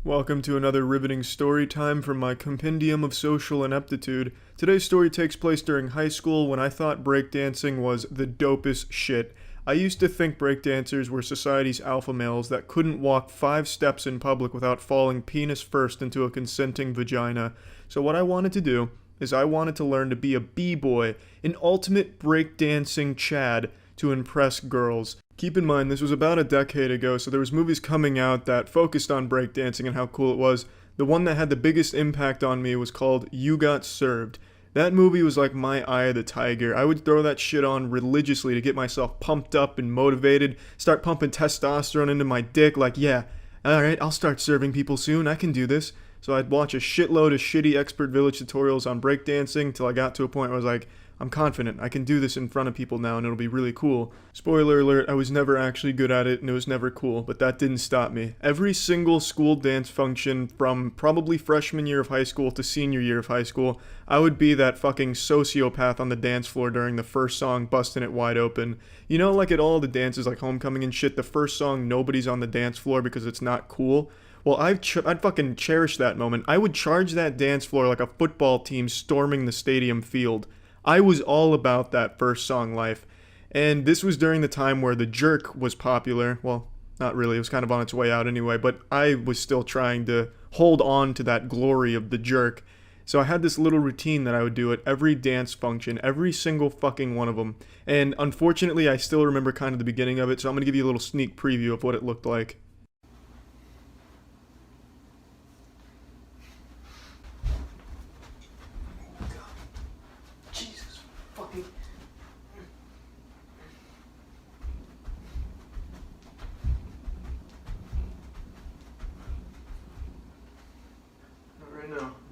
Welcome to another riveting story time from my compendium of social ineptitude. Today's story takes place during high school when I thought breakdancing was the dopest shit. I used to think breakdancers were society's alpha males that couldn't walk 5 steps in public without falling penis first into a consenting vagina. So what I wanted to do is I wanted to learn to be a b-boy, an ultimate breakdancing Chad to impress girls. Keep in mind, this was about a decade ago, so there was movies coming out that focused on breakdancing and how cool it was. The one that had the biggest impact on me was called You Got Served. That movie was like my eye of the tiger. I would throw that shit on religiously to get myself pumped up and motivated, start pumping testosterone into my dick like, yeah, alright, I'll start serving people soon, I can do this. So I'd watch a shitload of shitty Expert Village tutorials on breakdancing till I got to a point where I was like, I'm confident, I can do this in front of people now and it'll be really cool. Spoiler alert, I was never actually good at it and it was never cool, but that didn't stop me. Every single school dance function from probably freshman year of high school to senior year of high school, I would be that fucking sociopath on the dance floor during the first song, busting it wide open. You know, like at all the dances like homecoming and shit, the first song nobody's on the dance floor because it's not cool? Well, I'd fucking cherish that moment. I would charge that dance floor like a football team storming the stadium field. I was all about that first song life. And this was during the time where the jerk was popular. Well, not really, it was kind of on its way out anyway, but I was still trying to hold on to that glory of the jerk. So I had this little routine that I would do at every dance function, every single fucking one of them. And unfortunately, I still remember kind of the beginning of it, so I'm going to give you a little sneak preview of what it looked like.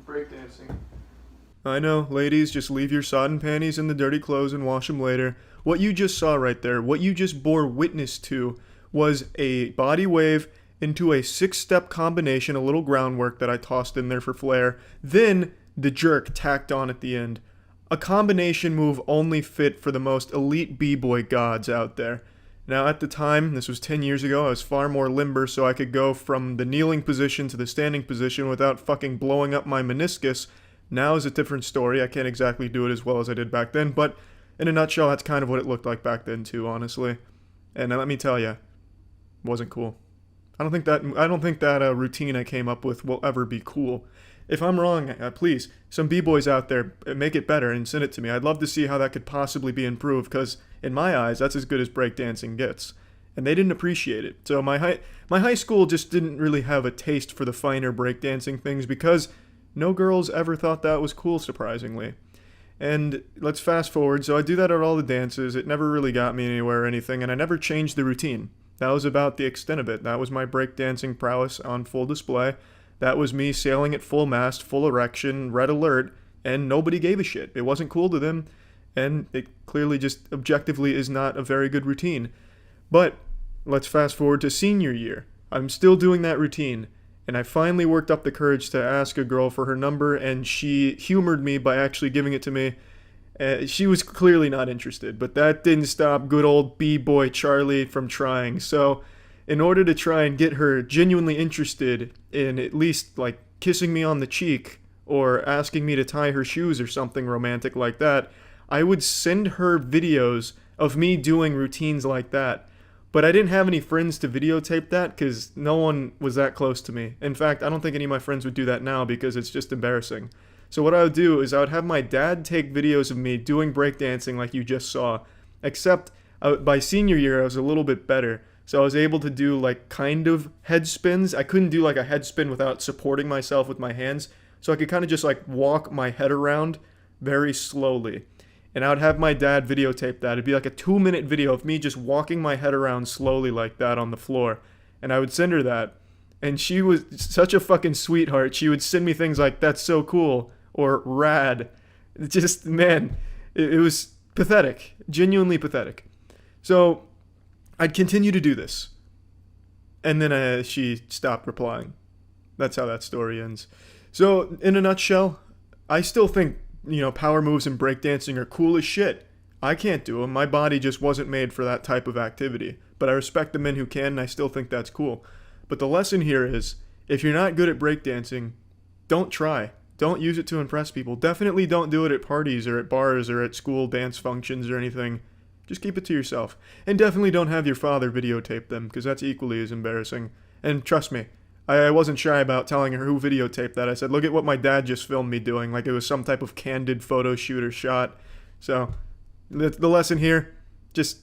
Breakdancing. I know, ladies, just leave your sodden panties in the dirty clothes and wash them later. What you just saw right there, what you just bore witness to, was a body wave into a 6-step combination, a little groundwork that I tossed in there for flair, then the jerk tacked on at the end. A combination move only fit for the most elite b-boy gods out there. Now at the time, this was 10 years ago, I was far more limber so I could go from the kneeling position to the standing position without fucking blowing up my meniscus. Now is a different story, I can't exactly do it as well as I did back then, but in a nutshell, that's kind of what it looked like back then too, honestly. And let me tell you, it wasn't cool. I don't think that routine I came up with will ever be cool. If I'm wrong, please, some b-boys out there, make it better and send it to me. I'd love to see how that could possibly be improved, because in my eyes, that's as good as breakdancing gets. And they didn't appreciate it. So my high school just didn't really have a taste for the finer breakdancing things because no girls ever thought that was cool, surprisingly. And let's fast forward. So I do that at all the dances. It never really got me anywhere or anything, and I never changed the routine. That was about the extent of it. That was my breakdancing prowess on full display. That was me sailing at full mast, full erection, red alert, and nobody gave a shit. It wasn't cool to them. And it clearly just objectively is not a very good routine. But let's fast forward to senior year. I'm still doing that routine, and I finally worked up the courage to ask a girl for her number, and she humored me by actually giving it to me. She was clearly not interested, but that didn't stop good old b-boy Charlie from trying. So in order to try and get her genuinely interested in at least like kissing me on the cheek or asking me to tie her shoes or something romantic like that, I would send her videos of me doing routines like that. But I didn't have any friends to videotape that because no one was that close to me. In fact, I don't think any of my friends would do that now because it's just embarrassing. So what I would do is I would have my dad take videos of me doing breakdancing like you just saw. Except by senior year, I was a little bit better. So I was able to do like kind of head spins. I couldn't do like a head spin without supporting myself with my hands. So I could kind of just like walk my head around very slowly. And I would have my dad videotape that. It'd be like a 2-minute video of me just walking my head around slowly like that on the floor. And I would send her that. And she was such a fucking sweetheart. She would send me things like, that's so cool, or rad. Just, man, it was pathetic. Genuinely pathetic. So I'd continue to do this. And then she stopped replying. That's how that story ends. So, in a nutshell, I still think power moves and breakdancing are cool as shit. I can't do them. My body just wasn't made for that type of activity. But I respect the men who can, and I still think that's cool. But the lesson here is, If you're not good at breakdancing, don't try. Don't use it to impress people. Definitely don't do it at parties or at bars or at school dance functions or anything. Just keep it to yourself. And definitely don't have your father videotape them, because that's equally as embarrassing. And trust me, I wasn't shy about telling her who videotaped that. I said, look at what my dad just filmed me doing, like it was some type of candid photo shoot or shot. So, the lesson here, just,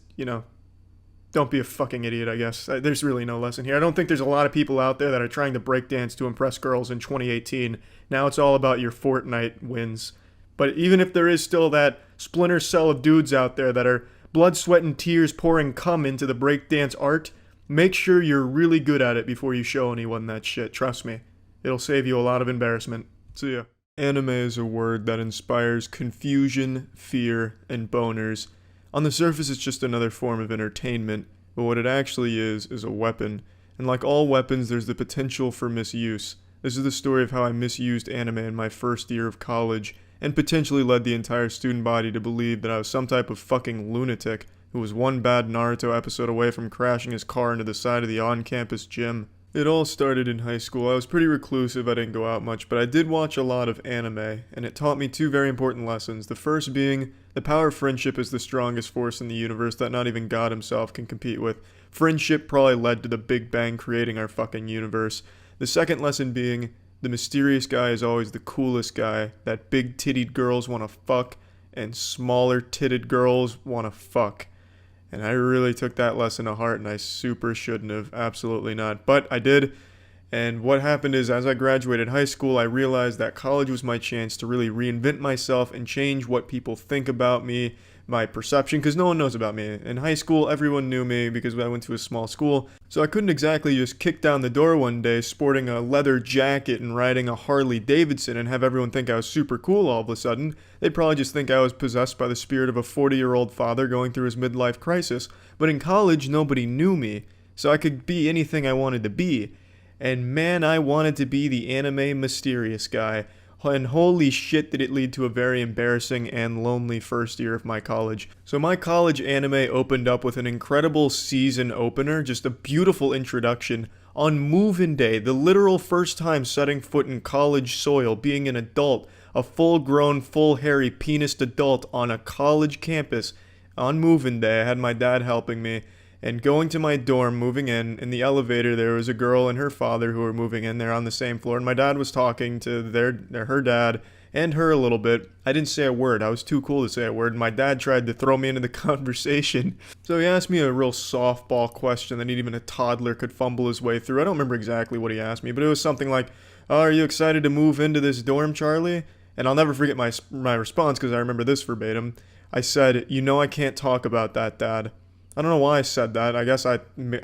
don't be a fucking idiot, I guess. There's really no lesson here. I don't think there's a lot of people out there that are trying to breakdance to impress girls in 2018. Now it's all about your Fortnite wins. But even if there is still that splinter cell of dudes out there that are blood, sweat, and tears pouring cum into the breakdance art, make sure you're really good at it before you show anyone that shit. Trust me. It'll save you a lot of embarrassment. See ya. Anime is a word that inspires confusion, fear, and boners. On the surface, it's just another form of entertainment, but what it actually is a weapon. And like all weapons, there's the potential for misuse. This is the story of how I misused anime in my first year of college, and potentially led the entire student body to believe that I was some type of fucking lunatic who was one bad Naruto episode away from crashing his car into the side of the on-campus gym. It all started in high school. I was pretty reclusive, I didn't go out much, but I did watch a lot of anime, and it taught me two very important lessons. The first being, the power of friendship is the strongest force in the universe that not even God himself can compete with. Friendship probably led to the Big Bang creating our fucking universe. The second lesson being, the mysterious guy is always the coolest guy that big-titted girls want to fuck and smaller-titted girls want to fuck. And I really took that lesson to heart, and I super shouldn't have. Absolutely not. But I did. And what happened is, as I graduated high school, I realized that college was my chance to really reinvent myself and change what people think about me, my perception, because no one knows about me. In high school, everyone knew me because I went to a small school, so I couldn't exactly just kick down the door one day sporting a leather jacket and riding a Harley Davidson and have everyone think I was super cool all of a sudden. They'd probably just think I was possessed by the spirit of a 40-year-old father going through his midlife crisis. But in college, nobody knew me, so I could be anything I wanted to be. And man, I wanted to be the anime mysterious guy. And holy shit did it lead to a very embarrassing and lonely first year of my college. So my college anime opened up with an incredible season opener, just a beautiful introduction. On move-in day, the literal first time setting foot in college soil, being an adult, a full-grown, full-hairy, penised adult on a college campus. On move-in day, I had my dad helping me. And going to my dorm, moving in the elevator, there was a girl and her father who were moving in there on the same floor. And my dad was talking to her dad and her a little bit. I didn't say a word. I was too cool to say a word. My dad tried to throw me into the conversation. So he asked me a real softball question that even a toddler could fumble his way through. I don't remember exactly what he asked me, but it was something like, "Oh, are you excited to move into this dorm, Charlie?" And I'll never forget my response because I remember this verbatim. I said, "I can't talk about that, Dad." I don't know why I said that. I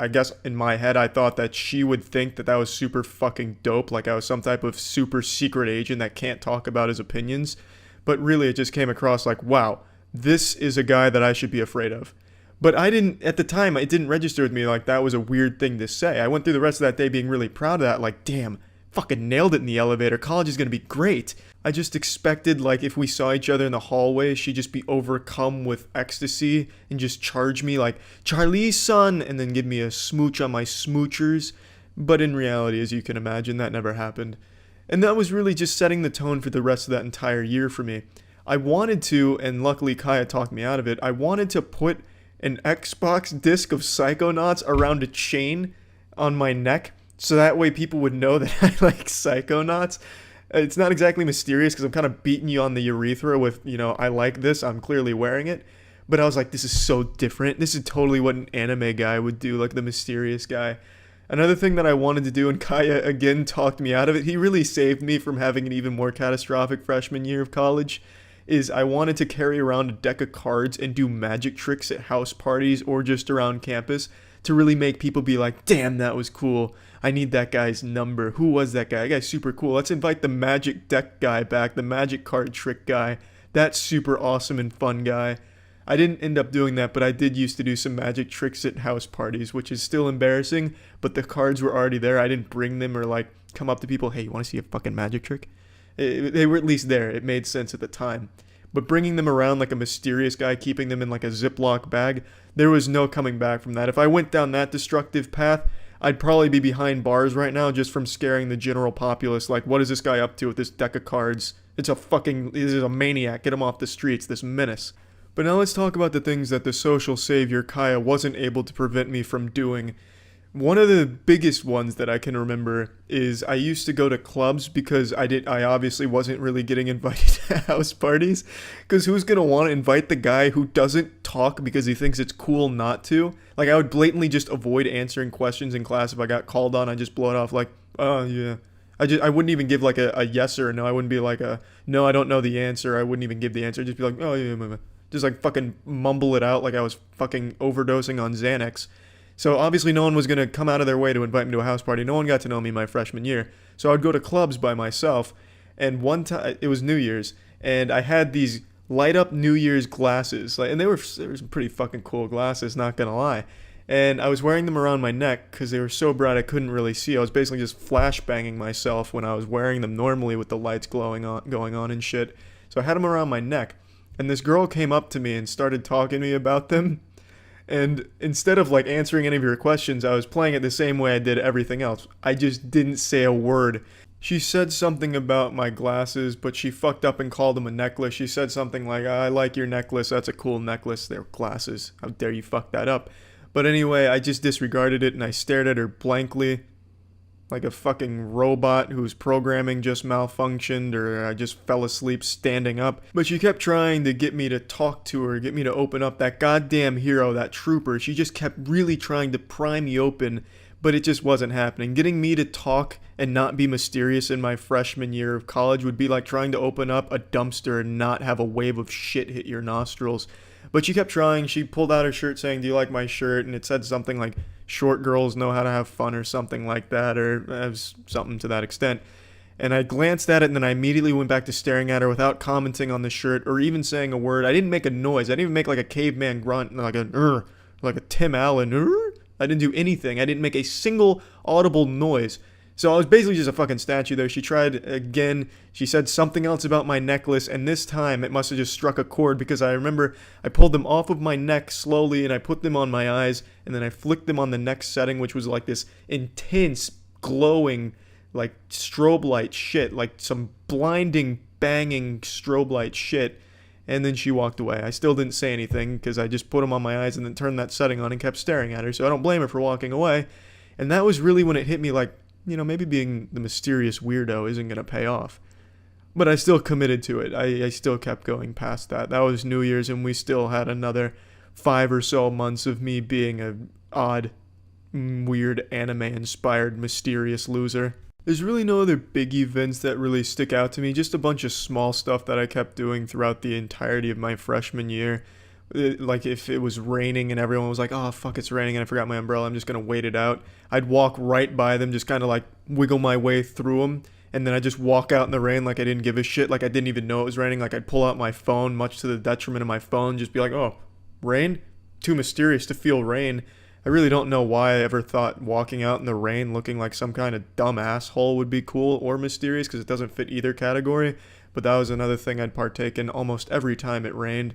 guess in my head I thought that she would think that was super fucking dope, like I was some type of super secret agent that can't talk about his opinions. But really it just came across like, wow, this is a guy that I should be afraid of. But at the time, it didn't register with me like that was a weird thing to say. I went through the rest of that day being really proud of that, like, damn, fucking nailed it in the elevator. College is gonna be great. I just expected, like, if we saw each other in the hallway, she'd just be overcome with ecstasy and just charge me like, "Charlie's son," and then give me a smooch on my smoochers. But in reality, as you can imagine, that never happened. And that was really just setting the tone for the rest of that entire year for me. I wanted to, and luckily Kaya talked me out of it, I wanted to put an Xbox disc of Psychonauts around a chain on my neck, so that way people would know that I like Psychonauts. It's not exactly mysterious because I'm kind of beating you on the urethra with, I like this, I'm clearly wearing it. But I was like, this is so different. This is totally what an anime guy would do, like the mysterious guy. Another thing that I wanted to do, and Kaya again talked me out of it, he really saved me from having an even more catastrophic freshman year of college, is I wanted to carry around a deck of cards and do magic tricks at house parties or just around campus to really make people be like, damn, that was cool. I need that guy's number. Who was that guy? That guy's super cool. Let's invite the magic deck guy back, the magic card trick guy. That super awesome and fun guy. I didn't end up doing that, but I did used to do some magic tricks at house parties, which is still embarrassing, but the cards were already there. I didn't bring them or like come up to people, "Hey, you want to see a fucking magic trick?" They were at least there. It made sense at the time. But bringing them around like a mysterious guy, keeping them in like a Ziploc bag, there was no coming back from that. If I went down that destructive path, I'd probably be behind bars right now just from scaring the general populace. Like, what is this guy up to with this deck of cards? This is a maniac. Get him off the streets, this menace. But now let's talk about the things that the social savior Kaya wasn't able to prevent me from doing. One of the biggest ones that I can remember is I used to go to clubs because I obviously wasn't really getting invited to house parties. Because who's going to want to invite the guy who doesn't talk because he thinks it's cool not to? Like, I would blatantly just avoid answering questions in class. If I got called on, I'd just blow it off like, oh, yeah. I wouldn't even give like a yes or a no. I wouldn't be like no, I don't know the answer. I wouldn't even give the answer. I'd just be like, oh, yeah. Just like fucking mumble it out like I was fucking overdosing on Xanax. So obviously no one was going to come out of their way to invite me to a house party. No one got to know me my freshman year. So I'd go to clubs by myself. And one time, it was New Year's, and I had these light up New Year's glasses. And they were some pretty fucking cool glasses, not going to lie. And I was wearing them around my neck because they were so bright I couldn't really see. I was basically just flashbanging myself when I was wearing them normally with the lights going on and shit. So I had them around my neck. And this girl came up to me and started talking to me about them. And instead of like answering any of your questions, I was playing it the same way I did everything else. I just didn't say a word. She said something about my glasses, but she fucked up and called them a necklace. She said something like, I like your necklace. That's a cool necklace. They're glasses. How dare you fuck that up? But anyway, I just disregarded it and I stared at her blankly. Like a fucking robot whose programming just malfunctioned, or I just fell asleep standing up. But she kept trying to get me to talk to her, get me to open up. That goddamn hero, that trooper, she just kept really trying to pry me open, but it just wasn't happening. Getting me to talk and not be mysterious in my freshman year of college would be like trying to open up a dumpster and not have a wave of shit hit your nostrils. But she kept trying. She pulled out her shirt saying, do you like my shirt? And it said something like, short girls know how to have fun or something like that, or something to that extent. And I glanced at it and then I immediately went back to staring at her without commenting on the shirt or even saying a word. I didn't make a noise. I didn't even make like a caveman grunt, like a Tim Allen. I didn't do anything. I didn't make a single audible noise. So I was basically just a fucking statue there. She tried again. She said something else about my necklace, and this time it must have just struck a chord because I remember I pulled them off of my neck slowly and I put them on my eyes, and then I flicked them on the next setting, which was like this intense, glowing, like strobe light shit, like some blinding, banging strobe light shit. And then she walked away. I still didn't say anything because I just put them on my eyes and then turned that setting on and kept staring at her. So I don't blame her for walking away. And that was really when it hit me like, you know, maybe being the mysterious weirdo isn't going to pay off. But I still committed to it. I still kept going past that. That was New Year's, and we still had another 5 or so months of me being an odd, weird, anime-inspired, mysterious loser. There's really no other big events that really stick out to me. Just a bunch of small stuff that I kept doing throughout the entirety of my freshman year. Like if it was raining and everyone was like, oh fuck, it's raining and I forgot my umbrella, I'm just gonna wait it out. I'd walk right by them, just kind of like wiggle my way through them, and then I'd just walk out in the rain like I didn't give a shit, like I didn't even know it was raining. Like I'd pull out my phone, much to the detriment of my phone, just be like, oh, rain? Too mysterious to feel rain. I really don't know why I ever thought walking out in the rain looking like some kind of dumb asshole would be cool or mysterious, because it doesn't fit either category. But that was another thing I'd partake in almost every time it rained.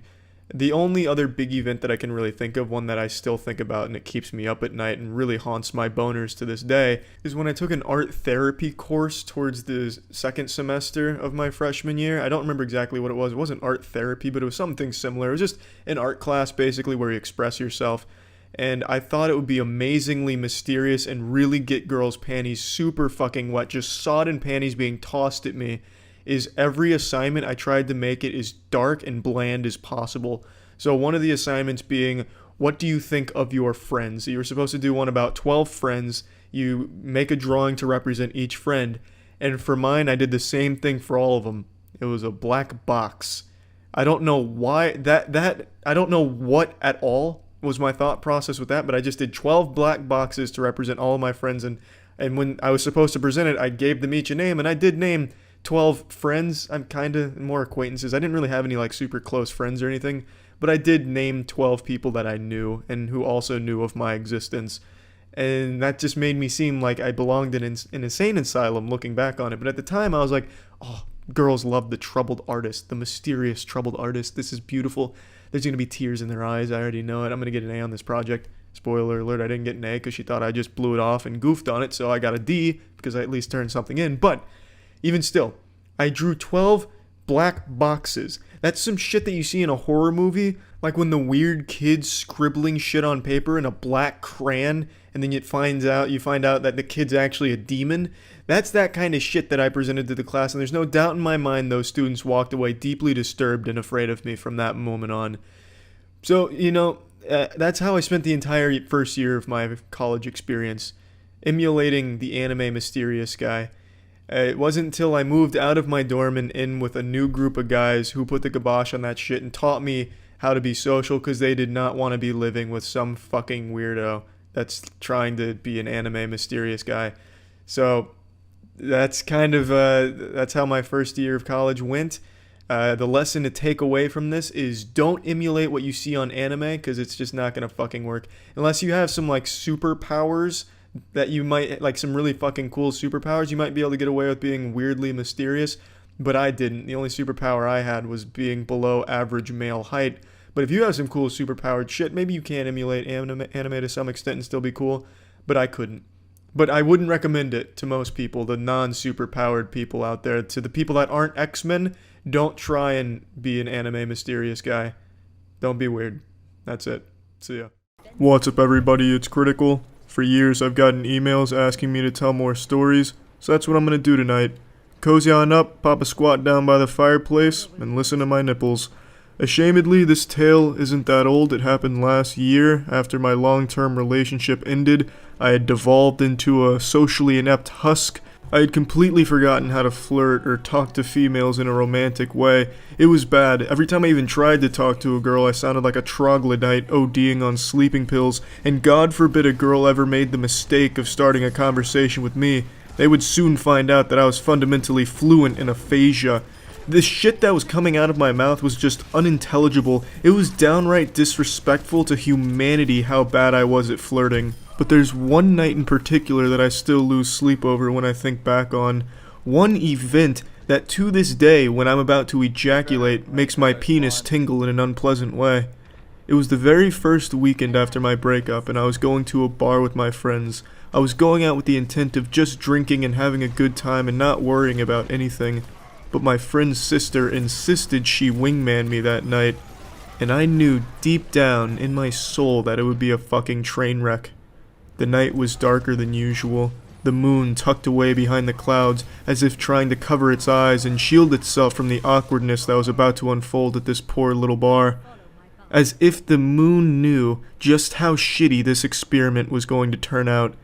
The only other big event that I can really think of, one that I still think about and it keeps me up at night and really haunts my boners to this day, is when I took an art therapy course towards the second semester of my freshman year. I don't remember exactly what it was. It wasn't art therapy, but it was something similar. It was just an art class basically where you express yourself. And I thought it would be amazingly mysterious and really get girls' panties super fucking wet, just sodden panties being tossed at me. Is every assignment I tried to make it as dark and bland as possible. So one of the assignments being, what do you think of your friends? You were supposed to do one about 12 friends. You make a drawing to represent each friend. And for mine, I did the same thing for all of them. It was a black box. I don't know why I don't know what at all was my thought process with that, but I just did 12 black boxes to represent all of my friends. And when I was supposed to present it, I gave them each a name, and I did name 12 friends. I'm kind of more acquaintances. I didn't really have any like super close friends or anything, but I did name 12 people that I knew and who also knew of my existence. And that just made me seem like I belonged in an insane asylum looking back on it. But at the time I was like, oh, girls love the troubled artist, the mysterious troubled artist. This is beautiful. There's going to be tears in their eyes. I already know it. I'm going to get an A on this project. Spoiler alert, I didn't get an A because she thought I just blew it off and goofed on it, so I got a D because I at least turned something in. But even still, I drew 12 black boxes. That's some shit that you see in a horror movie, like when the weird kid's scribbling shit on paper in a black crayon, and then you find out that the kid's actually a demon. That's that kind of shit that I presented to the class, and there's no doubt in my mind those students walked away deeply disturbed and afraid of me from that moment on. So, that's how I spent the entire first year of my college experience, emulating the anime mysterious guy. It wasn't until I moved out of my dorm and in with a new group of guys who put the kibosh on that shit and taught me how to be social, because they did not want to be living with some fucking weirdo that's trying to be an anime mysterious guy. So that's kind of that's how my first year of college went. The lesson to take away from this is don't emulate what you see on anime, because it's just not gonna fucking work unless you have some like superpowers that you might like, some really fucking cool superpowers. You might be able to get away with being weirdly mysterious, but I didn't. The only superpower I had was being below average male height. But if you have some cool superpowered shit, maybe you can emulate anime to some extent and still be cool, but I couldn't. But I wouldn't recommend it to most people, the non-superpowered people out there. To the people that aren't X-Men, don't try and be an anime mysterious guy. Don't be weird. That's it. See ya. What's up, everybody? It's Critikal. For years, I've gotten emails asking me to tell more stories, so that's what I'm gonna do tonight. Cozy on up, pop a squat down by the fireplace, and listen to my nipples. Ashamedly, this tale isn't that old. It happened last year. After my long-term relationship ended, I had devolved into a socially inept husk. I had completely forgotten how to flirt or talk to females in a romantic way. It was bad. Every time I even tried to talk to a girl, I sounded like a troglodyte ODing on sleeping pills, and God forbid a girl ever made the mistake of starting a conversation with me. They would soon find out that I was fundamentally fluent in aphasia. The shit that was coming out of my mouth was just unintelligible. It was downright disrespectful to humanity how bad I was at flirting. But there's one night in particular that I still lose sleep over when I think back on. One event that to this day, when I'm about to ejaculate, makes my penis tingle in an unpleasant way. It was the very first weekend after my breakup, and I was going to a bar with my friends. I was going out with the intent of just drinking and having a good time and not worrying about anything. But my friend's sister insisted she wingman me that night, and I knew deep down in my soul that it would be a fucking train wreck. The night was darker than usual, the moon tucked away behind the clouds as if trying to cover its eyes and shield itself from the awkwardness that was about to unfold at this poor little bar. As if the moon knew just how shitty this experiment was going to turn out.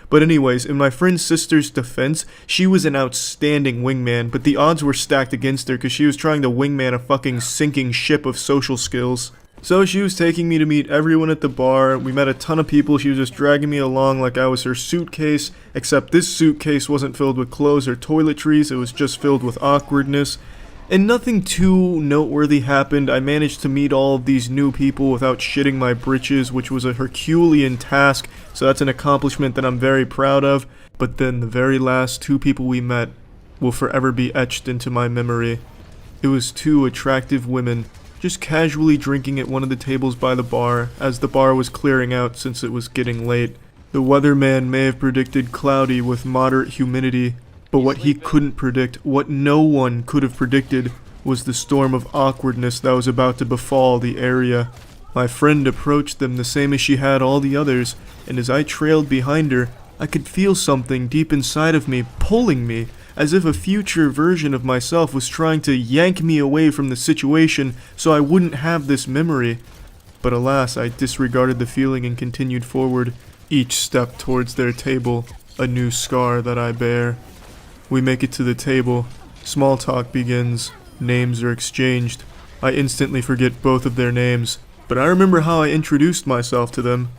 But anyways, in my friend's sister's defense, she was an outstanding wingman, but the odds were stacked against her because she was trying to wingman a fucking sinking ship of social skills. So she was taking me to meet everyone at the bar. We met a ton of people. She was just dragging me along like I was her suitcase, except this suitcase wasn't filled with clothes or toiletries. It was just filled with awkwardness. And nothing too noteworthy happened. I managed to meet all of these new people without shitting my britches, which was a Herculean task, so that's an accomplishment that I'm very proud of. But then the very last two people we met will forever be etched into my memory. It was two attractive women, just casually drinking at one of the tables by the bar, as the bar was clearing out since it was getting late. The weatherman may have predicted cloudy with moderate humidity, but what he couldn't predict, what no one could have predicted, was the storm of awkwardness that was about to befall the area. My friend approached them the same as she had all the others, and as I trailed behind her, I could feel something deep inside of me pulling me, as if a future version of myself was trying to yank me away from the situation so I wouldn't have this memory. But alas, I disregarded the feeling and continued forward, each step towards their table, a new scar that I bear. We make it to the table. Small talk begins. Names are exchanged. I instantly forget both of their names, but I remember how I introduced myself to them.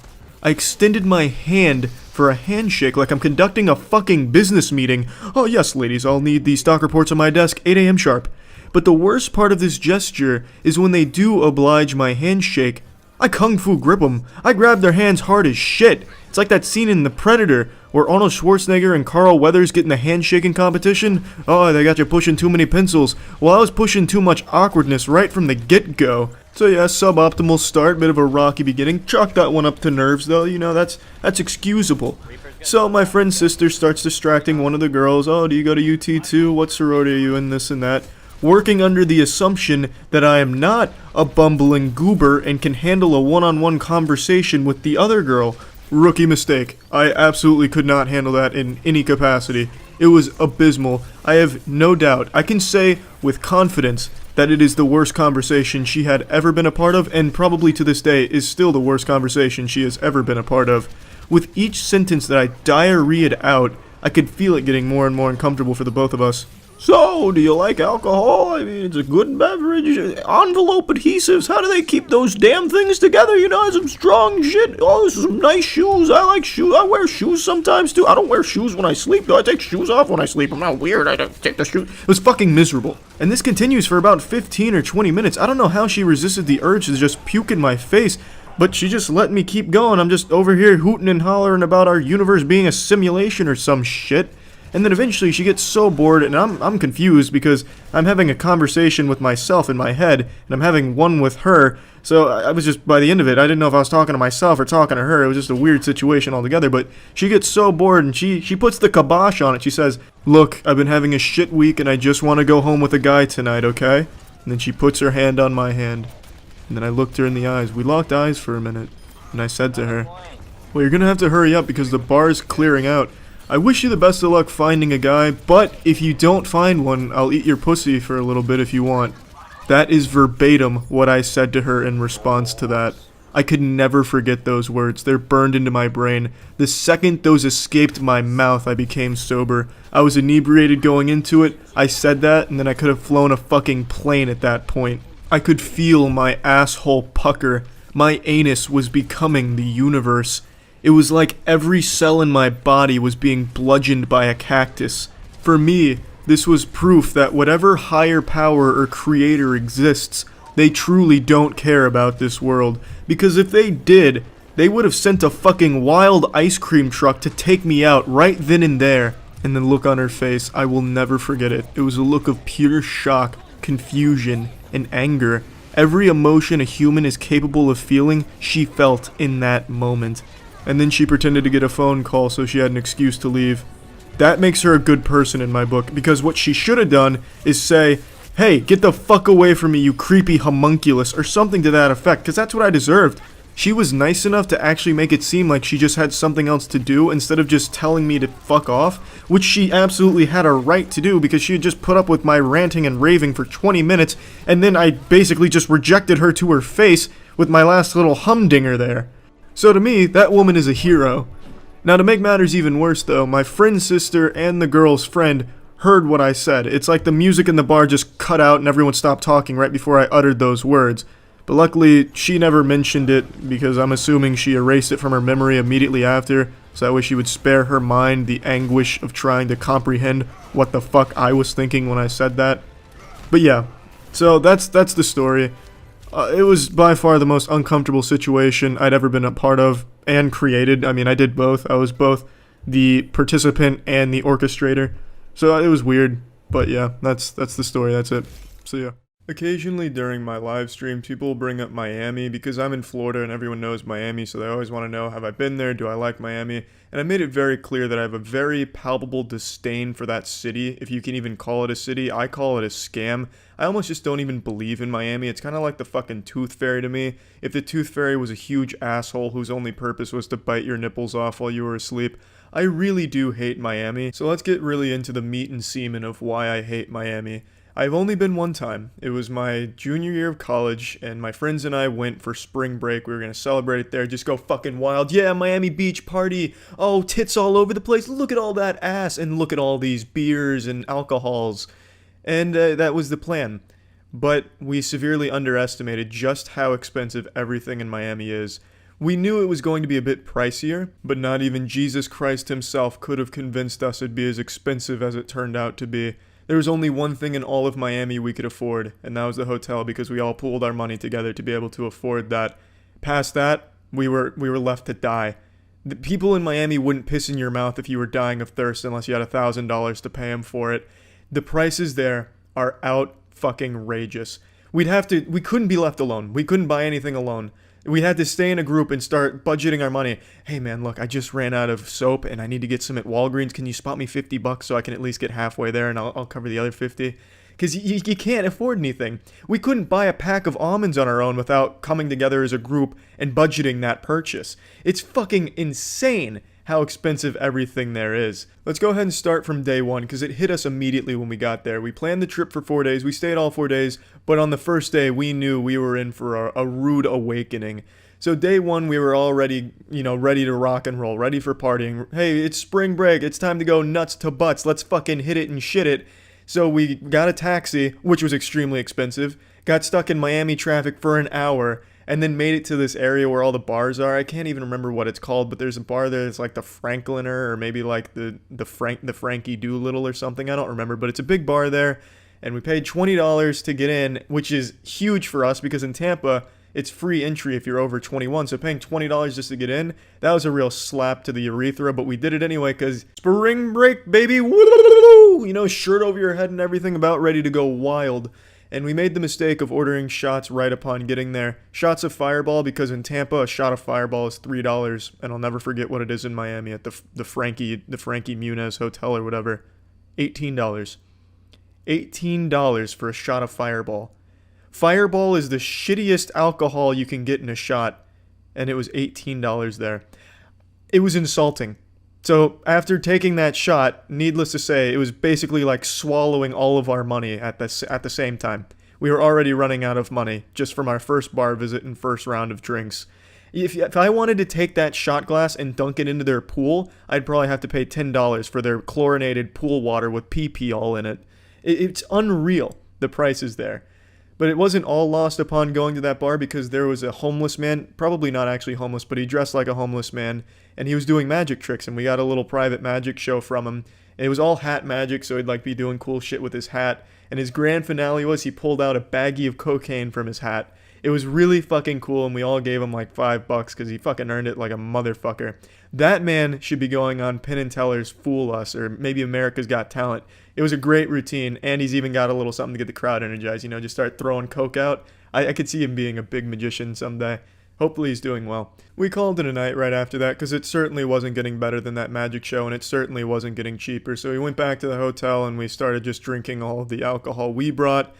I extended my hand for a handshake like I'm conducting a fucking business meeting. Oh yes, ladies, I'll need the stock reports on my desk, 8 a.m. sharp. But the worst part of this gesture is when they do oblige my handshake, I kung fu grip them. I grab their hands hard as shit. It's like that scene in The Predator Or Arnold Schwarzenegger and Carl Weathers get in the handshaking competition? Oh, they got you pushing too many pencils. Well, I was pushing too much awkwardness right from the get-go. So yeah, suboptimal start, bit of a rocky beginning. Chalk that one up to nerves though, you know, that's excusable. So my friend's sister starts distracting one of the girls. Oh, do you go to UT too? What sorority are you in, this and that? Working under the assumption that I am not a bumbling goober and can handle a one-on-one conversation with the other girl. Rookie mistake. I absolutely could not handle that in any capacity. It was abysmal. I have no doubt. I can say with confidence that it is the worst conversation she had ever been a part of, and probably to this day is still the worst conversation she has ever been a part of. With each sentence that I diarrheaed out, I could feel it getting more and more uncomfortable for the both of us. So, do you like alcohol? I mean, it's a good beverage. Envelope adhesives, how do they keep those damn things together? You know, some strong shit. Oh, this is some nice shoes. I like shoes. I wear shoes sometimes, too. I don't wear shoes when I sleep, though. I take shoes off when I sleep. I'm not weird. I don't take the shoes. It was fucking miserable. And this continues for about 15 or 20 minutes. I don't know how she resisted the urge to just puke in my face, but she just let me keep going. I'm just over here hooting and hollering about our universe being a simulation or some shit. And then eventually she gets so bored, and I'm confused because I'm having a conversation with myself in my head, and I'm having one with her. So I was just, by the end of it, I didn't know if I was talking to myself or talking to her. It was just a weird situation altogether. But she gets so bored, and she puts the kibosh on it. She says, "Look, I've been having a shit week, and I just want to go home with a guy tonight, okay?" And then she puts her hand on my hand. And then I looked her in the eyes. We locked eyes for a minute. And I said to her, "Well, you're going to have to hurry up because the bar's clearing out. I wish you the best of luck finding a guy, but if you don't find one, I'll eat your pussy for a little bit if you want." That is verbatim what I said to her in response to that. I could never forget those words. They're burned into my brain. The second those escaped my mouth, I became sober. I was inebriated going into it. I said that, and then I could have flown a fucking plane at that point. I could feel my asshole pucker. My anus was becoming the universe. It was like every cell in my body was being bludgeoned by a cactus. For me, this was proof that whatever higher power or creator exists, they truly don't care about this world. Because if they did, they would have sent a fucking wild ice cream truck to take me out right then and there. And the look on her face, I will never forget it. It was a look of pure shock, confusion, and anger. Every emotion a human is capable of feeling, she felt in that moment. And then she pretended to get a phone call so she had an excuse to leave. That makes her a good person in my book, because what she should have done is say, "Hey, get the fuck away from me, you creepy homunculus," or something to that effect, because that's what I deserved. She was nice enough to actually make it seem like she just had something else to do instead of just telling me to fuck off, which she absolutely had a right to do because she had just put up with my ranting and raving for 20 minutes, and then I basically just rejected her to her face with my last little humdinger there. So to me, that woman is a hero. Now to make matters even worse though, my friend's sister and the girl's friend heard what I said. It's like the music in the bar just cut out and everyone stopped talking right before I uttered those words. But luckily, she never mentioned it because I'm assuming she erased it from her memory immediately after, so that way she would spare her mind the anguish of trying to comprehend what the fuck I was thinking when I said that. But yeah, so that's the story. It was by far the most uncomfortable situation I'd ever been a part of and created. I mean, I did both. I was both the participant and the orchestrator. So it was weird, but yeah, that's the story. That's it. So yeah. Occasionally during my live streams, people bring up Miami because I'm in Florida and everyone knows Miami, so they always want to know, have I been there? Do I like Miami? And I made it very clear that I have a very palpable disdain for that city, if you can even call it a city. I call it a scam. I almost just don't even believe in Miami. It's kind of like the fucking Tooth Fairy to me. If the Tooth Fairy was a huge asshole whose only purpose was to bite your nipples off while you were asleep, I really do hate Miami. So let's get really into the meat and semen of why I hate Miami. I've only been one time. It was my junior year of college, and my friends and I went for spring break. We were going to celebrate it there, just go fucking wild. Yeah, Miami Beach party. Oh, tits all over the place. Look at all that ass, and look at all these beers and alcohols. And that was the plan. But we severely underestimated just how expensive everything in Miami is. We knew it was going to be a bit pricier, but not even Jesus Christ himself could have convinced us it'd be as expensive as it turned out to be. There was only one thing in all of Miami we could afford, and that was the hotel, because we all pooled our money together to be able to afford that. Past that, we were left to die. The people in Miami wouldn't piss in your mouth if you were dying of thirst unless you had $1,000 to pay them for it. The prices there are out fucking rageous. We couldn't be left alone. We couldn't buy anything alone. We had to stay in a group and start budgeting our money. Hey man, look, I just ran out of soap and I need to get some at Walgreens. Can you spot me $50 so I can at least get halfway there and I'll cover the other 50? Because you can't afford anything. We couldn't buy a pack of almonds on our own without coming together as a group and budgeting that purchase. It's fucking insane how expensive everything there is. Let's go ahead and start from day one because it hit us immediately when we got there. We planned the trip for 4 days. We stayed all 4 days, but on the first day we knew we were in for a rude awakening. So day one we were already, ready to rock and roll, ready for partying. Hey, it's spring break. It's time to go nuts to butts. Let's fucking hit it and shit it. So we got a taxi, which was extremely expensive, got stuck in Miami traffic for an hour, and then made it to this area where all the bars are. I can't even remember what it's called, but there's a bar there that's like the Frankliner or maybe like the Frankie Doolittle or something. I don't remember, but it's a big bar there, and we paid $20 to get in, which is huge for us because in Tampa, it's free entry if you're over 21, so paying $20 just to get in, that was a real slap to the urethra, but we did it anyway because spring break, baby, woo! Shirt over your head and everything, about ready to go wild. And we made the mistake of ordering shots right upon getting there. Shots of Fireball, because in Tampa, a shot of Fireball is $3, and I'll never forget what it is in Miami at the Frankie Muniz Hotel or whatever. $18. $18 for a shot of Fireball. Fireball is the shittiest alcohol you can get in a shot, and it was $18 there. It was insulting. So after taking that shot, needless to say, it was basically like swallowing all of our money at the same time. We were already running out of money just from our first bar visit and first round of drinks. If I wanted to take that shot glass and dunk it into their pool, I'd probably have to pay $10 for their chlorinated pool water with pee all in it. It's unreal, the prices there. But it wasn't all lost upon going to that bar because there was a homeless man, probably not actually homeless, but he dressed like a homeless man, and he was doing magic tricks, and we got a little private magic show from him. And it was all hat magic, so he'd be doing cool shit with his hat. And his grand finale was he pulled out a baggie of cocaine from his hat. It was really fucking cool, and we all gave him $5 because he fucking earned it like a motherfucker. That man should be going on Penn and Teller's Fool Us, or maybe America's Got Talent. It was a great routine, and he's even got a little something to get the crowd energized, just start throwing coke out. I could see him being a big magician someday. Hopefully he's doing well. We called it a night right after that because it certainly wasn't getting better than that magic show, and it certainly wasn't getting cheaper. So we went back to the hotel and we started just drinking all of the alcohol we brought.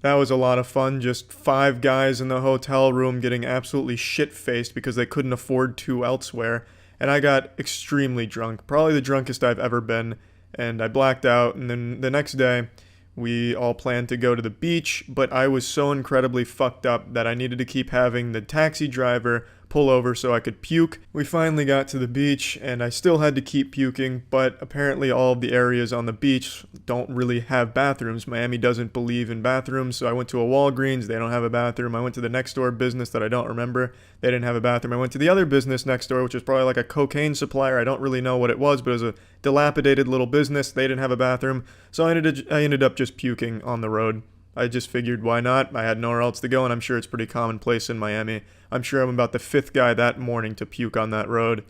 That was a lot of fun, just 5 guys in the hotel room getting absolutely shit-faced because they couldn't afford to elsewhere. And I got extremely drunk, probably the drunkest I've ever been, and I blacked out. And then the next day, we all planned to go to the beach, but I was so incredibly fucked up that I needed to keep having the taxi driver pull over so I could puke. We finally got to the beach, and I still had to keep puking, but apparently all of the areas on the beach don't really have bathrooms. Miami doesn't believe in bathrooms, so I went to a Walgreens. They don't have a bathroom. I went to the next door business that I don't remember. They didn't have a bathroom. I went to the other business next door, which was probably like a cocaine supplier. I don't really know what it was, but it was a dilapidated little business. They didn't have a bathroom, so I ended up just puking on the road. I just figured, why not? I had nowhere else to go, and I'm sure it's pretty commonplace in Miami. I'm sure I'm about the 5th guy that morning to puke on that road.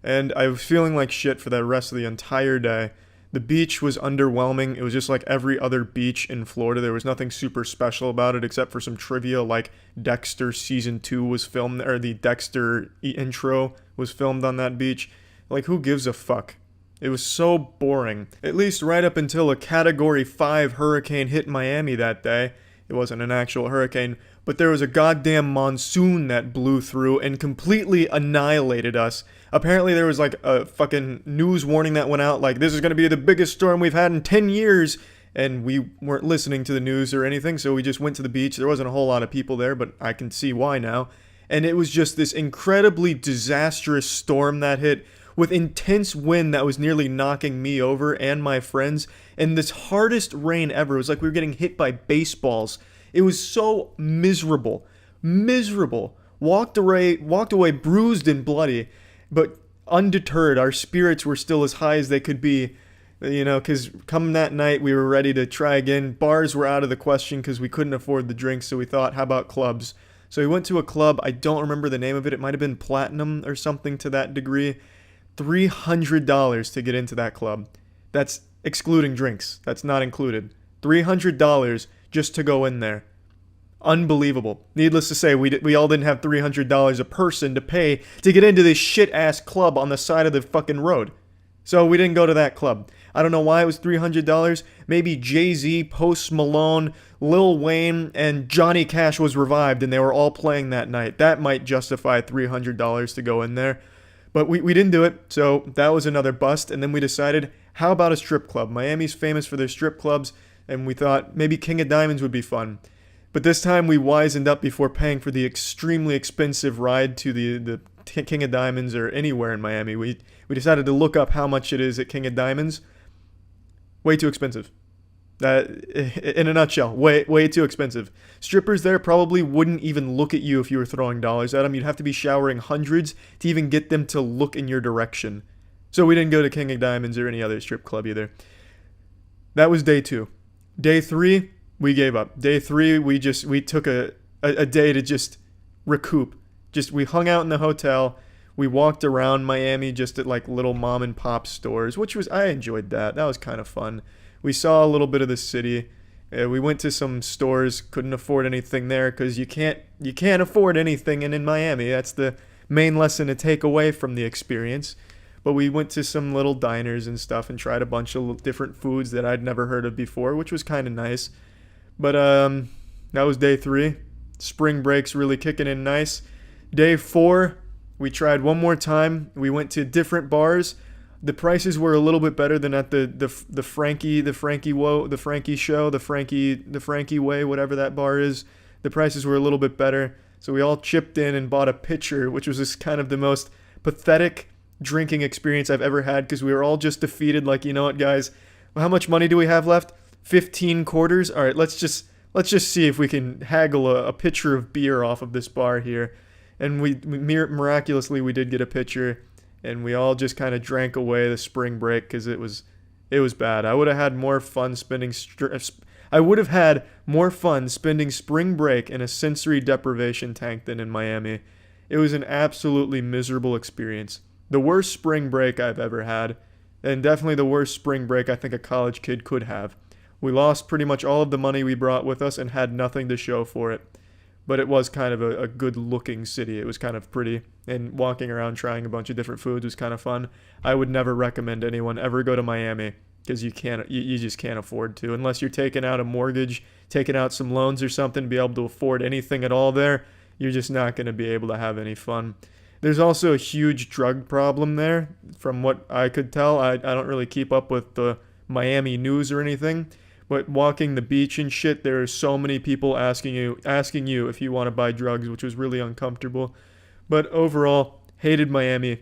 And I was feeling like shit for the rest of the entire day. The beach was underwhelming. It was just like every other beach in Florida. There was nothing super special about it except for some trivia, like Dexter Season 2 was filmed, or the Dexter intro was filmed on that beach. Like, who gives a fuck? It was so boring. At least right up until a Category 5 hurricane hit Miami that day. It wasn't an actual hurricane, but there was a goddamn monsoon that blew through and completely annihilated us. Apparently there was like a fucking news warning that went out, like, this is going to be the biggest storm we've had in 10 years. And we weren't listening to the news or anything, so we just went to the beach. There wasn't a whole lot of people there, but I can see why now. And it was just this incredibly disastrous storm that hit, with intense wind that was nearly knocking me over and my friends, and this hardest rain ever. It was like we were getting hit by baseballs. It was so miserable. Walked away bruised and bloody, but undeterred. Our spirits were still as high as they could be, because come that night we were ready to try again. Bars were out of the question because we couldn't afford the drinks, so we thought, how about clubs? So we went to a club. I don't remember the name of it. It might have been Platinum or something to that degree. $300 to get into that club. That's excluding drinks. That's not included. $300 just to go in there. Unbelievable. Needless to say, we all didn't have $300 a person to pay to get into this shit-ass club on the side of the fucking road. So we didn't go to that club. I don't know why it was $300. Maybe Jay-Z, Post Malone, Lil Wayne, and Johnny Cash was revived and they were all playing that night. That might justify $300 to go in there. But we didn't do it, so that was another bust. And then we decided, how about a strip club? Miami's famous for their strip clubs, and we thought maybe King of Diamonds would be fun. But this time we wisened up before paying for the extremely expensive ride to the King of Diamonds or anywhere in Miami. We decided to look up how much it is at King of Diamonds. Way too expensive. In a nutshell, way too expensive. Strippers there probably wouldn't even look at you if you were throwing dollars at them. You'd have to be showering hundreds to even get them to look in your direction. So we didn't go to King of Diamonds or any other strip club either. That was day 2. Day 3, we gave up. Day 3, we took a day to just recoup. We hung out in the hotel. We walked around Miami just at like little mom and pop stores, I enjoyed that. That was kind of fun. We saw a little bit of the city. We went to some stores, couldn't afford anything there because you can't afford anything in Miami. That's the main lesson to take away from the experience. But we went to some little diners and stuff and tried a bunch of different foods that I'd never heard of before, which was kind of nice. But that was day 3. Spring break's really kicking in nice. Day 4, we tried one more time. We went to different bars. The prices were a little bit better than at the Frankie show, the Frankie Way, whatever that bar is. The prices were a little bit better. So we all chipped in and bought a pitcher, which was just kind of the most pathetic drinking experience I've ever had because we were all just defeated. Like, you know what, guys? How much money do we have left? 15 quarters? All right, let's just see if we can haggle a pitcher of beer off of this bar here. And miraculously we did get a pitcher, and we all just kind of drank away the spring break because it was bad. I would have had more fun spending spring break in a sensory deprivation tank than in Miami. It was an absolutely miserable experience. The worst spring break I've ever had, and definitely the worst spring break I think a college kid could have. We lost pretty much all of the money we brought with us and had nothing to show for it. But it was kind of a good-looking city. It was kind of pretty, and walking around trying a bunch of different foods was kind of fun. I would never recommend anyone ever go to Miami because you just can't afford to. Unless you're taking out a mortgage, taking out some loans or something to be able to afford anything at all there, you're just not going to be able to have any fun. There's also a huge drug problem there. From what I could tell, I don't really keep up with the Miami news or anything. But walking the beach and shit, there are so many people asking you if you want to buy drugs, which was really uncomfortable. But overall, hated Miami.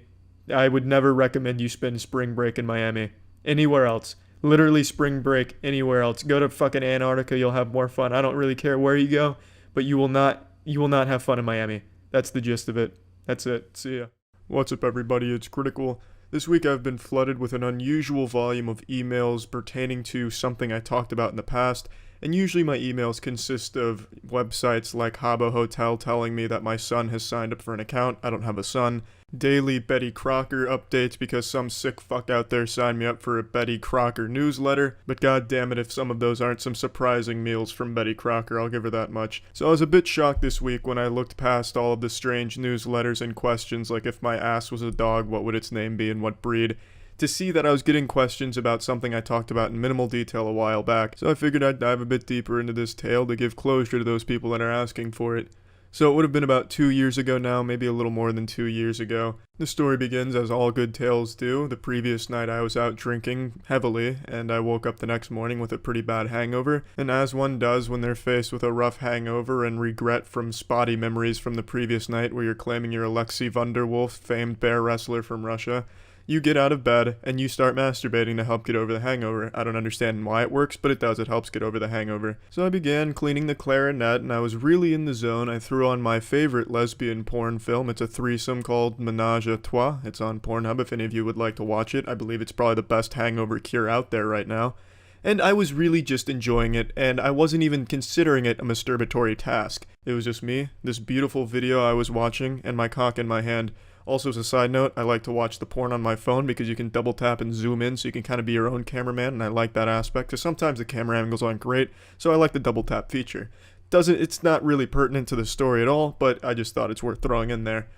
I would never recommend you spend spring break in Miami. Anywhere else. Literally spring break anywhere else. Go to fucking Antarctica, you'll have more fun. I don't really care where you go, but you will not have fun in Miami. That's the gist of it. That's it. See ya. What's up, everybody? It's Critikal. This week I've been flooded with an unusual volume of emails pertaining to something I talked about in the past, and usually my emails consist of websites like Habbo Hotel telling me that my son has signed up for an account. I don't have a son. Daily Betty Crocker updates because some sick fuck out there signed me up for a Betty Crocker newsletter, but god damn it if some of those aren't some surprising meals from Betty Crocker, I'll give her that much. So I was a bit shocked this week when I looked past all of the strange newsletters and questions like if my ass was a dog, what would its name be and what breed, to see that I was getting questions about something I talked about in minimal detail a while back. So I figured I'd dive a bit deeper into this tale to give closure to those people that are asking for it. So it would have been about 2 years ago now, maybe a little more than 2 years ago. The story begins as all good tales do. The previous night I was out drinking heavily, and I woke up the next morning with a pretty bad hangover. And as one does when they're faced with a rough hangover and regret from spotty memories from the previous night where you're claiming you're Alexei Vanderwolf, famed bear wrestler from Russia, you get out of bed and you start masturbating to help get over the hangover. I don't understand why it works, but it does. It helps get over the hangover. So I began cleaning the clarinet, and I was really in the zone. I threw on my favorite lesbian porn film. It's a threesome called Ménage à Trois. It's on Pornhub if any of you would like to watch it. I believe it's probably the best hangover cure out there right now. And I was really just enjoying it, and I wasn't even considering it a masturbatory task. It was just me, this beautiful video I was watching, and my cock in my hand, Also, as a side note, I like to watch the porn on my phone because you can double tap and zoom in, so you can kind of be your own cameraman, and I like that aspect, because sometimes the camera angles aren't great, so I like the double tap feature. It's not really pertinent to the story at all, but I just thought it's worth throwing in there.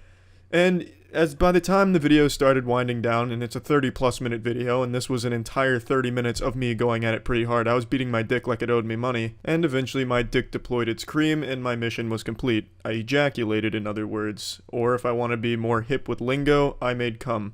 And as by the time the video started winding down, and it's a 30+ minute video, and this was an entire 30 minutes of me going at it pretty hard, I was beating my dick like it owed me money, and eventually my dick deployed its cream and my mission was complete. I ejaculated, in other words, or if I want to be more hip with lingo, I made cum.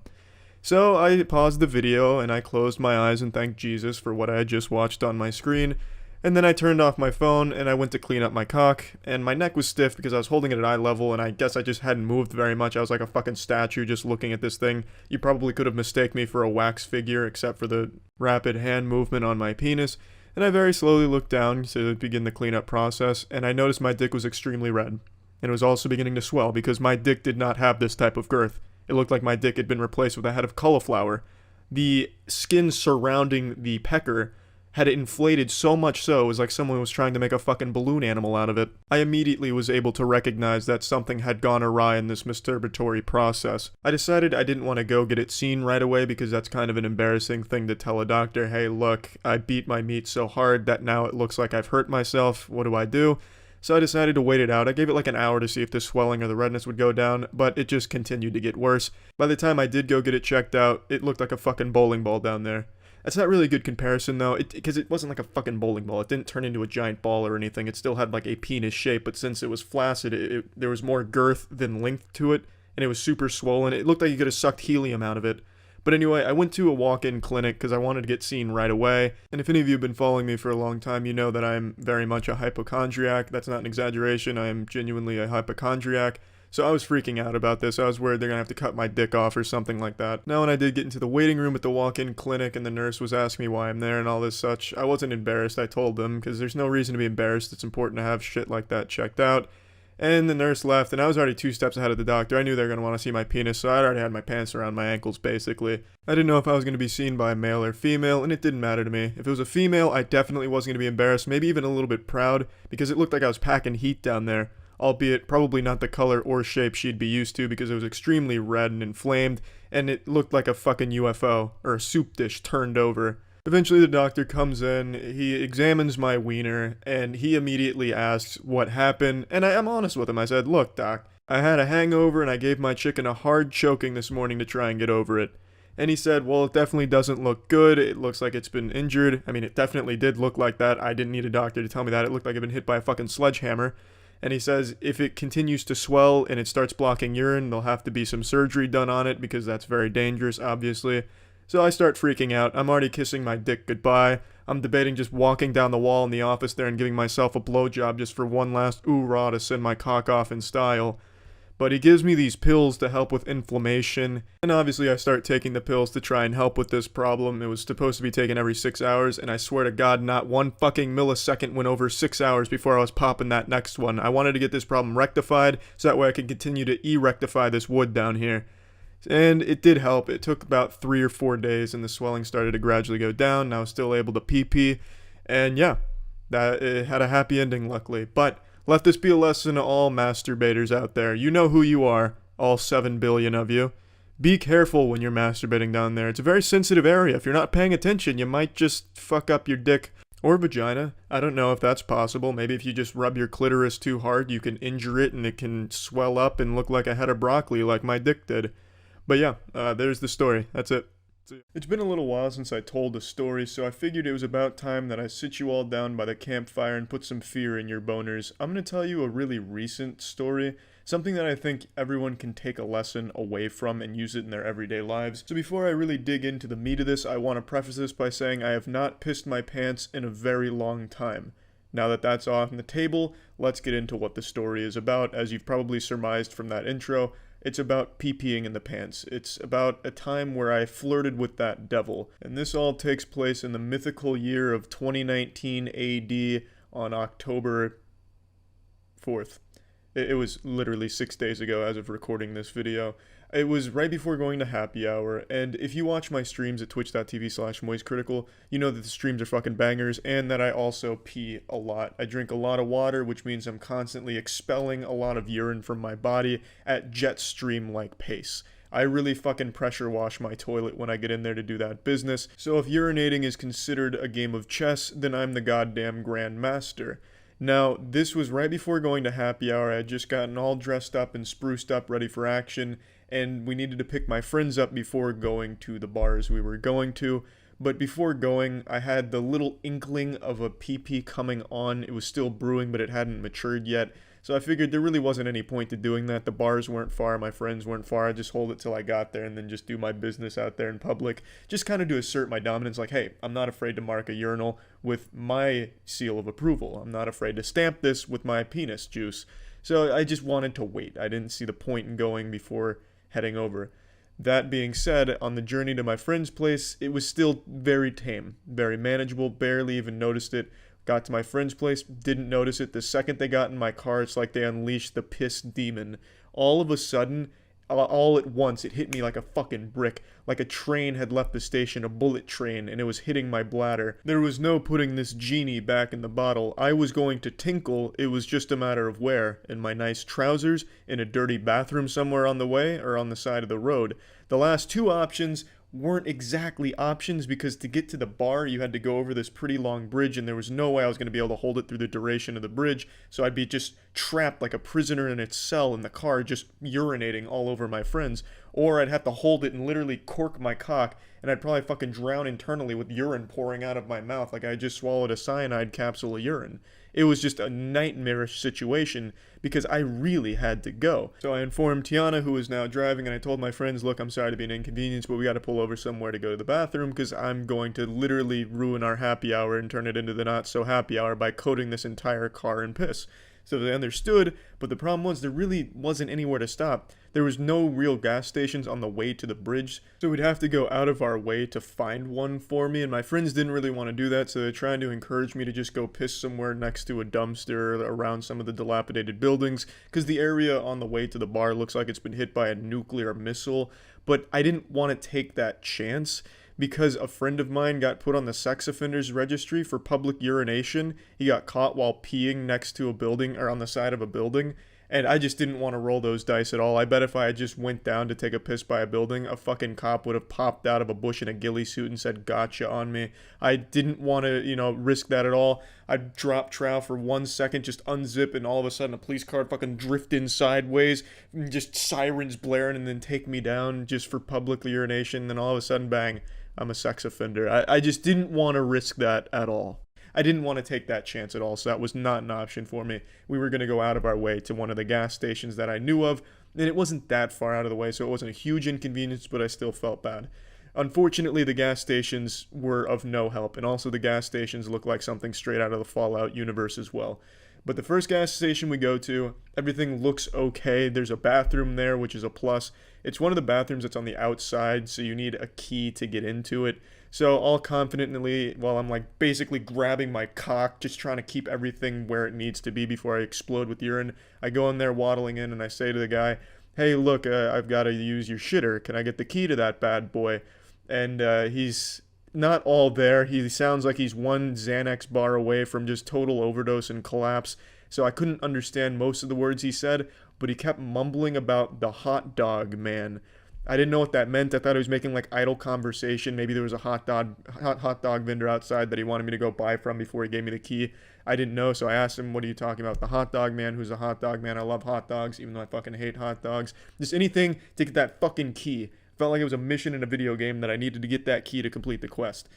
So I paused the video and I closed my eyes and thanked Jesus for what I had just watched on my screen. And then I turned off my phone and I went to clean up my cock, and my neck was stiff because I was holding it at eye level, and I guess I just hadn't moved very much. I was like a fucking statue just looking at this thing. You probably could have mistaken me for a wax figure except for the rapid hand movement on my penis. And I very slowly looked down to begin the cleanup process, and I noticed my dick was extremely red. And it was also beginning to swell because my dick did not have this type of girth. It looked like my dick had been replaced with a head of cauliflower. The skin surrounding the pecker had it inflated so much so it was like someone was trying to make a fucking balloon animal out of it. I immediately was able to recognize that something had gone awry in this masturbatory process. I decided I didn't want to go get it seen right away because that's kind of an embarrassing thing to tell a doctor. Hey, look, I beat my meat so hard that now it looks like I've hurt myself. What do I do? So I decided to wait it out. I gave it like an hour to see if the swelling or the redness would go down, but it just continued to get worse. By the time I did go get it checked out, it looked like a fucking bowling ball down there. That's not really a good comparison though, because it wasn't like a fucking bowling ball. It didn't turn into a giant ball or anything. It still had like a penis shape, but since it was flaccid, there was more girth than length to it, and it was super swollen. It looked like you could have sucked helium out of it. But anyway, I went to a walk-in clinic because I wanted to get seen right away. And if any of you have been following me for a long time, you know that I'm very much a hypochondriac. That's not an exaggeration. I am genuinely a hypochondriac. So I was freaking out about this. I was worried they're going to have to cut my dick off or something like that. Now when I did get into the waiting room at the walk-in clinic and the nurse was asking me why I'm there and all this such, I wasn't embarrassed. I told them, because there's no reason to be embarrassed. It's important to have shit like that checked out. And the nurse left, and I was already 2 steps ahead of the doctor. I knew they were going to want to see my penis, so I already had my pants around my ankles, basically. I didn't know if I was going to be seen by a male or female, and it didn't matter to me. If it was a female, I definitely wasn't going to be embarrassed, maybe even a little bit proud, because it looked like I was packing heat down there. Albeit probably not the color or shape she'd be used to, because it was extremely red and inflamed, and it looked like a fucking UFO, or a soup dish turned over. Eventually the doctor comes in, he examines my wiener, and he immediately asks what happened, and I'm honest with him. I said, look doc, I had a hangover and I gave my chicken a hard choking this morning to try and get over it. And he said, well, it definitely doesn't look good, it looks like it's been injured. I mean, it definitely did look like that. I didn't need a doctor to tell me that. It looked like I'd been hit by a fucking sledgehammer. And he says if it continues to swell and it starts blocking urine, there'll have to be some surgery done on it because that's very dangerous, obviously. So I start freaking out. I'm already kissing my dick goodbye. I'm debating just walking down the wall in the office there and giving myself a blowjob just for one last ooh-rah to send my cock off in style. But he gives me these pills to help with inflammation, and obviously I start taking the pills to try and help with this problem. It was supposed to be taken every 6 hours, and I swear to God, not one fucking millisecond went over 6 hours before I was popping that next one. I wanted to get this problem rectified, so that way I could continue to rectify this wood down here. And it did help. It took about 3 or 4 days, and the swelling started to gradually go down, and I was still able to pee-pee, and yeah, it had a happy ending, luckily. But let this be a lesson to all masturbators out there. You know who you are, all 7 billion of you. Be careful when you're masturbating down there. It's a very sensitive area. If you're not paying attention, you might just fuck up your dick or vagina. I don't know if that's possible. Maybe if you just rub your clitoris too hard, you can injure it and it can swell up and look like a head of broccoli like my dick did. But yeah, there's the story. That's it. It's been a little while since I told the story, so I figured it was about time that I sit you all down by the campfire and put some fear in your boners. I'm going to tell you a really recent story, something that I think everyone can take a lesson away from and use it in their everyday lives. So before I really dig into the meat of this, I want to preface this by saying I have not pissed my pants in a very long time. Now that that's off the table, let's get into what the story is about. As you've probably surmised from that intro, it's about pee-peeing in the pants. It's about a time where I flirted with that devil. And this all takes place in the mythical year of 2019 AD on October 4th. It was literally 6 days ago as of recording this video. It was right before going to happy hour, and if you watch my streams at twitch.tv/moistcritikal, you know that the streams are fucking bangers, and that I also pee a lot. I drink a lot of water, which means I'm constantly expelling a lot of urine from my body at jet stream-like pace. I really fucking pressure wash my toilet when I get in there to do that business, so if urinating is considered a game of chess, then I'm the goddamn grandmaster. Now, this was right before going to happy hour. I had just gotten all dressed up and spruced up, ready for action, and we needed to pick my friends up before going to the bars we were going to. But before going, I had the little inkling of a pee-pee coming on. It was still brewing, but it hadn't matured yet. So I figured there really wasn't any point to doing that. The bars weren't far, my friends weren't far. I'd just hold it till I got there and then just do my business out there in public. Just kind of to assert my dominance, like, hey, I'm not afraid to mark a urinal with my seal of approval. I'm not afraid to stamp this with my penis juice. So I just wanted to wait. I didn't see the point in going before heading over. That being said, on the journey to my friend's place, it was still very tame, very manageable, barely even noticed it. Got to my friend's place, didn't notice it. The second they got in my car, it's like they unleashed the piss demon. All of a sudden, all at once, it hit me like a fucking brick. Like a train had left the station, a bullet train, and it was hitting my bladder. There was no putting this genie back in the bottle. I was going to tinkle, it was just a matter of where. In my nice trousers, in a dirty bathroom somewhere on the way, or on the side of the road. The last two options weren't exactly options, because to get to the bar you had to go over this pretty long bridge, and there was no way I was going to be able to hold it through the duration of the bridge, so I'd be just trapped like a prisoner in its cell in the car, just urinating all over my friends. Or I'd have to hold it and literally cork my cock, and I'd probably fucking drown internally with urine pouring out of my mouth like I just swallowed a cyanide capsule of urine. It was just a nightmarish situation because I really had to go. So I informed Tiana, who was now driving, and I told my friends, look, I'm sorry to be an inconvenience, but we got to pull over somewhere to go to the bathroom because I'm going to literally ruin our happy hour and turn it into the not so happy hour by coating this entire car in piss. So they understood, but the problem was there really wasn't anywhere to stop. There was no real gas stations on the way to the bridge, so we'd have to go out of our way to find one for me, and my friends didn't really want to do that, so they're trying to encourage me to just go piss somewhere next to a dumpster around some of the dilapidated buildings, because the area on the way to the bar looks like it's been hit by a nuclear missile, but I didn't want to take that chance, because a friend of mine got put on the sex offenders registry for public urination. He got caught while peeing next to a building, or on the side of a building, and I just didn't want to roll those dice at all. I bet if I had just went down to take a piss by a building, a fucking cop would have popped out of a bush in a ghillie suit and said, gotcha on me. I didn't want to, risk that at all. I'd drop trow for 1 second, just unzip, and all of a sudden a police car would fucking drift in sideways, just sirens blaring, and then take me down just for public urination, and then all of a sudden, bang, I'm a sex offender. I just didn't want to risk that at all. I didn't want to take that chance at all, so that was not an option for me. We were going to go out of our way to one of the gas stations that I knew of, and it wasn't that far out of the way, so it wasn't a huge inconvenience, but I still felt bad. Unfortunately, the gas stations were of no help, and also the gas stations look like something straight out of the Fallout universe as well. But the first gas station we go to, everything looks okay. There's a bathroom there, which is a plus. It's one of the bathrooms that's on the outside, so you need a key to get into it. So all confidently, while I'm like basically grabbing my cock, just trying to keep everything where it needs to be before I explode with urine, I go in there waddling in and I say to the guy, hey, look, I've got to use your shitter. Can I get the key to that bad boy? And he's not all there. He sounds like he's one Xanax bar away from just total overdose and collapse. So I couldn't understand most of the words he said, but he kept mumbling about the hot dog man. I didn't know what that meant. I thought he was making like idle conversation. Maybe there was a hot dog vendor outside that he wanted me to go buy from before he gave me the key. I didn't know, so I asked him, what are you talking about? The hot dog man? Who's a hot dog man? I love hot dogs, even though I fucking hate hot dogs. Just anything to get that fucking key. Felt like it was a mission in a video game that I needed to get that key to complete the quest.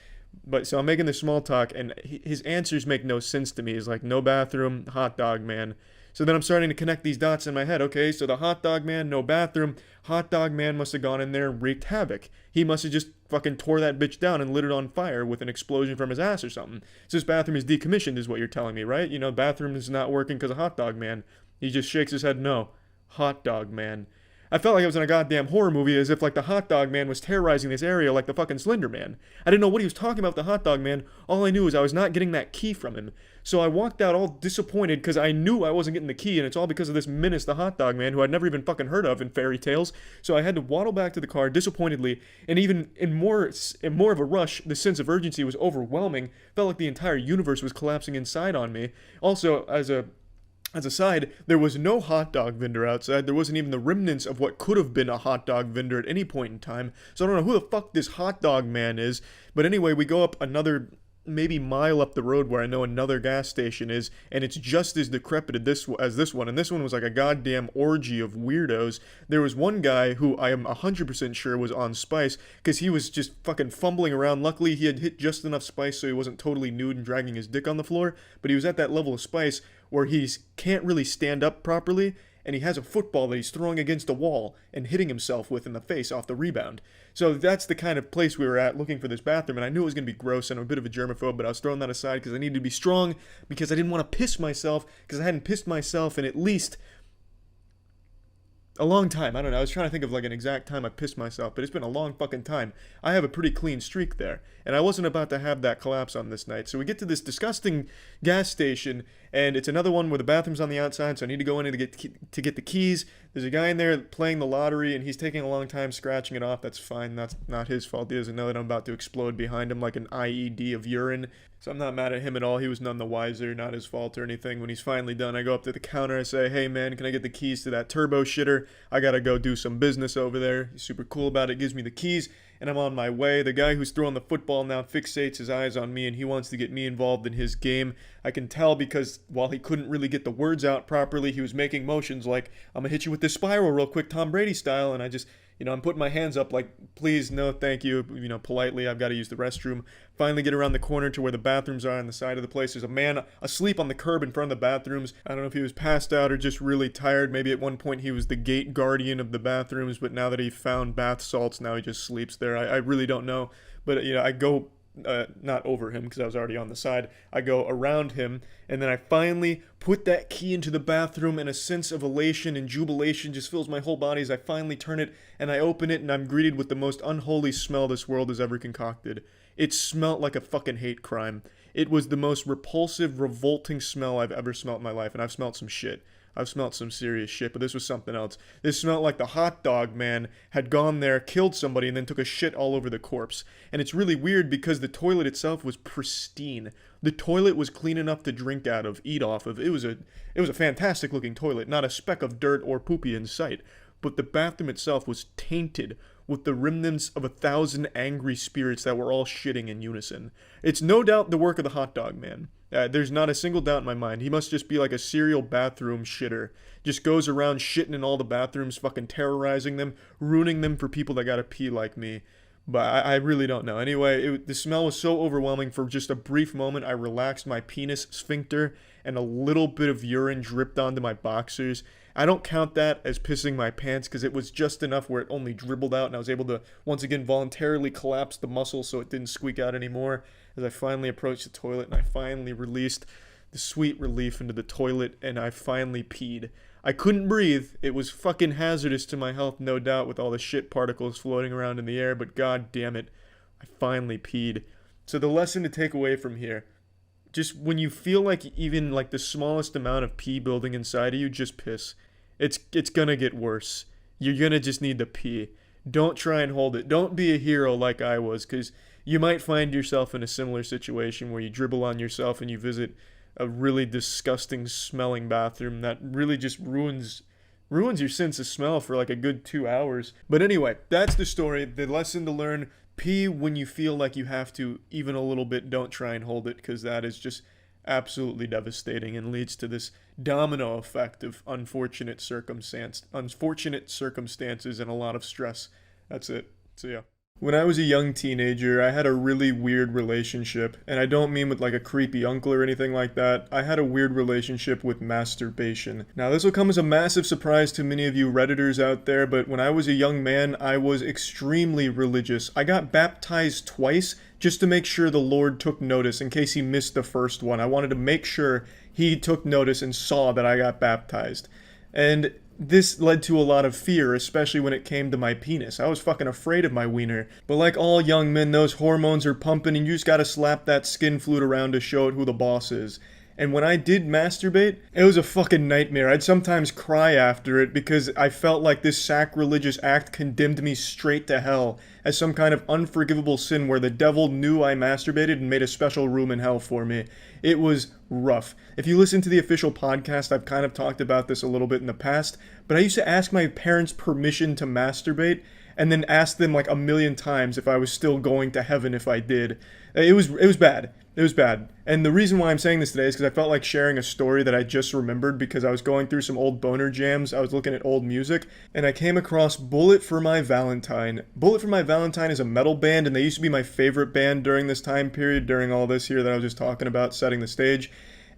But so I'm making this small talk, and his answers make no sense to me. He's like, no bathroom, hot dog man. So then I'm starting to connect these dots in my head. Okay, so the hot dog man, no bathroom. Hot dog man must have gone in there and wreaked havoc. He must have just fucking tore that bitch down and lit it on fire with an explosion from his ass or something. So this bathroom is decommissioned is what you're telling me, right? Bathroom is not working because of hot dog man. He just shakes his head, no. Hot dog man. I felt like I was in a goddamn horror movie, as if like the hot dog man was terrorizing this area like the fucking Slender Man. I didn't know what he was talking about with the hot dog man. All I knew was I was not getting that key from him. So I walked out all disappointed because I knew I wasn't getting the key, and it's all because of this menace, the hot dog man, who I'd never even fucking heard of in fairy tales. So I had to waddle back to the car disappointedly, and even in more of a rush, the sense of urgency was overwhelming. Felt like the entire universe was collapsing inside on me. Also, as a side, there was no hot dog vendor outside. There wasn't even the remnants of what could have been a hot dog vendor at any point in time. So I don't know who the fuck this hot dog man is. But anyway, we go up another maybe mile up the road where I know another gas station is, and it's just as decrepit as this one. And this one was like a goddamn orgy of weirdos. There was one guy who I am 100% sure was on spice, because he was just fucking fumbling around. Luckily, he had hit just enough spice so he wasn't totally nude and dragging his dick on the floor, but he was at that level of spice where he can't really stand up properly, and he has a football that he's throwing against a wall and hitting himself with in the face off the rebound. So that's the kind of place we were at, looking for this bathroom, and I knew it was going to be gross, and I'm a bit of a germaphobe, but I was throwing that aside because I needed to be strong, because I didn't want to piss myself, because I hadn't pissed myself in at least a long time. I don't know, I was trying to think of like an exact time I pissed myself, but it's been a long fucking time. I have a pretty clean streak there, and I wasn't about to have that collapse on this night. So we get to this disgusting gas station, and it's another one where the bathroom's on the outside, so I need to go in to get the keys. There's a guy in there playing the lottery, and he's taking a long time scratching it off. That's fine, that's not his fault. He doesn't know that I'm about to explode behind him like an IED of urine. So I'm not mad at him at all. He was none the wiser, not his fault or anything. When he's finally done, I go up to the counter. I say, hey man, can I get the keys to that turbo shitter? I gotta go do some business over there. He's super cool about it, gives me the keys, and I'm on my way. The guy who's throwing the football now fixates his eyes on me, and he wants to get me involved in his game. I can tell because while he couldn't really get the words out properly, he was making motions like, I'm gonna hit you with this spiral real quick, Tom Brady style, and I just... I'm putting my hands up like, please, no, thank you, politely, I've got to use the restroom. Finally get around the corner to where the bathrooms are on the side of the place. There's a man asleep on the curb in front of the bathrooms. I don't know if he was passed out or just really tired. Maybe at one point he was the gate guardian of the bathrooms, but now that he found bath salts, now he just sleeps there. I really don't know. But, I go... not over him because I was already on the side. I go around him, and then I finally put that key into the bathroom, and a sense of elation and jubilation just fills my whole body as I finally turn it, and I open it, and I'm greeted with the most unholy smell this world has ever concocted. It smelled like a fucking hate crime. It was the most repulsive, revolting smell I've ever smelled in my life, and I've smelled some shit. I've smelled some serious shit, but this was something else. This smelled like the hot dog man had gone there, killed somebody, and then took a shit all over the corpse. And it's really weird because the toilet itself was pristine. The toilet was clean enough to drink out of, eat off of. It was a fantastic looking toilet, not a speck of dirt or poopy in sight. But the bathroom itself was tainted with the remnants of 1,000 angry spirits that were all shitting in unison. It's no doubt the work of the hot dog man. There's not a single doubt in my mind. He must just be like a serial bathroom shitter. Just goes around shitting in all the bathrooms, fucking terrorizing them, ruining them for people that gotta pee like me. But I really don't know. Anyway, the smell was so overwhelming. For just a brief moment, I relaxed my penis sphincter, and a little bit of urine dripped onto my boxers. I don't count that as pissing my pants because it was just enough where it only dribbled out, and I was able to once again voluntarily collapse the muscle so it didn't squeak out anymore as I finally approached the toilet, and I finally released the sweet relief into the toilet, and I finally peed. I couldn't breathe. It was fucking hazardous to my health, no doubt, with all the shit particles floating around in the air, but god damn it, I finally peed. So the lesson to take away from here: just when you feel like even like the smallest amount of pee building inside of you, just piss. It's gonna get worse. You're gonna just need to pee. Don't try and hold it. Don't be a hero like I was, because you might find yourself in a similar situation where you dribble on yourself and you visit a really disgusting smelling bathroom that really just ruins your sense of smell for like a good 2 hours. But anyway, that's the story. The lesson to learn: pee when you feel like you have to, even a little bit. Don't try and hold it, because that is just absolutely devastating and leads to this domino effect of unfortunate circumstances and a lot of stress. That's it. So yeah. When I was a young teenager, I had a really weird relationship, and I don't mean with like a creepy uncle or anything like that. I had a weird relationship with masturbation. Now, this will come as a massive surprise to many of you Redditors out there, but when I was a young man, I was extremely religious. I got baptized twice just to make sure the Lord took notice in case he missed the first one. I wanted to make sure he took notice and saw that I got baptized. And this led to a lot of fear, especially when it came to my penis. I was fucking afraid of my wiener. But like all young men, those hormones are pumping and you just gotta slap that skin flute around to show it who the boss is. And when I did masturbate, it was a fucking nightmare. I'd sometimes cry after it because I felt like this sacrilegious act condemned me straight to hell as some kind of unforgivable sin where the devil knew I masturbated and made a special room in hell for me. It was rough. If you listen to the official podcast, I've kind of talked about this a little bit in the past, but I used to ask my parents permission to masturbate and then ask them like a million times if I was still going to heaven if I did. It was bad. It was bad. And the reason why I'm saying this today is because I felt like sharing a story that I just remembered because I was going through some old boner jams. I was looking at old music, and I came across Bullet for My Valentine. Bullet for My Valentine is a metal band, and they used to be my favorite band during this time period, during all this here that I was just talking about, setting the stage.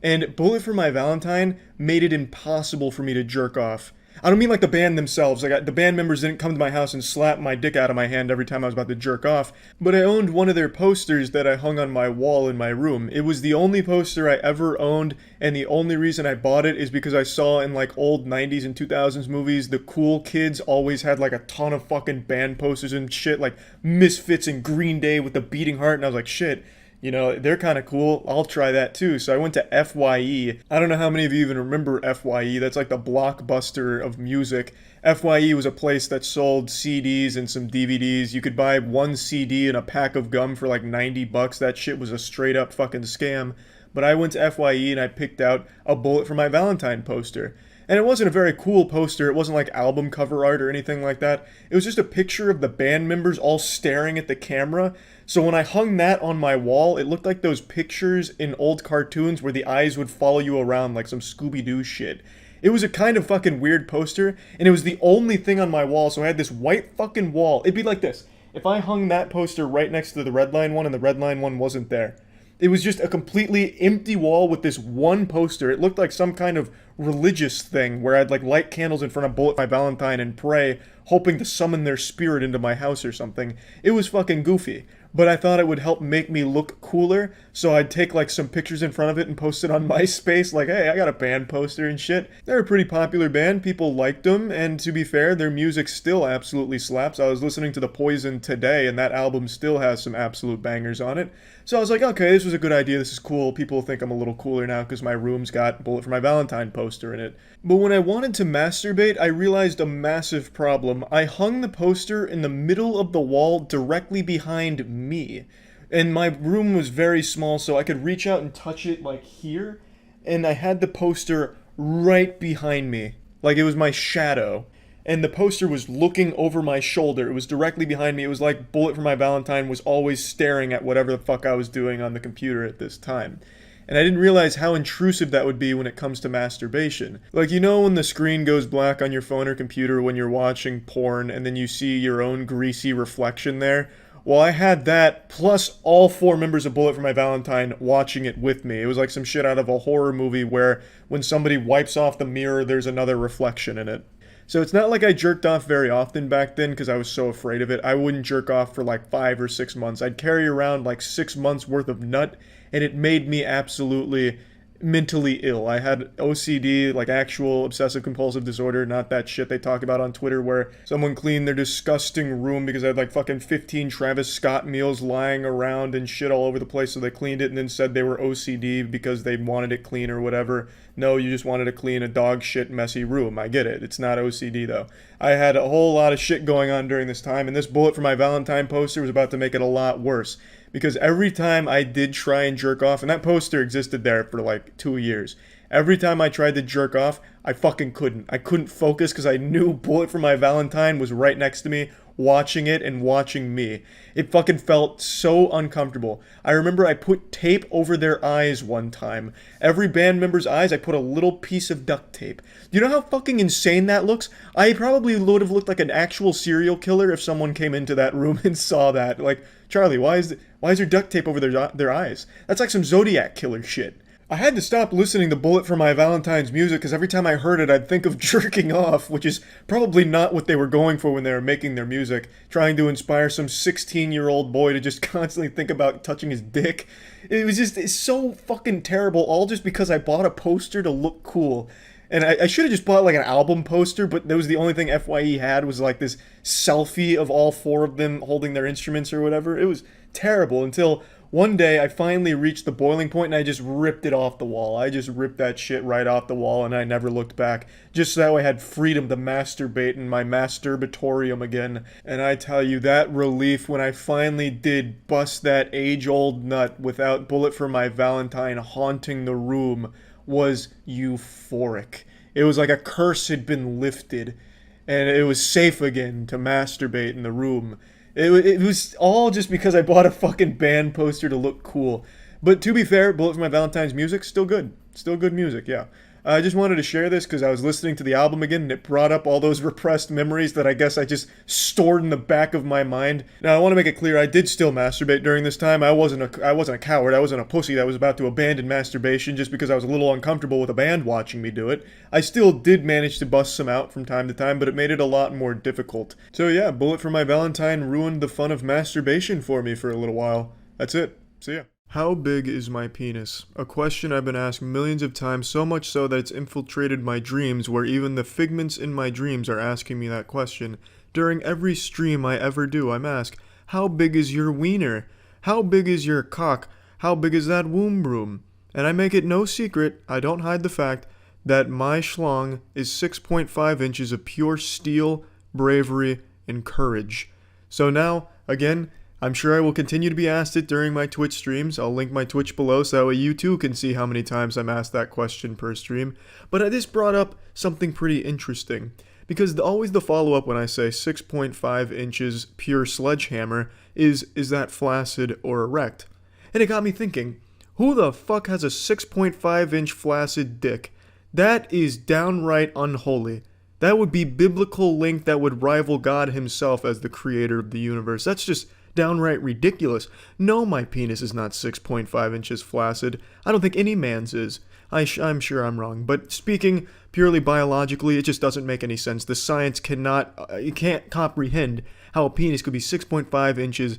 And Bullet for My Valentine made it impossible for me to jerk off. I don't mean like the band themselves. Like the band members didn't come to my house and slap my dick out of my hand every time I was about to jerk off. But I owned one of their posters that I hung on my wall in my room. It was the only poster I ever owned, and the only reason I bought it is because I saw in like old 90s and 2000s movies, the cool kids always had like a ton of fucking band posters and shit, like Misfits and Green Day with the beating heart, and I was like, shit. You know, they're kind of cool. I'll try that too. So I went to FYE. I don't know how many of you even remember FYE. That's like the Blockbuster of music. FYE was a place that sold CDs and some DVDs. You could buy one CD and a pack of gum for like $90. That shit was a straight up fucking scam. But I went to FYE and I picked out a Bullet for My Valentine poster. And it wasn't a very cool poster. It wasn't like album cover art or anything like that. It was just a picture of the band members all staring at the camera. So when I hung that on my wall, it looked like those pictures in old cartoons where the eyes would follow you around like some Scooby-Doo shit. It was a kind of fucking weird poster, and it was the only thing on my wall, so I had this white fucking wall. It'd be like this. If I hung that poster right next to the Redline one and the Redline one wasn't there, it was just a completely empty wall with this one poster. It looked like some kind of religious thing where I'd like light candles in front of Bullet My Valentine and pray, hoping to summon their spirit into my house or something. It was fucking goofy. But I thought it would help make me look cooler, so I'd take like some pictures in front of it and post it on MySpace, like, hey, I got a band poster and shit. They're a pretty popular band, people liked them, and to be fair, their music still absolutely slaps. I was listening to The Poison today, and that album still has some absolute bangers on it. So I was like, okay, this was a good idea, this is cool, people think I'm a little cooler now because my room's got Bullet for My Valentine poster in it. But when I wanted to masturbate, I realized a massive problem. I hung the poster in the middle of the wall directly behind me. And my room was very small, so I could reach out and touch it like here. And I had the poster right behind me, like it was my shadow. And the poster was looking over my shoulder. It was directly behind me. It was like Bullet for My Valentine was always staring at whatever the fuck I was doing on the computer at this time. And I didn't realize how intrusive that would be when it comes to masturbation. Like, you know when the screen goes black on your phone or computer when you're watching porn and then you see your own greasy reflection there? Well, I had that, plus all 4 members of Bullet for My Valentine watching it with me. It was like some shit out of a horror movie where when somebody wipes off the mirror, there's another reflection in it. So it's not like I jerked off very often back then because I was so afraid of it. I wouldn't jerk off for like 5 or 6 months. I'd carry around like 6 months worth of nut, and it made me absolutely mentally ill. I had OCD, like actual obsessive compulsive disorder, not that shit they talk about on Twitter where someone cleaned their disgusting room because I had like fucking 15 Travis Scott meals lying around and shit all over the place, so they cleaned it and then said they were OCD because they wanted it clean or whatever. No, you just wanted to clean a dog shit messy room. I get it. It's not OCD though. I had a whole lot of shit going on during this time, and this Bullet for My Valentine poster was about to make it a lot worse. Because every time I did try and jerk off, and that poster existed there for like 2 years, every time I tried to jerk off, I fucking couldn't. I couldn't focus because I knew Bullet for My Valentine was right next to me, watching it and watching me. It fucking felt so uncomfortable. I remember I put tape over their eyes one time. Every band member's eyes, I put a little piece of duct tape. You know how fucking insane that looks? I probably would have looked like an actual serial killer if someone came into that room and saw that. Like, Charlie, why is there duct tape over their eyes? That's like some Zodiac killer shit. I had to stop listening to Bullet for My Valentine's music because every time I heard it, I'd think of jerking off, which is probably not what they were going for when they were making their music, trying to inspire some 16-year-old boy to just constantly think about touching his dick. It's so fucking terrible, all just because I bought a poster to look cool. And I should have just bought like an album poster, but that was the only thing FYE had was like this selfie of all four of them holding their instruments or whatever. It was terrible until one day I finally reached the boiling point and I just ripped it off the wall. I just ripped that shit right off the wall and I never looked back. Just so that way I had freedom to masturbate in my masturbatorium again. And I tell you, that relief when I finally did bust that age-old nut without Bullet for My Valentine haunting the room was euphoric. It was like a curse had been lifted and it was safe again to masturbate in the room. It was all just because I bought a fucking band poster to look cool. But to be fair, Bullet for My Valentine's music, still good. Still good music, yeah. I just wanted to share this because I was listening to the album again and it brought up all those repressed memories that I guess I just stored in the back of my mind. Now, I want to make it clear, I did still masturbate during this time. I wasn't a coward. I wasn't a pussy that was about to abandon masturbation just because I was a little uncomfortable with a band watching me do it. I still did manage to bust some out from time to time, but it made it a lot more difficult. So yeah, Bullet for My Valentine ruined the fun of masturbation for me for a little while. That's it. See ya. How big is my penis? A question I've been asked millions of times, so much so that it's infiltrated my dreams, where even the figments in my dreams are asking me that question. During every stream I ever do, I'm asked, how big is your wiener? How big is your cock? How big is that womb room? And I make it no secret, I don't hide the fact, that my schlong is 6.5 inches of pure steel, bravery, and courage. So now, again, I'm sure I will continue to be asked it during my Twitch streams. I'll link my Twitch below so that way you too can see how many times I'm asked that question per stream. But this brought up something pretty interesting. Because always the follow-up when I say 6.5 inches pure sledgehammer is that flaccid or erect? And it got me thinking, who the fuck has a 6.5 inch flaccid dick? That is downright unholy. That would be biblical length that would rival God himself as the creator of the universe. That's just downright ridiculous. No, my penis is not 6.5 inches flaccid. I don't think any man's is. I'm sure I'm wrong, but speaking purely biologically, it just doesn't make any sense. The science it can't comprehend how a penis could be 6.5 inches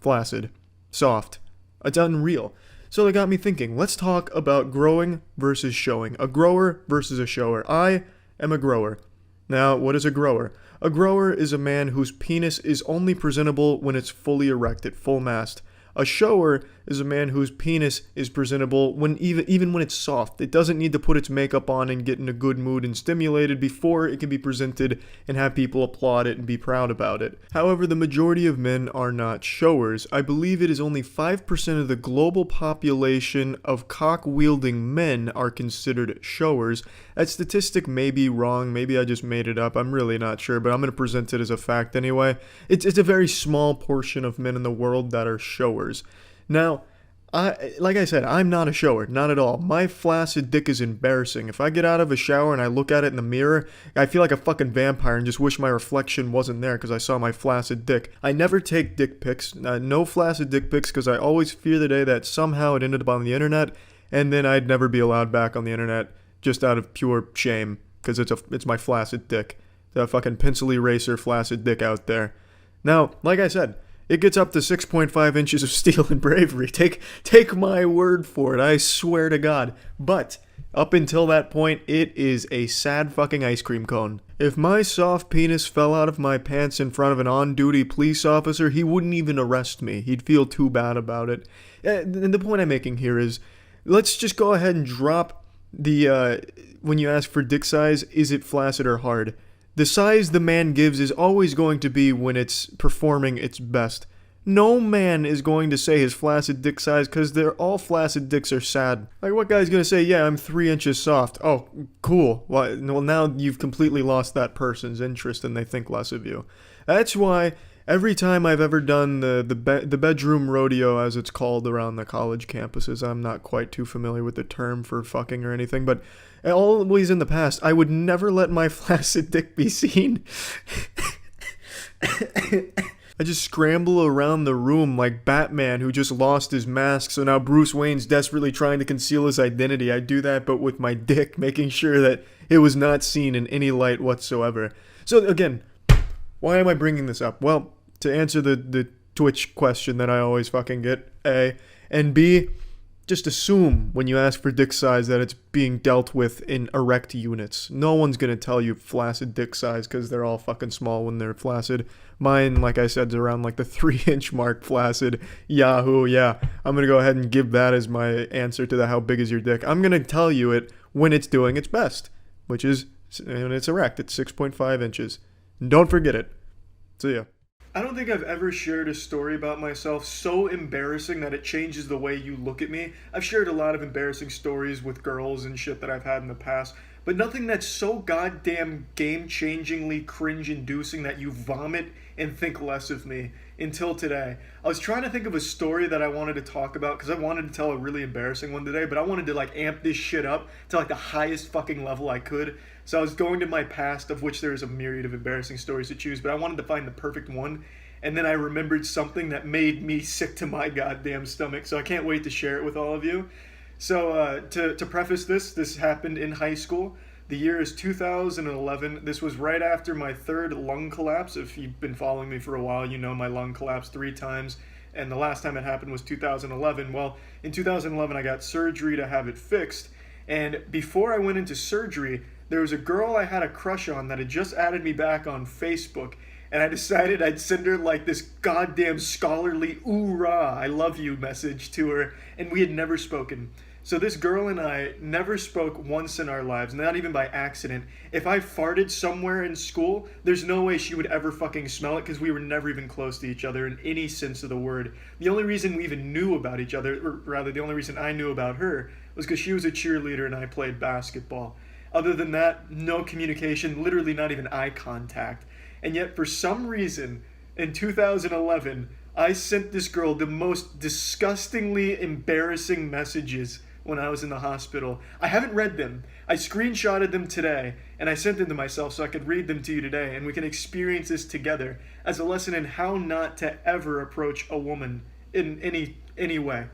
flaccid, soft. It's unreal. So that got me thinking, let's talk about growing versus showing. A grower versus a shower. I am a grower. Now, what is a grower? A grower is a man whose penis is only presentable when it's fully erect, at full mast. A shower is a man whose penis is presentable when even when it's soft. It doesn't need to put its makeup on and get in a good mood and stimulated before it can be presented and have people applaud it and be proud about it. However, the majority of men are not showers. I believe it is only 5% of the global population of cock-wielding men are considered showers. That statistic may be wrong. Maybe I just made it up. I'm really not sure, but I'm going to present it as a fact anyway. It's a very small portion of men in the world that are showers. Now, like I said, I'm not a shower, not at all. My flaccid dick is embarrassing. If I get out of a shower and I look at it in the mirror, I feel like a fucking vampire and just wish my reflection wasn't there because I saw my flaccid dick. I never take dick pics, no flaccid dick pics, because I always fear the day that somehow it ended up on the internet and then I'd never be allowed back on the internet just out of pure shame because it's my flaccid dick. The fucking pencil eraser flaccid dick out there. Now, like I said, it gets up to 6.5 inches of steel and bravery. Take my word for it, I swear to God. But up until that point, it is a sad fucking ice cream cone. If my soft penis fell out of my pants in front of an on-duty police officer, he wouldn't even arrest me. He'd feel too bad about it. And the point I'm making here is, let's just go ahead and drop the, when you ask for dick size, is it flaccid or hard? The size the man gives is always going to be when it's performing its best. No man is going to say his flaccid dick size because they're all flaccid dicks are sad. Like, what guy's going to say, yeah, I'm 3 inches soft. Oh, cool. Well, now you've completely lost that person's interest and they think less of you. That's why every time I've ever done the bedroom rodeo, as it's called around the college campuses, I'm not quite too familiar with the term for fucking or anything, but always in the past, I would never let my flaccid dick be seen. I just scramble around the room like Batman who just lost his mask, so now Bruce Wayne's desperately trying to conceal his identity. I do that, but with my dick, making sure that it was not seen in any light whatsoever. So again, why am I bringing this up? Well, to answer the Twitch question that I always fucking get, A, and B, just assume when you ask for dick size that it's being dealt with in erect units. No one's gonna tell you flaccid dick size because they're all fucking small when they're flaccid. Mine, like I said, is around like the 3-inch mark flaccid. Yahoo, yeah. I'm gonna go ahead and give that as my answer to the how big is your dick. I'm gonna tell you it when it's doing its best, which is when it's erect. It's 6.5 inches. Don't forget it. See ya. I don't think I've ever shared a story about myself so embarrassing that it changes the way you look at me. I've shared a lot of embarrassing stories with girls and shit that I've had in the past, but nothing that's so goddamn game-changingly cringe-inducing that you vomit and think less of me until today. I was trying to think of a story that I wanted to talk about because I wanted to tell a really embarrassing one today, but I wanted to like amp this shit up to like the highest fucking level I could. So I was going to my past, of which there's a myriad of embarrassing stories to choose, but I wanted to find the perfect one. And then I remembered something that made me sick to my goddamn stomach. So I can't wait to share it with all of you. So to preface this happened in high school. The year is 2011. This was right after my third lung collapse. If you've been following me for a while, you know my lung collapsed 3 times. And the last time it happened was 2011. Well, in 2011, I got surgery to have it fixed. And before I went into surgery, there was a girl I had a crush on that had just added me back on Facebook, and I decided I'd send her like this goddamn scholarly "oorah, I love you" message to her, and we had never spoken. So this girl and I never spoke once in our lives, not even by accident. If I farted somewhere in school, there's no way she would ever fucking smell it because we were never even close to each other in any sense of the word. The only reason we even knew about each other, or rather the only reason I knew about her, was because she was a cheerleader and I played basketball. Other than that, no communication, literally not even eye contact. And yet, for some reason, in 2011, I sent this girl the most disgustingly embarrassing messages when I was in the hospital. I haven't read them. I screenshotted them today, and I sent them to myself so I could read them to you today, and we can experience this together as a lesson in how not to ever approach a woman in any way.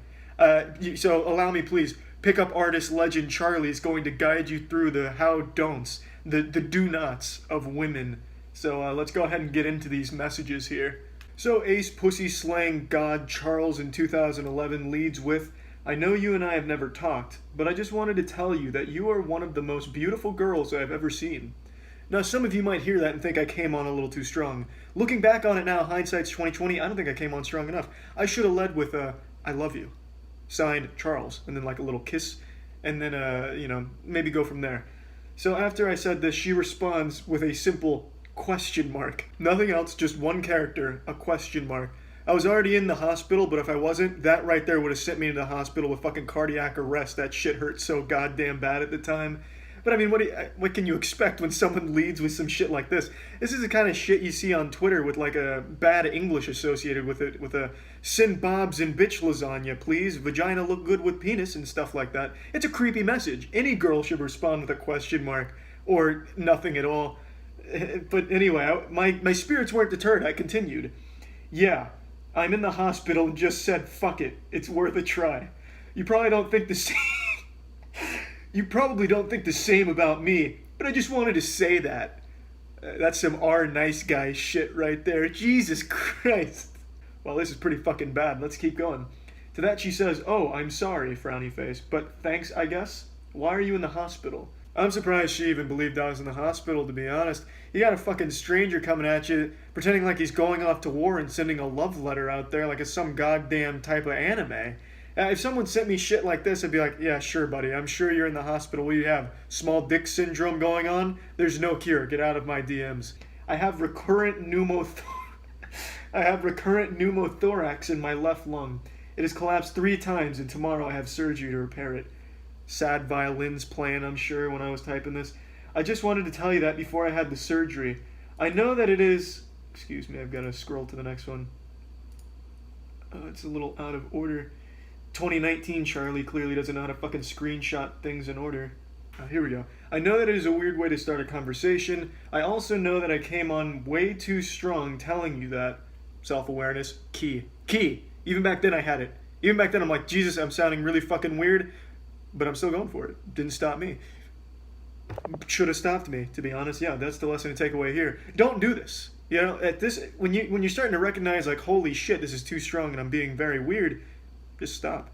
So allow me, please. Pickup artist legend Charlie is going to guide you through the how-don'ts, the do-nots of women. So let's go ahead and get into these messages here. So ace pussy slang god Charles in 2011 leads with, "I know you and I have never talked, but I just wanted to tell you that you are one of the most beautiful girls I've ever seen." Now some of you might hear that and think I came on a little too strong. Looking back on it now, hindsight's 2020, I don't think I came on strong enough. I should have led with "I love you." Signed, Charles, and then like a little kiss, and then, maybe go from there. So after I said this, she responds with a simple question mark. Nothing else, just one character, a question mark. I was already in the hospital, but if I wasn't, that right there would have sent me into the hospital with fucking cardiac arrest. That shit hurt so goddamn bad at the time. But I mean, what can you expect when someone leads with some shit like this? This is the kind of shit you see on Twitter with like a bad English associated with it, with a "send bobs and bitch lasagna, please, vagina look good with penis" and stuff like that. It's a creepy message. Any girl should respond with a question mark or nothing at all. But anyway, my spirits weren't deterred. I continued. "Yeah, I'm in the hospital and just said fuck it. It's worth a try. You probably don't think the same." You probably don't think the same about me, but I just wanted to say that. That's some nice guy shit right there. Jesus Christ. Well, this is pretty fucking bad. Let's keep going. To that she says, "Oh, I'm sorry," frowny face, "but thanks, I guess. Why are you in the hospital?" I'm surprised she even believed I was in the hospital, to be honest. You got a fucking stranger coming at you, pretending like he's going off to war and sending a love letter out there like it's some goddamn type of anime. If someone sent me shit like this, I'd be like, "Yeah, sure, buddy. I'm sure you're in the hospital. What do you have? Small dick syndrome going on? There's no cure. Get out of my DMs. I have recurrent pneumothorax in my left lung. It has collapsed 3 times, and tomorrow I have surgery to repair it." Sad violins playing, I'm sure, when I was typing this. "I just wanted to tell you that before I had the surgery. I know that it is..." Excuse me, I've got to scroll to the next one. It's a little out of order. 2019 Charlie clearly doesn't know how to fucking screenshot things in order. Here we go. "I know that it is a weird way to start a conversation. I also know that I came on way too strong telling you that." Self-awareness, key. Even back then I had it. Even back then I'm like, Jesus, I'm sounding really fucking weird, but I'm still going for it. Didn't stop me. Should have stopped me, to be honest. Yeah, that's the lesson to take away here. Don't do this. You know, at this, when you're starting to recognize like, holy shit, this is too strong and I'm being very weird, just stop.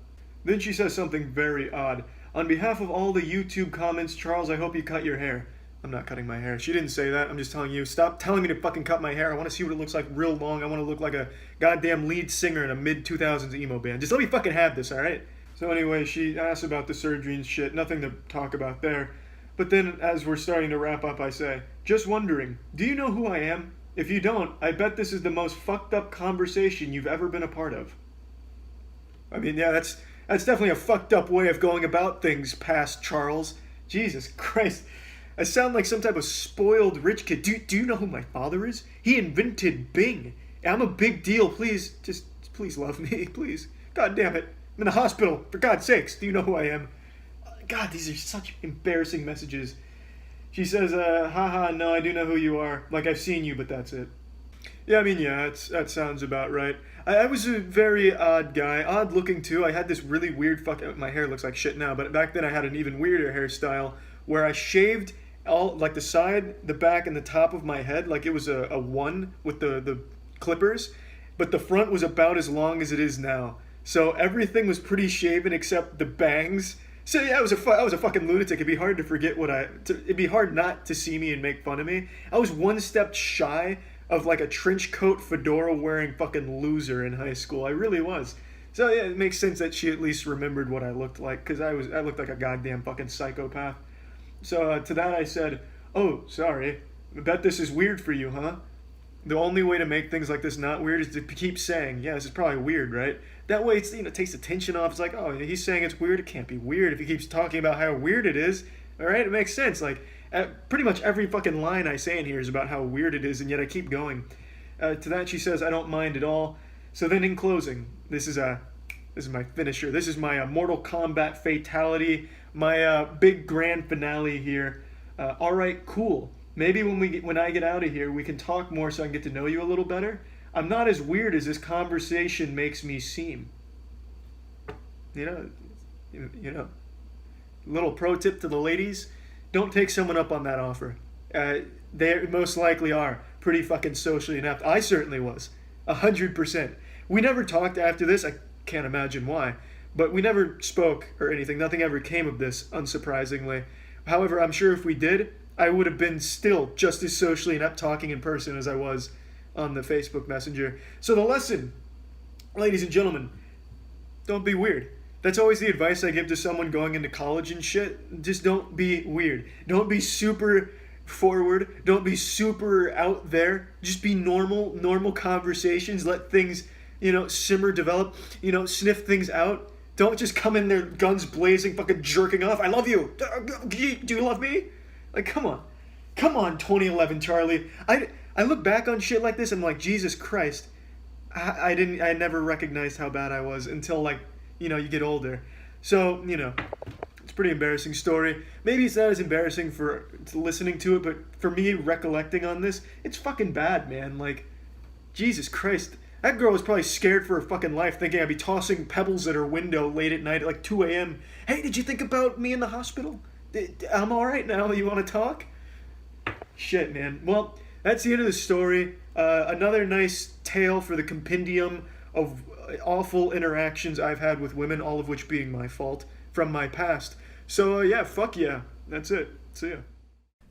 Then she says something very odd. On behalf of all the YouTube comments, Charles, I hope you cut your hair. I'm not cutting my hair. She didn't say that. I'm just telling you. Stop telling me to fucking cut my hair. I want to see what it looks like real long. I want to look like a goddamn lead singer in a mid-2000s emo band. Just let me fucking have this, alright? So anyway, she asked about the surgery and shit. Nothing to talk about there. But then, as we're starting to wrap up, I say, just wondering, do you know who I am? If you don't, I bet this is the most fucked up conversation you've ever been a part of. I mean, yeah, that's definitely a fucked up way of going about things, past Charles. Jesus Christ. I sound like some type of spoiled rich kid. Do you know who my father is? He invented Bing. I'm a big deal. Please, just please love me, please. God damn it. I'm in the hospital. For God's sakes, do you know who I am? God, these are such embarrassing messages. She says, haha, no, I do know who you are. Like, I've seen you, but that's it. Yeah, I mean, yeah, that sounds about right. I was a very odd guy. Odd looking, too. I had this really weird my hair looks like shit now, but back then I had an even weirder hairstyle where I shaved all, like, the side, the back, and the top of my head. Like, it was a one with the clippers, but the front was about as long as it is now. So everything was pretty shaven except the bangs. So yeah, I was a fucking lunatic. It'd be hard to forget it'd be hard not to see me and make fun of me. I was one step shy of like a trench coat fedora wearing fucking loser in high school. I really was. So yeah, it makes sense that she at least remembered what I looked like, because I looked like a goddamn fucking psychopath. So to that I said, oh, sorry. I bet this is weird for you, huh? The only way to make things like this not weird is to keep saying, yeah, this is probably weird, right? That way it's, it takes the tension off. It's like, oh, he's saying it's weird. It can't be weird if he keeps talking about how weird it is. All right, it makes sense. Like, pretty much every fucking line I say in here is about how weird it is, and yet I keep going. To that she says, I don't mind at all. So then in closing, this is my finisher. This is my Mortal Kombat fatality, my big grand finale here. All right, cool. Maybe when I get out of here, we can talk more so I can get to know you a little better. I'm not as weird as this conversation makes me seem. You know. Little pro tip to the ladies: don't take someone up on that offer. They most likely are pretty fucking socially inept. I certainly was, 100%. We never talked after this. I can't imagine why, but we never spoke or anything. Nothing ever came of this, unsurprisingly. However, I'm sure if we did, I would have been still just as socially inept talking in person as I was on the Facebook Messenger. So the lesson, ladies and gentlemen, don't be weird. That's always the advice I give to someone going into college and shit. Just don't be weird. Don't be super forward. Don't be super out there. Just be normal conversations. Let things, simmer, develop, sniff things out. Don't just come in there guns blazing, fucking jerking off. I love you. Do you love me? Like, come on, 2011 Charlie. I look back on shit like this and I'm like, Jesus Christ, I never recognized how bad I was until you get older. So it's a pretty embarrassing story. Maybe it's not as embarrassing for listening to it, but for me recollecting on this, it's fucking bad, man. Like, Jesus Christ, that girl was probably scared for her fucking life, thinking I'd be tossing pebbles at her window late at night at like 2 a.m. Hey, did you think about me in the hospital? I'm all right now. You want to talk? Shit, man. Well, that's the end of the story. Another nice tale for the compendium of awful interactions I've had with women, all of which being my fault from my past. So, yeah, fuck yeah. That's it. See ya.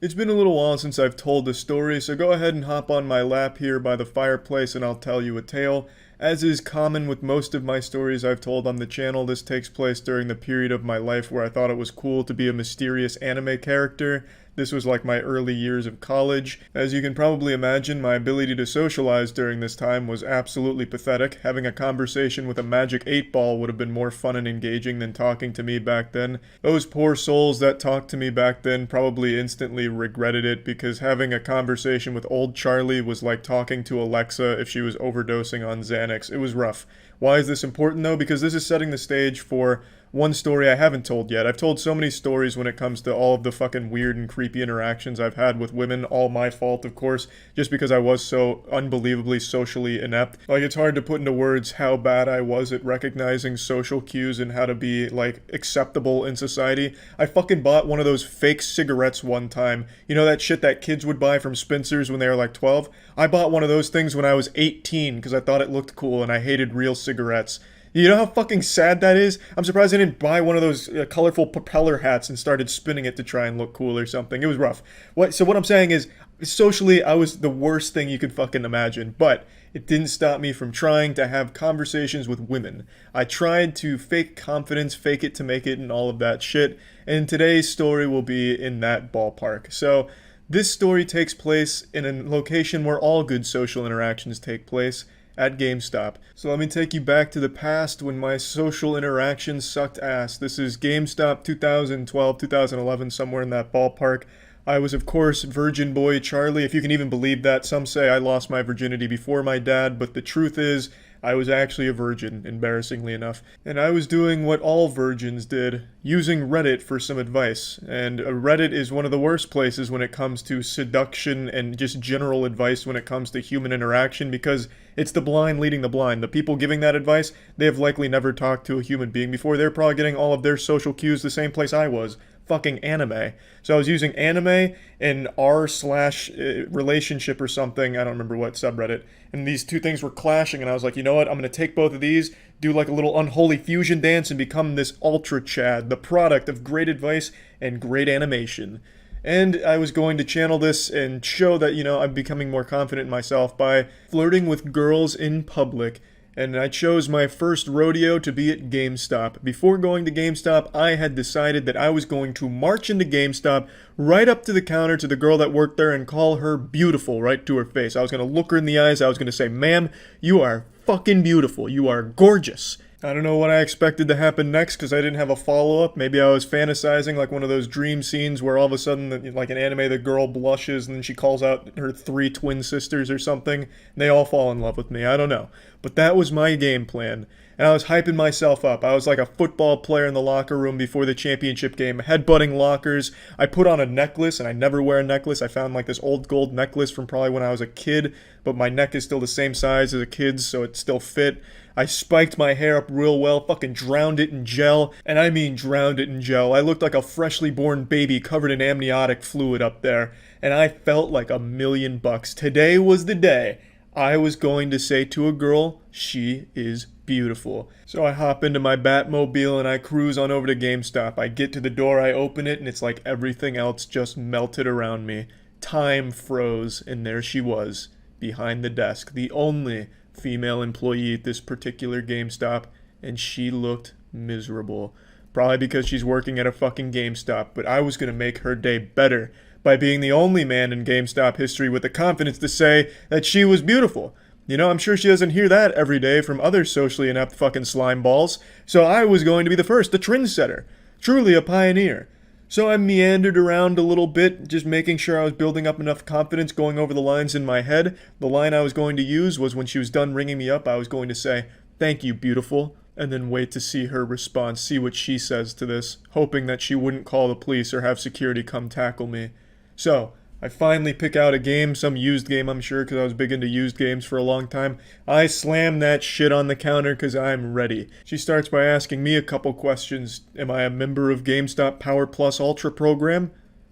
It's been a little while since I've told this story, so go ahead and hop on my lap here by the fireplace and I'll tell you a tale. As is common with most of my stories I've told on the channel, this takes place during the period of my life where I thought it was cool to be a mysterious anime character. This was like my early years of college. As you can probably imagine, my ability to socialize during this time was absolutely pathetic. Having a conversation with a magic 8-ball would have been more fun and engaging than talking to me back then. Those poor souls that talked to me back then probably instantly regretted it, because having a conversation with old Charlie was like talking to Alexa if she was overdosing on Xanax. It was rough. Why is this important though? Because this is setting the stage for one story I haven't told yet. I've told so many stories when it comes to all of the fucking weird and creepy interactions I've had with women. All my fault, of course, just because I was so unbelievably socially inept. Like, it's hard to put into words how bad I was at recognizing social cues and how to be, acceptable in society. I fucking bought one of those fake cigarettes one time. You know that shit that kids would buy from Spencer's when they were 12? I bought one of those things when I was 18 because I thought it looked cool and I hated real cigarettes. You know how fucking sad that is? I'm surprised I didn't buy one of those colorful propeller hats and started spinning it to try and look cool or something. It was rough. So what I'm saying is, socially, I was the worst thing you could fucking imagine. But it didn't stop me from trying to have conversations with women. I tried to fake confidence, fake it to make it, and all of that shit. And today's story will be in that ballpark. So this story takes place in a location where all good social interactions take place, at Gamestop. So let me take you back to the past when my social interactions sucked ass. This is Gamestop 2012, 2011, somewhere in that ballpark. I was, of course, Virgin Boy Charlie, if you can even believe that. Some say I lost my virginity before my dad, but the truth is, I was actually a virgin, embarrassingly enough. And I was doing what all virgins did, using Reddit for some advice. And Reddit is one of the worst places when it comes to seduction and just general advice when it comes to human interaction, because it's the blind leading the blind. The people giving that advice, they have likely never talked to a human being before. They're probably getting all of their social cues the same place I was. Fucking anime. So I was using anime and r/relationship or something. I don't remember what subreddit. And these two things were clashing, and I was like, you know what? I'm gonna take both of these, do like a little unholy fusion dance, and become this ultra Chad, the product of great advice and great animation. And I was going to channel this and show that, I'm becoming more confident in myself by flirting with girls in public. And I chose my first rodeo to be at GameStop. Before going to GameStop, I had decided that I was going to march into GameStop, right up to the counter to the girl that worked there and call her beautiful right to her face. I was going to look her in the eyes. I was going to say, ma'am, you are fucking beautiful. You are gorgeous. I don't know what I expected to happen next because I didn't have a follow-up. Maybe I was fantasizing like one of those dream scenes where all of a sudden, like an anime, the girl blushes and then she calls out her 3 twin sisters or something. And they all fall in love with me. I don't know. But that was my game plan. And I was hyping myself up. I was like a football player in the locker room before the championship game, headbutting lockers. I put on a necklace, and I never wear a necklace. I found like this old gold necklace from probably when I was a kid, but my neck is still the same size as a kid's, so it still fit. I spiked my hair up real well, fucking drowned it in gel, and I mean drowned it in gel. I looked like a freshly born baby covered in amniotic fluid up there, and I felt like $1,000,000. Today was the day I was going to say to a girl, she is beautiful. So I hop into my Batmobile and I cruise on over to GameStop. I get to the door, I open it, and it's like everything else just melted around me. Time froze, and there she was, behind the desk, the only female employee at this particular GameStop, and she looked miserable. Probably because she's working at a fucking GameStop, but I was gonna make her day better by being the only man in GameStop history with the confidence to say that she was beautiful. I'm sure she doesn't hear that every day from other socially inept fucking slime balls, so I was going to be the first, the trendsetter. Truly a pioneer. So I meandered around a little bit, just making sure I was building up enough confidence, going over the lines in my head. The line I was going to use was when she was done ringing me up, I was going to say, "Thank you, beautiful," and then wait to see her response, see what she says to this, hoping that she wouldn't call the police or have security come tackle me. So I finally pick out a game, some used game I'm sure, because I was big into used games for a long time. I slam that shit on the counter because I'm ready. She starts by asking me a couple questions. Am I a member of GameStop Power Plus Ultra program?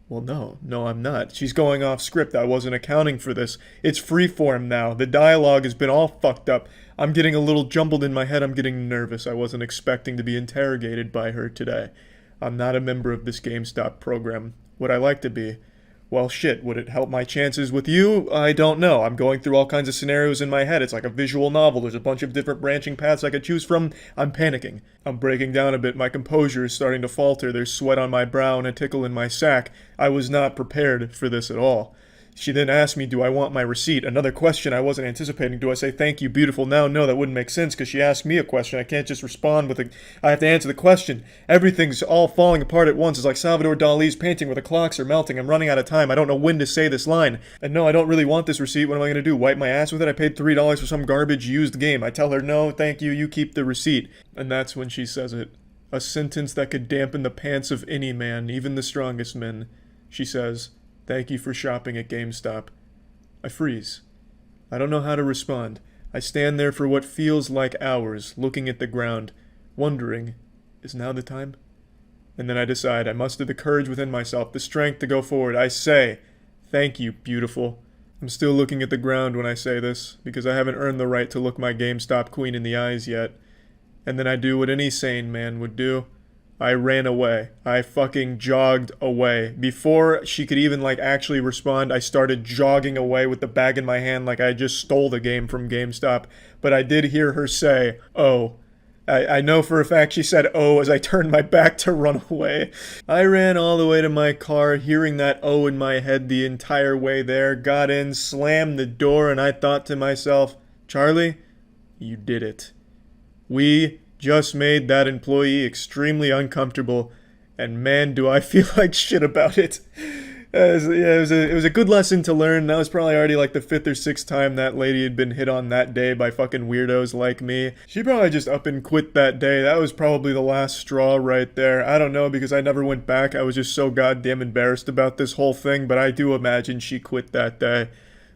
Well, no, I'm not. She's going off script. I wasn't accounting for this. It's freeform now. The dialogue has been all fucked up. I'm getting a little jumbled in my head. I'm getting nervous. I wasn't expecting to be interrogated by her today. I'm not a member of this GameStop program. Would I like to be? Well, shit, would it help my chances with you? I don't know. I'm going through all kinds of scenarios in my head. It's like a visual novel. There's a bunch of different branching paths I could choose from. I'm panicking. I'm breaking down a bit. My composure is starting to falter. There's sweat on my brow and a tickle in my sack. I was not prepared for this at all. She then asked me, do I want my receipt? Another question I wasn't anticipating. Do I say, "Thank you, beautiful"? Now, no, that wouldn't make sense because she asked me a question. I can't just respond with I have to answer the question. Everything's all falling apart at once. It's like Salvador Dali's painting where the clocks are melting. I'm running out of time. I don't know when to say this line. And no, I don't really want this receipt. What am I going to do? Wipe my ass with it? I paid $3 for some garbage used game. I tell her, no, thank you. You keep the receipt. And that's when she says it. A sentence that could dampen the pants of any man, even the strongest men. She says, "Thank you for shopping at GameStop." I freeze. I don't know how to respond. I stand there for what feels like hours, looking at the ground, wondering, is now the time? And then I decide I muster the courage within myself, the strength to go forward. I say, "Thank you, beautiful." I'm still looking at the ground when I say this, because I haven't earned the right to look my GameStop queen in the eyes yet. And then I do what any sane man would do. I ran away. I fucking jogged away. Before she could even like actually respond, I started jogging away with the bag in my hand like I just stole the game from GameStop. But I did hear her say, "Oh." I know for a fact she said, "Oh," as I turned my back to run away. I ran all the way to my car, hearing that "oh" in my head the entire way there, got in, slammed the door, and I thought to myself, Charlie, you did it. We just made that employee extremely uncomfortable, and man, do I feel like shit about it. It was a good lesson to learn. That was probably already like the fifth or sixth time that lady had been hit on that day by fucking weirdos like me. She probably just up and quit that day. That was probably the last straw right there. I don't know, because I never went back. I was just so goddamn embarrassed about this whole thing, but I do imagine she quit that day.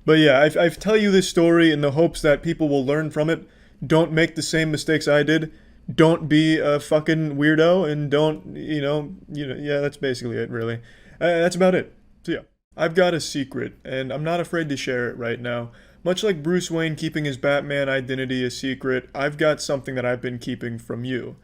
But yeah, I tell you this story in the hopes that people will learn from it. Don't make the same mistakes I did. Don't be a fucking weirdo, and don't, yeah, that's basically it, really. That's about it. So yeah, I've got a secret, and I'm not afraid to share it right now. Much like Bruce Wayne keeping his Batman identity a secret, I've got something that I've been keeping from you.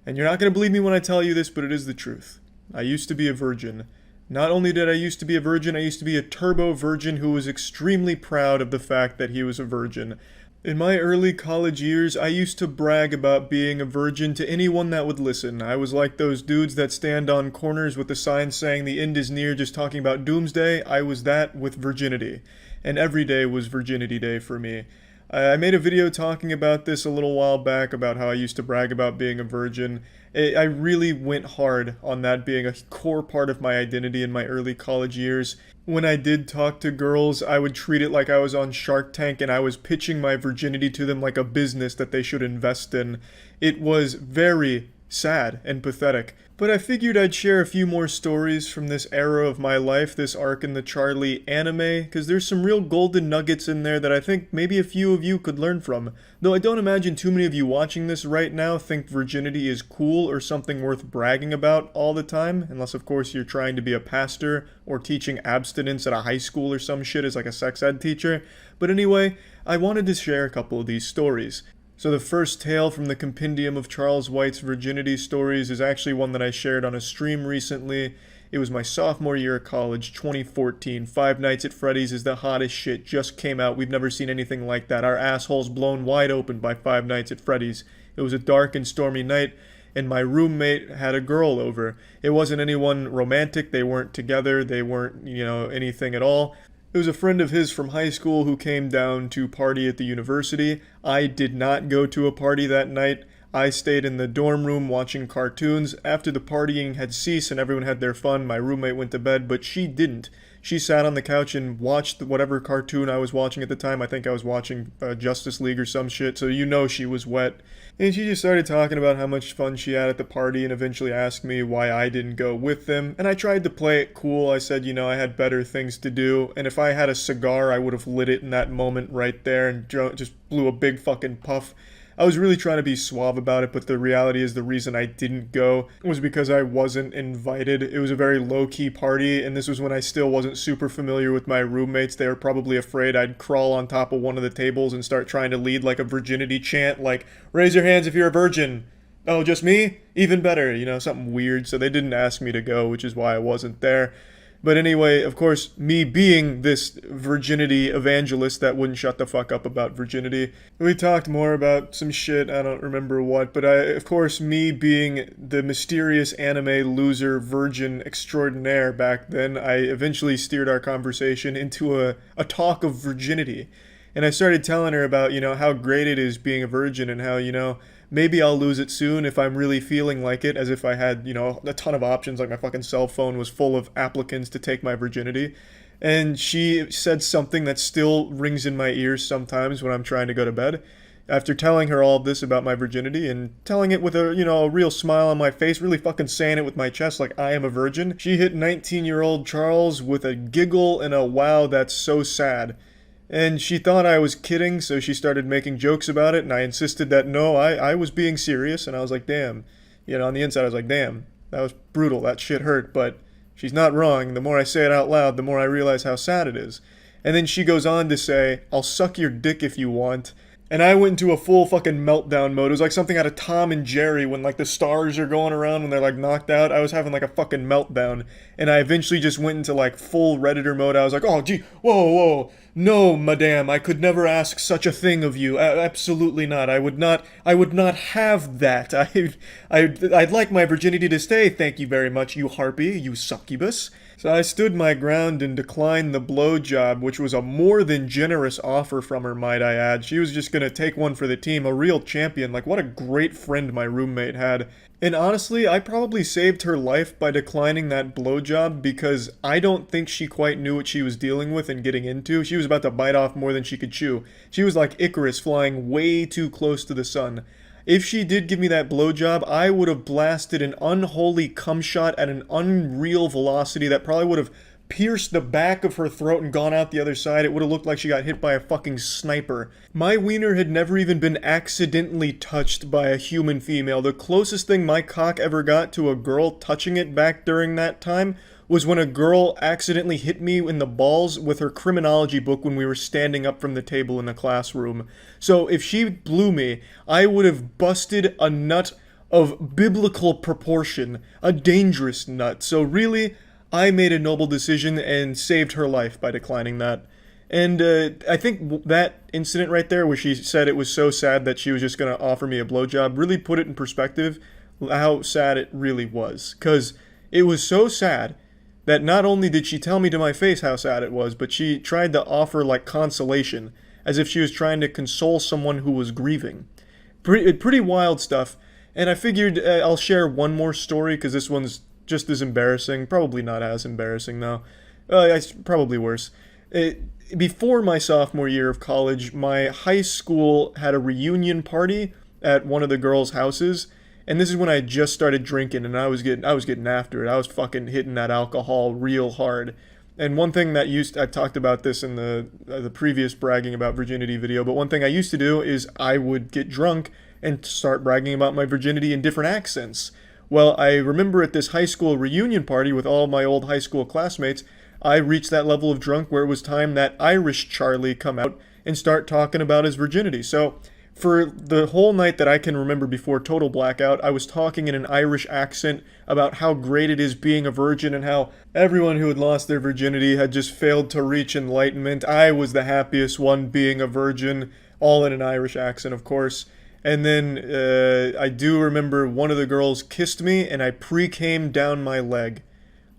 And you're not going to believe me when I tell you this, but it is the truth. I used to be a virgin. Not only did I used to be a virgin, I used to be a turbo virgin who was extremely proud of the fact that he was a virgin. In my early college years, I used to brag about being a virgin to anyone that would listen. I was like those dudes that stand on corners with the sign saying the end is near, just talking about doomsday. I was that with virginity. And every day was virginity day for me. I made a video talking about this a little while back, about how I used to brag about being a virgin. I really went hard on that being a core part of my identity in my early college years. When I did talk to girls, I would treat it like I was on Shark Tank and I was pitching my virginity to them like a business that they should invest in. It was very sad and pathetic. But I figured I'd share a few more stories from this era of my life, this arc in the Charlie anime, because there's some real golden nuggets in there that I think maybe a few of you could learn from. Though I don't imagine too many of you watching this right now think virginity is cool or something worth bragging about all the time, unless of course you're trying to be a pastor or teaching abstinence at a high school or some shit as like a sex ed teacher. But anyway, I wanted to share a couple of these stories. So the first tale from the compendium of Charles White's virginity stories is actually one that I shared on a stream recently. It was my sophomore year of college, 2014. Five Nights at Freddy's is the hottest shit, just came out. We've never seen anything like that. Our assholes blown wide open by Five Nights at Freddy's. It was a dark and stormy night, and my roommate had a girl over. It wasn't anyone romantic. They weren't together. They weren't, anything at all. It was a friend of his from high school who came down to party at the university. I did not go to a party that night. I stayed in the dorm room watching cartoons. After the partying had ceased and everyone had their fun, my roommate went to bed, but she didn't. She sat on the couch and watched whatever cartoon I was watching at the time. I think I was watching Justice League or some shit, so she was wet. And she just started talking about how much fun she had at the party and eventually asked me why I didn't go with them. And I tried to play it cool. I said, I had better things to do. And if I had a cigar, I would have lit it in that moment right there and just blew a big fucking puff. I was really trying to be suave about it, but the reality is the reason I didn't go was because I wasn't invited. It was a very low-key party, and this was when I still wasn't super familiar with my roommates. They were probably afraid I'd crawl on top of one of the tables and start trying to lead like a virginity chant, like, raise your hands if you're a virgin. Oh, just me? Even better, something weird. So they didn't ask me to go, which is why I wasn't there. But anyway, of course, me being this virginity evangelist that wouldn't shut the fuck up about virginity, we talked more about some shit, I don't remember what, but of course, me being the mysterious anime loser virgin extraordinaire back then, I eventually steered our conversation into a talk of virginity. And I started telling her about, how great it is being a virgin and how, maybe I'll lose it soon if I'm really feeling like it, as if I had, a ton of options, like my fucking cell phone was full of applicants to take my virginity. And she said something that still rings in my ears sometimes when I'm trying to go to bed. After telling her all of this about my virginity and telling it with a real smile on my face, really fucking saying it with my chest like I am a virgin, she hit 19-year-old Charles with a giggle and a wow, that's so sad. And she thought I was kidding, so she started making jokes about it, and I insisted that no, I was being serious, and I was like, damn. On the inside I was like, damn, that was brutal, that shit hurt, but she's not wrong. The more I say it out loud, the more I realize how sad it is. And then she goes on to say, I'll suck your dick if you want. And I went into a full fucking meltdown mode. It was like something out of Tom and Jerry when like the stars are going around when they're like knocked out. I was having like a fucking meltdown. And I eventually just went into like full Redditor mode. I was like, oh gee, whoa. No, madame, I could never ask such a thing of you. Absolutely not. I would not have that. I'd like my virginity to stay. Thank you very much, you harpy, you succubus. So I stood my ground and declined the blowjob, which was a more than generous offer from her, might I add. She was just gonna take one for the team, a real champion. Like, what a great friend my roommate had. And honestly, I probably saved her life by declining that blowjob because I don't think she quite knew what she was dealing with and getting into. She was about to bite off more than she could chew. She was like Icarus flying way too close to the sun. If she did give me that blowjob, I would have blasted an unholy cum shot at an unreal velocity that probably would have pierced the back of her throat and gone out the other side. It would have looked like she got hit by a fucking sniper. My wiener had never even been accidentally touched by a human female. The closest thing my cock ever got to a girl touching it back during that time was when a girl accidentally hit me in the balls with her criminology book when we were standing up from the table in the classroom. So if she blew me, I would have busted a nut of biblical proportion, a dangerous nut. So really, I made a noble decision and saved her life by declining that. And I think that incident right there where she said it was so sad that she was just going to offer me a blowjob really put it in perspective how sad it really was. Because it was so sad that not only did she tell me to my face how sad it was, but she tried to offer like consolation, as if she was trying to console someone who was grieving. Pretty wild stuff. And I figured I'll share one more story because this one's just as embarrassing. Probably not as embarrassing though. It's probably worse. Before my sophomore year of college, my high school had a reunion party at one of the girls' houses. And this is when I just started drinking and I was getting after it. I was fucking hitting that alcohol real hard. And one thing that I talked about this in the previous bragging about virginity video, but one thing I used to do is I would get drunk and start bragging about my virginity in different accents. Well, I remember at this high school reunion party with all my old high school classmates, I reached that level of drunk where it was time that Irish Charlie come out and start talking about his virginity. So for the whole night that I can remember before total blackout, I was talking in an Irish accent about how great it is being a virgin and how everyone who had lost their virginity had just failed to reach enlightenment. I was the happiest one being a virgin, all in an Irish accent, of course. And then I do remember one of the girls kissed me and I pre-came down my leg.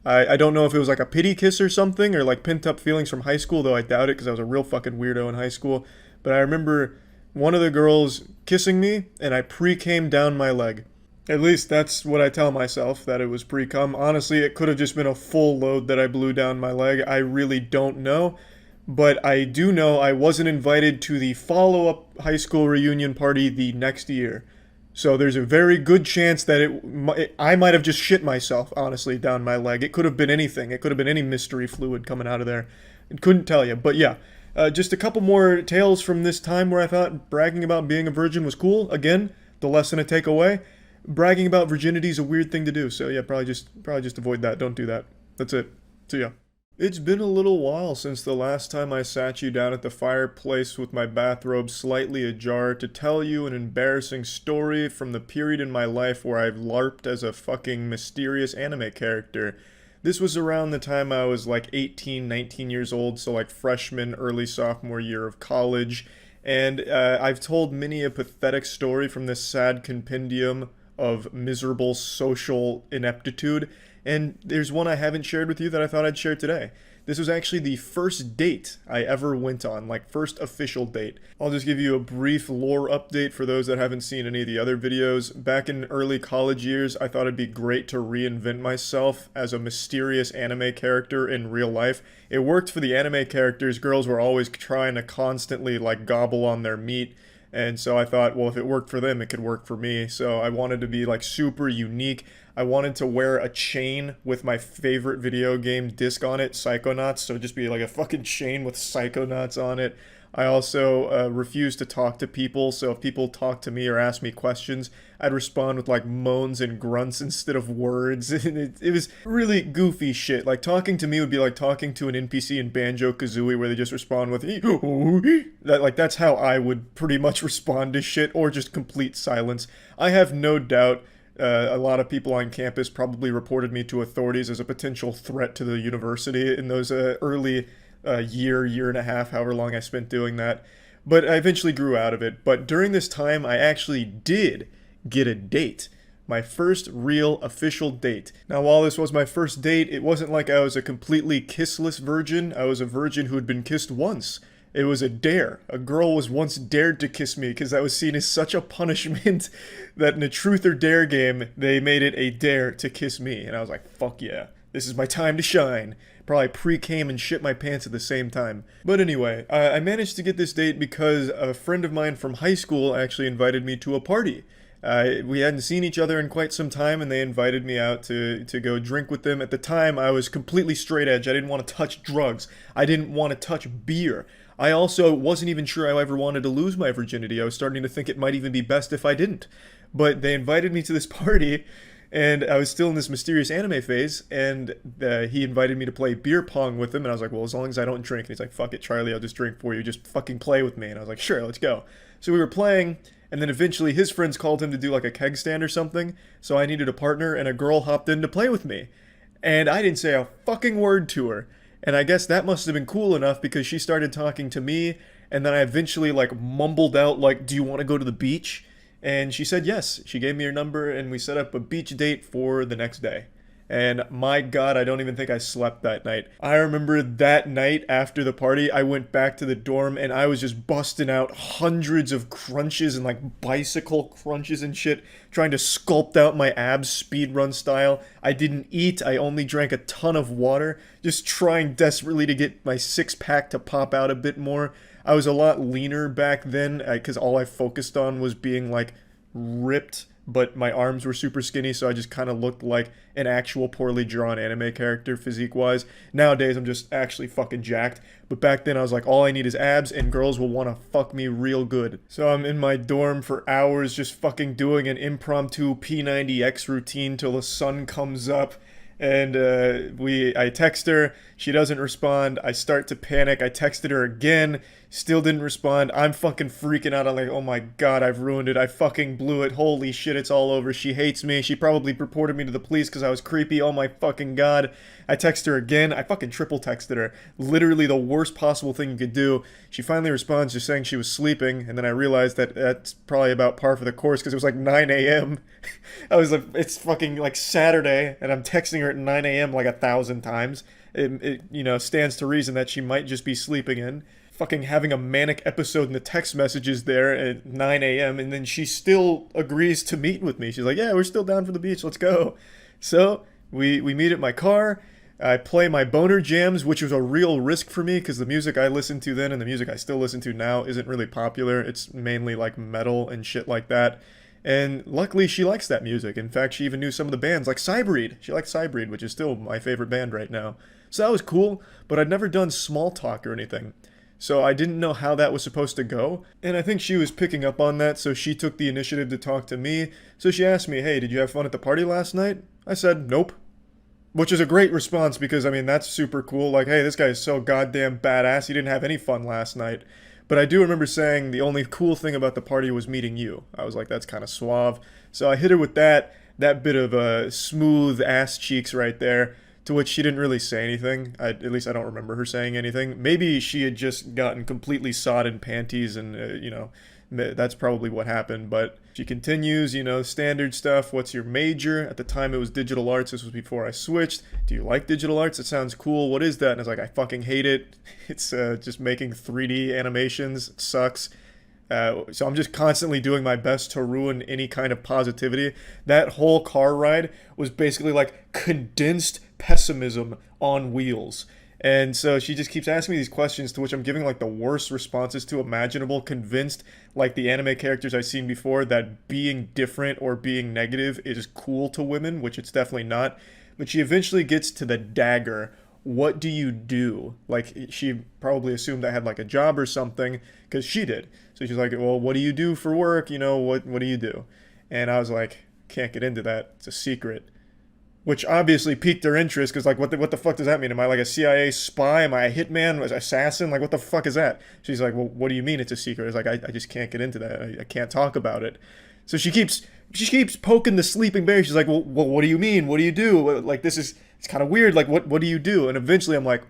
I don't know if it was like a pity kiss or something or like pent up feelings from high school, though I doubt it because I was a real fucking weirdo in high school. But I remember one of the girls kissing me, and I pre-came down my leg. At least that's what I tell myself, that it was pre-cum. Honestly, it could have just been a full load that I blew down my leg. I really don't know. But I do know I wasn't invited to the follow-up high school reunion party the next year. So there's a very good chance that I might have just shit myself, honestly, down my leg. It could have been anything. It could have been any mystery fluid coming out of there. I couldn't tell you, but yeah. Just a couple more tales from this time where I thought bragging about being a virgin was cool. Again, the lesson to take away: bragging about virginity is a weird thing to do. So yeah, probably just avoid that. Don't do that. That's it. See ya. It's been a little while since the last time I sat you down at the fireplace with my bathrobe slightly ajar to tell you an embarrassing story from the period in my life where I've LARPed as a fucking mysterious anime character. This was around the time I was like 18, 19 years old, so like freshman, early sophomore year of college. And I've told many a pathetic story from this sad compendium of miserable social ineptitude. And there's one I haven't shared with you that I thought I'd share today. This was actually the first date I ever went on, like first official date. I'll just give you a brief lore update for those that haven't seen any of the other videos. Back in early college years, I thought it'd be great to reinvent myself as a mysterious anime character in real life. It worked for the anime characters. Girls were always trying to constantly like gobble on their meat. And so I thought, well, if it worked for them, it could work for me. So I wanted to be like super unique. I wanted to wear a chain with my favorite video game disc on it, Psychonauts. So just be like a fucking chain with Psychonauts on it. I also refuse to talk to people, so if people talk to me or ask me questions, I'd respond with like moans and grunts instead of words. It was really goofy shit. Like talking to me would be like talking to an NPC in Banjo-Kazooie where they just respond with that. Like that's how I would pretty much respond to shit, or just complete silence. I have no doubt a lot of people on campus probably reported me to authorities as a potential threat to the university in those early year and a half, however long I spent doing that. But I eventually grew out of it. But during this time, I actually did get a date. My first real official date. Now, while this was my first date, it wasn't like I was a completely kissless virgin. I was a virgin who had been kissed once. It was a dare. A girl was once dared to kiss me because that was seen as such a punishment that in a truth or dare game, they made it a dare to kiss me. And I was like, fuck yeah, this is my time to shine. Probably pre-came and shit my pants at the same time. But anyway, I managed to get this date because a friend of mine from high school actually invited me to a party. We hadn't seen each other in quite some time, and they invited me out to go drink with them. At the time, I was completely straight edge. I didn't want to touch drugs. I didn't want to touch beer. I also wasn't even sure I ever wanted to lose my virginity. I was starting to think it might even be best if I didn't. But they invited me to this party, and I was still in this mysterious anime phase, and he invited me to play beer pong with him, and I was like, well, as long as I don't drink. And he's like, fuck it, Charlie, I'll just drink for you. Just fucking play with me. And I was like, sure, let's go. So we were playing, and then eventually his friends called him to do like a keg stand or something, so I needed a partner, and a girl hopped in to play with me. And I didn't say a fucking word to her. And I guess that must have been cool enough because she started talking to me, and then I eventually like mumbled out like, do you want to go to the beach? And she said yes. She gave me her number, and we set up a beach date for the next day. And my God, I don't even think I slept that night. I remember that night after the party, I went back to the dorm and I was just busting out hundreds of crunches and like bicycle crunches and shit, trying to sculpt out my abs speedrun style. I didn't eat. I only drank a ton of water, just trying desperately to get my six-pack to pop out a bit more. I was a lot leaner back then because all I focused on was being like ripped, but my arms were super skinny, so I just kind of looked like an actual poorly drawn anime character physique-wise. Nowadays, I'm just actually fucking jacked, but back then I was like, all I need is abs, and girls will want to fuck me real good. So I'm in my dorm for hours just fucking doing an impromptu P90X routine till the sun comes up. And I text her, she doesn't respond, I start to panic, I texted her again, still didn't respond, I'm fucking freaking out, I'm like, oh my God, I've ruined it, I fucking blew it, holy shit, it's all over, she hates me, she probably reported me to the police because I was creepy, oh my fucking God. I text her again, I fucking triple texted her, literally the worst possible thing you could do. She finally responds just saying she was sleeping, and then I realized that that's probably about par for the course because it was like 9 a.m. I was like, it's fucking like Saturday, and I'm texting her at 9 a.m. like 1,000 times. It stands to reason that she might just be sleeping in. Fucking having a manic episode in the text messages there at 9 a.m. and then she still agrees to meet with me. She's like, yeah, we're still down for the beach, let's go. So we meet at my car. I play my boner jams, which was a real risk for me because the music I listened to then and the music I still listen to now isn't really popular. It's mainly like metal and shit like that. And luckily she likes that music. In fact, she even knew some of the bands like Cybreed. She likes Cybreed, which is still my favorite band right now. So that was cool, but I'd never done small talk or anything. So I didn't know how that was supposed to go. And I think she was picking up on that, so she took the initiative to talk to me. So she asked me, hey, did you have fun at the party last night? I said, nope. Which is a great response because, I mean, that's super cool. Like, hey, this guy is so goddamn badass. He didn't have any fun last night. But I do remember saying the only cool thing about the party was meeting you. I was like, that's kind of suave. So I hit her with that bit of smooth ass cheeks right there, to which she didn't really say anything. At least I don't remember her saying anything. Maybe she had just gotten completely sodden panties and, that's probably what happened. But she continues, standard stuff. What's your major? At the time it was digital arts. This was before I switched. Do you like digital arts? It sounds cool. What is that? And I was like, I fucking hate it. It's just making 3D animations. It sucks. So I'm just constantly doing my best to ruin any kind of positivity. That whole car ride was basically like condensed pessimism on wheels. And so she just keeps asking me these questions to which I'm giving like the worst responses to imaginable, convinced, like the anime characters I've seen before, that being different or being negative is cool to women, which it's definitely not. But she eventually gets to the dagger what do you do? Like, she probably assumed I had like a job or something, because she did. So she's like, well, what do you do for work? You know, what do you do? And I was like, can't get into that. It's a secret. Which obviously piqued her interest, because like, what the fuck does that mean? Am I like a CIA spy? Am I a hitman, an assassin? Like, what the fuck is that? She's like, well, what do you mean it's a secret? I was like, I just can't get into that. I can't talk about it. So she keeps poking the sleeping bear. She's like, well, what do you mean? What do you do? Like, it's kind of weird. Like, what do you do? And eventually I'm like,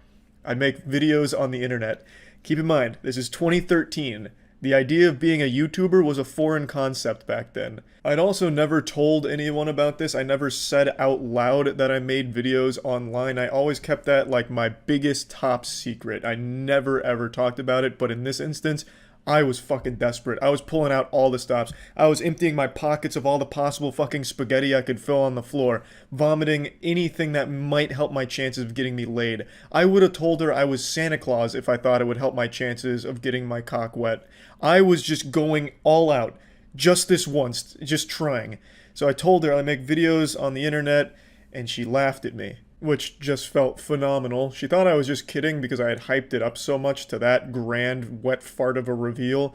I make videos on the internet. Keep in mind, this is 2013. The idea of being a YouTuber was a foreign concept back then. I'd also never told anyone about this. I never said out loud that I made videos online. I always kept that like my biggest top secret. I never ever talked about it, but in this instance, I was fucking desperate. I was pulling out all the stops. I was emptying my pockets of all the possible fucking spaghetti I could fill on the floor, vomiting anything that might help my chances of getting me laid. I would have told her I was Santa Claus if I thought it would help my chances of getting my cock wet. I was just going all out. Just this once. Just trying. So I told her I make videos on the internet, and she laughed at me, which just felt phenomenal. She thought I was just kidding because I had hyped it up so much to that grand wet fart of a reveal.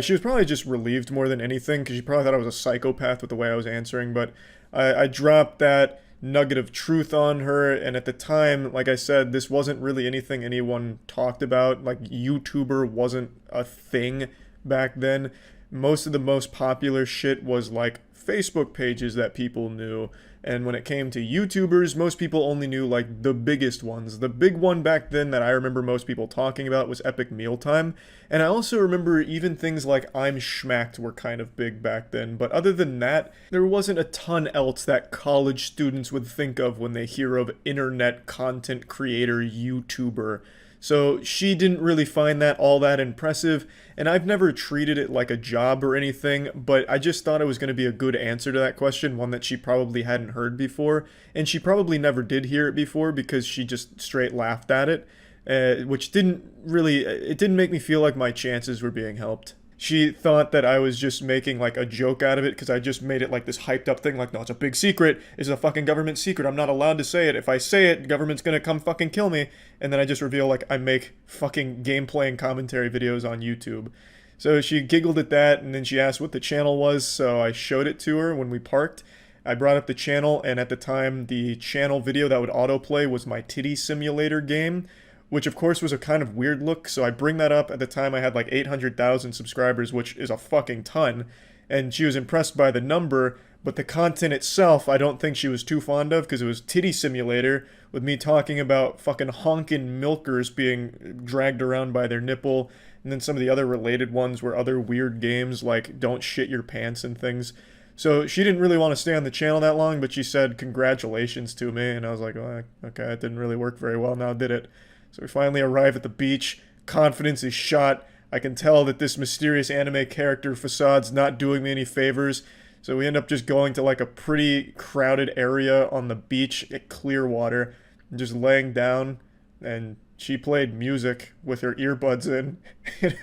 She was probably just relieved more than anything, because she probably thought I was a psychopath with the way I was answering, but I dropped that nugget of truth on her, and at the time, like I said, this wasn't really anything anyone talked about. Like, YouTuber wasn't a thing back then. Most of the most popular shit was like Facebook pages that people knew. And when it came to YouTubers, most people only knew like the biggest ones. The big one back then that I remember most people talking about was Epic Mealtime. And I also remember even things like I'm Schmacked were kind of big back then. But other than that, there wasn't a ton else that college students would think of when they hear of internet content creator YouTuber. So she didn't really find that all that impressive, and I've never treated it like a job or anything, but I just thought it was going to be a good answer to that question, one that she probably hadn't heard before, and she probably never did hear it before because she just straight laughed at it, which it didn't make me feel like my chances were being helped. She thought that I was just making like a joke out of it because I just made it like this hyped up thing, like, no, it's a big secret. It's a fucking government secret. I'm not allowed to say it. If I say it, the government's gonna come fucking kill me. And then I just reveal like I make fucking gameplay and commentary videos on YouTube. So she giggled at that, and then she asked what the channel was, so I showed it to her when we parked. I brought up the channel, and at the time, the channel video that would autoplay was my titty simulator game, which of course was a kind of weird look, so I bring that up. At the time I had like 800,000 subscribers, which is a fucking ton, and she was impressed by the number, but the content itself I don't think she was too fond of, because it was titty simulator, with me talking about fucking honkin' milkers being dragged around by their nipple, and then some of the other related ones were other weird games like don't shit your pants and things. So she didn't really want to stay on the channel that long, but she said congratulations to me, and I was like, oh, okay, it didn't really work very well now, did it? So we finally arrive at the beach. Confidence is shot. I can tell that this mysterious anime character facade's not doing me any favors. So we end up just going to like a pretty crowded area on the beach at Clearwater, and just laying down, and she played music with her earbuds in, and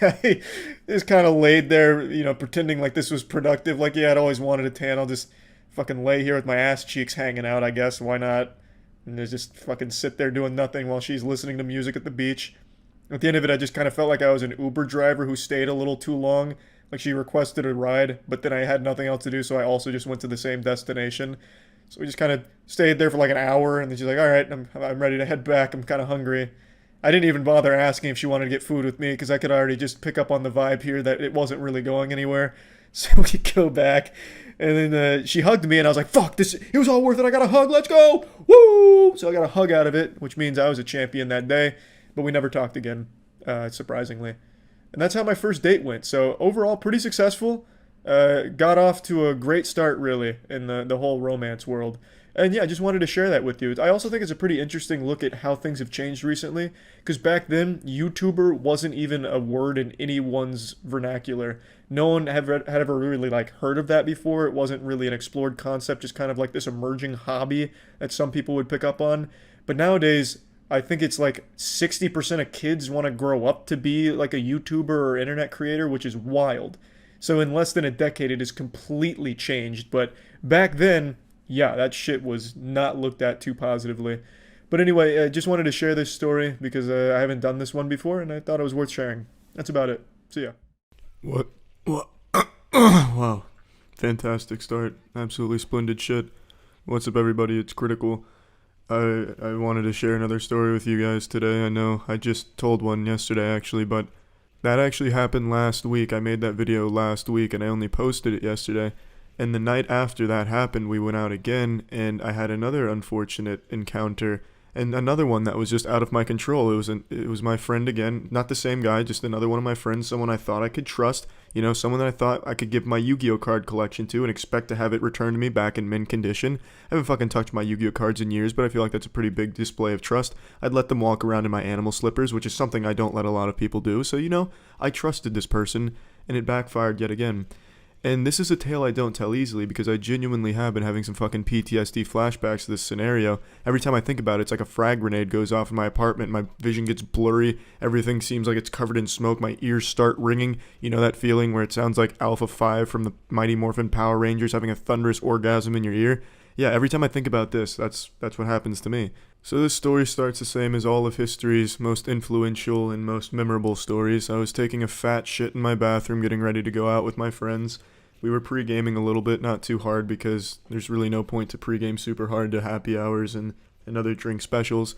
I just kind of laid there, pretending like this was productive, like, yeah, I'd always wanted a tan, I'll just fucking lay here with my ass cheeks hanging out, I guess, why not? And just fucking sit there doing nothing while she's listening to music at the beach. At the end of it, I just kind of felt like I was an Uber driver who stayed a little too long. Like, she requested a ride, but then I had nothing else to do, so I also just went to the same destination. So we just kind of stayed there for like an hour, and then she's like, all right, I'm ready to head back. I'm kind of hungry. I didn't even bother asking if she wanted to get food with me, because I could already just pick up on the vibe here that it wasn't really going anywhere. So we go back, and then she hugged me, and I was like, fuck, it was all worth it. I got a hug. Let's go. Woo! So I got a hug out of it, which means I was a champion that day, but we never talked again, surprisingly. And that's how my first date went. So overall, pretty successful. Got off to a great start, really, in the whole romance world. And yeah, I just wanted to share that with you. I also think it's a pretty interesting look at how things have changed recently, because back then, YouTuber wasn't even a word in anyone's vernacular. No one had ever really like heard of that before. It wasn't really an explored concept, just kind of like this emerging hobby that some people would pick up on. But nowadays, I think it's like 60% of kids want to grow up to be like a YouTuber or internet creator, which is wild. So in less than a decade, it has completely changed. But back then, yeah, that shit was not looked at too positively. But anyway, I just wanted to share this story because I haven't done this one before, and I thought it was worth sharing. That's about it. See ya. What? What? Wow. Fantastic start. Absolutely splendid shit. What's up, everybody? It's Critikal. I wanted to share another story with you guys today. I know I just told one yesterday, actually, but that actually happened last week. I made that video last week, and I only posted it yesterday. And the night after that happened, we went out again, and I had another unfortunate encounter, and another one that was just out of my control. It was my friend again, not the same guy, just another one of my friends, someone I thought I could trust, someone that I thought I could give my Yu-Gi-Oh card collection to and expect to have it returned to me back in mint condition. I haven't fucking touched my Yu-Gi-Oh cards in years, but I feel like that's a pretty big display of trust. I'd let them walk around in my animal slippers, which is something I don't let a lot of people do, so I trusted this person, and it backfired yet again. And this is a tale I don't tell easily because I genuinely have been having some fucking PTSD flashbacks to this scenario. Every time I think about it, it's like a frag grenade goes off in my apartment, my vision gets blurry, everything seems like it's covered in smoke, my ears start ringing. You know that feeling where it sounds like Alpha 5 from the Mighty Morphin Power Rangers having a thunderous orgasm in your ear? Yeah, every time I think about this, that's what happens to me. So this story starts the same as all of history's most influential and most memorable stories. I was taking a fat shit in my bathroom getting ready to go out with my friends. We were pre-gaming a little bit, not too hard because there's really no point to pre-game super hard to happy hours and other drink specials.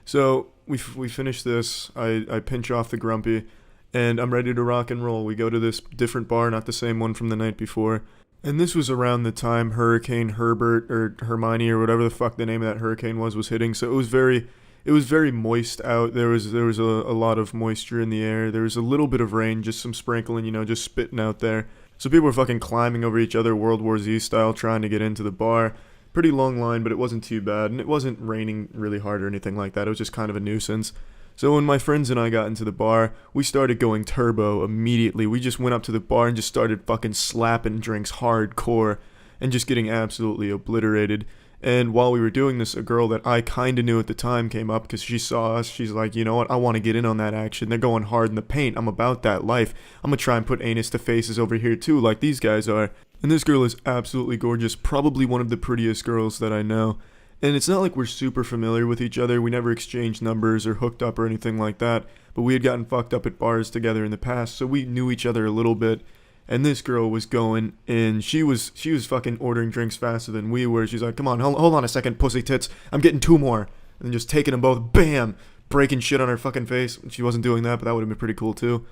So we finish this, I pinch off the grumpy, and I'm ready to rock and roll. We go to this different bar, not the same one from the night before. And this was around the time Hurricane Herbert or Hermione or whatever the fuck the name of that hurricane was hitting. So it was very moist out. There was a lot of moisture in the air. There was a little bit of rain, just some sprinkling, just spitting out there. So people were fucking climbing over each other, World War Z style, trying to get into the bar. Pretty long line, but it wasn't too bad, and it wasn't raining really hard or anything like that. It was just kind of a nuisance. So when my friends and I got into the bar, we started going turbo immediately. We just went up to the bar and just started fucking slapping drinks hardcore and just getting absolutely obliterated. And while we were doing this, a girl that I kind of knew at the time came up because she saw us. She's like, you know what? I want to get in on that action. They're going hard in the paint. I'm about that life. I'm going to try and put anus to faces over here too, like these guys are. And this girl is absolutely gorgeous. Probably one of the prettiest girls that I know. And it's not like we're super familiar with each other. We never exchanged numbers or hooked up or anything like that. But we had gotten fucked up at bars together in the past, so we knew each other a little bit. And this girl was going, and she was fucking ordering drinks faster than we were. She's like, come on, hold on a second, pussy tits. I'm getting 2 more. And just taking them both, bam, breaking shit on her fucking face. She wasn't doing that, but that would have been pretty cool too.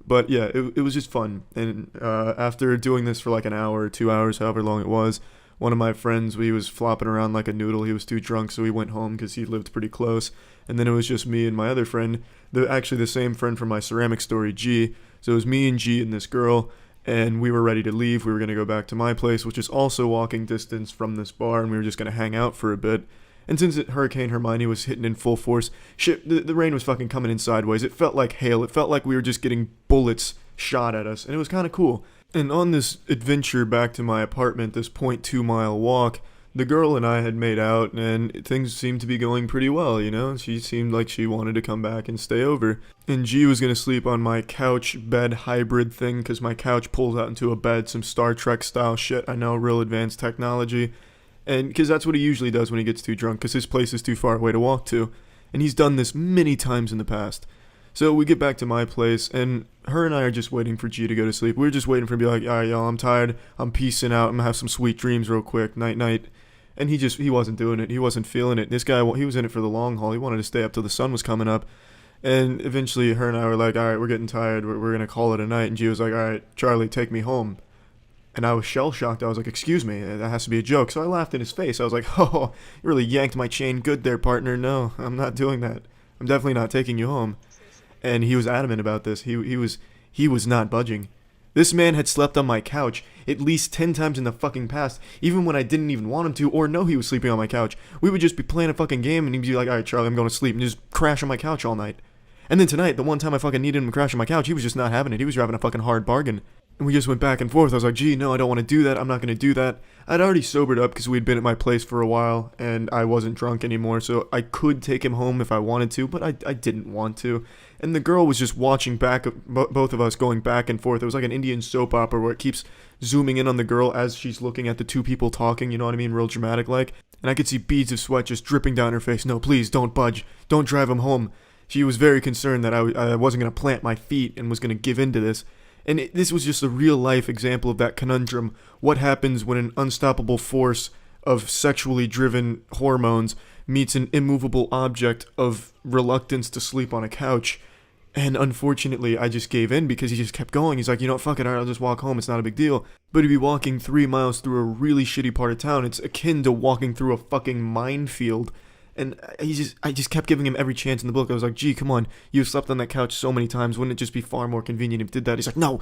But yeah, it was just fun. And after doing this for like an hour or 2 hours, however long it was, one of my friends, he was flopping around like a noodle. He was too drunk, so he went home because he lived pretty close. And then it was just me and my other friend, actually the same friend from my ceramic story, G. So it was me and G and this girl. And we were ready to leave. We were going to go back to my place, which is also walking distance from this bar, and we were just going to hang out for a bit. And since Hurricane Hermione was hitting in full force, shit, the rain was fucking coming in sideways. It felt like hail. It felt like we were just getting bullets shot at us, and it was kind of cool. And on this adventure back to my apartment, this 0.2 mile walk, the girl and I had made out, and things seemed to be going pretty well, She seemed like she wanted to come back and stay over. And G was going to sleep on my couch bed hybrid thing, because my couch pulls out into a bed, some Star Trek style shit. I know, real advanced technology. And because that's what he usually does when he gets too drunk, because his place is too far away to walk to. And he's done this many times in the past. So we get back to my place, and her and I are just waiting for G to go to sleep. We were just waiting for him to be like, all right, y'all, I'm tired. I'm peacing out. I'm going to have some sweet dreams real quick. Night, night. And he wasn't doing it. He wasn't feeling it. This guy, he was in it for the long haul. He wanted to stay up till the sun was coming up. And eventually her and I were like, all right, we're getting tired. We're going to call it a night. And G was like, all right, Charlie, take me home. And I was shell-shocked. I was like, excuse me, that has to be a joke. So I laughed in his face. I was like, oh, you really yanked my chain good there, partner. No, I'm not doing that. I'm definitely not taking you home. And he was adamant about this. He was not budging. This man had slept on my couch at least 10 times in the fucking past, even when I didn't even want him to or know he was sleeping on my couch. We would just be playing a fucking game and he'd be like, all right, Charlie, I'm going to sleep, and just crash on my couch all night. And then tonight, the one time I fucking needed him to crash on my couch, he was just not having it. He was driving a fucking hard bargain. And we just went back and forth. I was like, gee, no, I don't want to do that. I'm not going to do that. I'd already sobered up because we'd been at my place for a while and I wasn't drunk anymore. So I could take him home if I wanted to, but I didn't want to. And the girl was just watching back, both of us going back and forth. It was like an Indian soap opera where it keeps zooming in on the girl as she's looking at the two people talking, you know what I mean? Real dramatic like. And I could see beads of sweat just dripping down her face. No, please, don't budge. Don't drive him home. She was very concerned that I wasn't going to plant my feet and was going to give in to this. And this was just a real-life example of that conundrum. What happens when an unstoppable force of sexually driven hormones meets an immovable object of reluctance to sleep on a couch? And unfortunately, I just gave in because he just kept going. He's like, you know what, fuck it, I'll just walk home. It's not a big deal. But he'd be walking 3 miles through a really shitty part of town. It's akin to walking through a fucking minefield. And I just kept giving him every chance in the book. I was like, gee, come on. You've slept on that couch so many times. Wouldn't it just be far more convenient if you did that? He's like, no,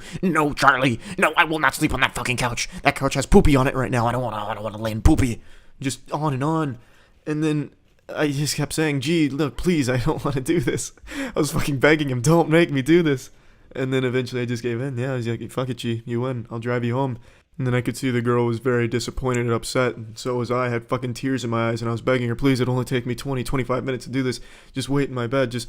Charlie. No, I will not sleep on that fucking couch. That couch has poopy on it right now. I don't want to lay in poopy. Just on and on. And then I just kept saying, gee, look, please, I don't want to do this. I was fucking begging him, don't make me do this. And then eventually I just gave in. Yeah, I was like, fuck it, G, you win. I'll drive you home. And then I could see the girl was very disappointed and upset, and so was I. I had fucking tears in my eyes, and I was begging her, please, it'll only take me 20-25 minutes to do this. Just wait in my bed. Just,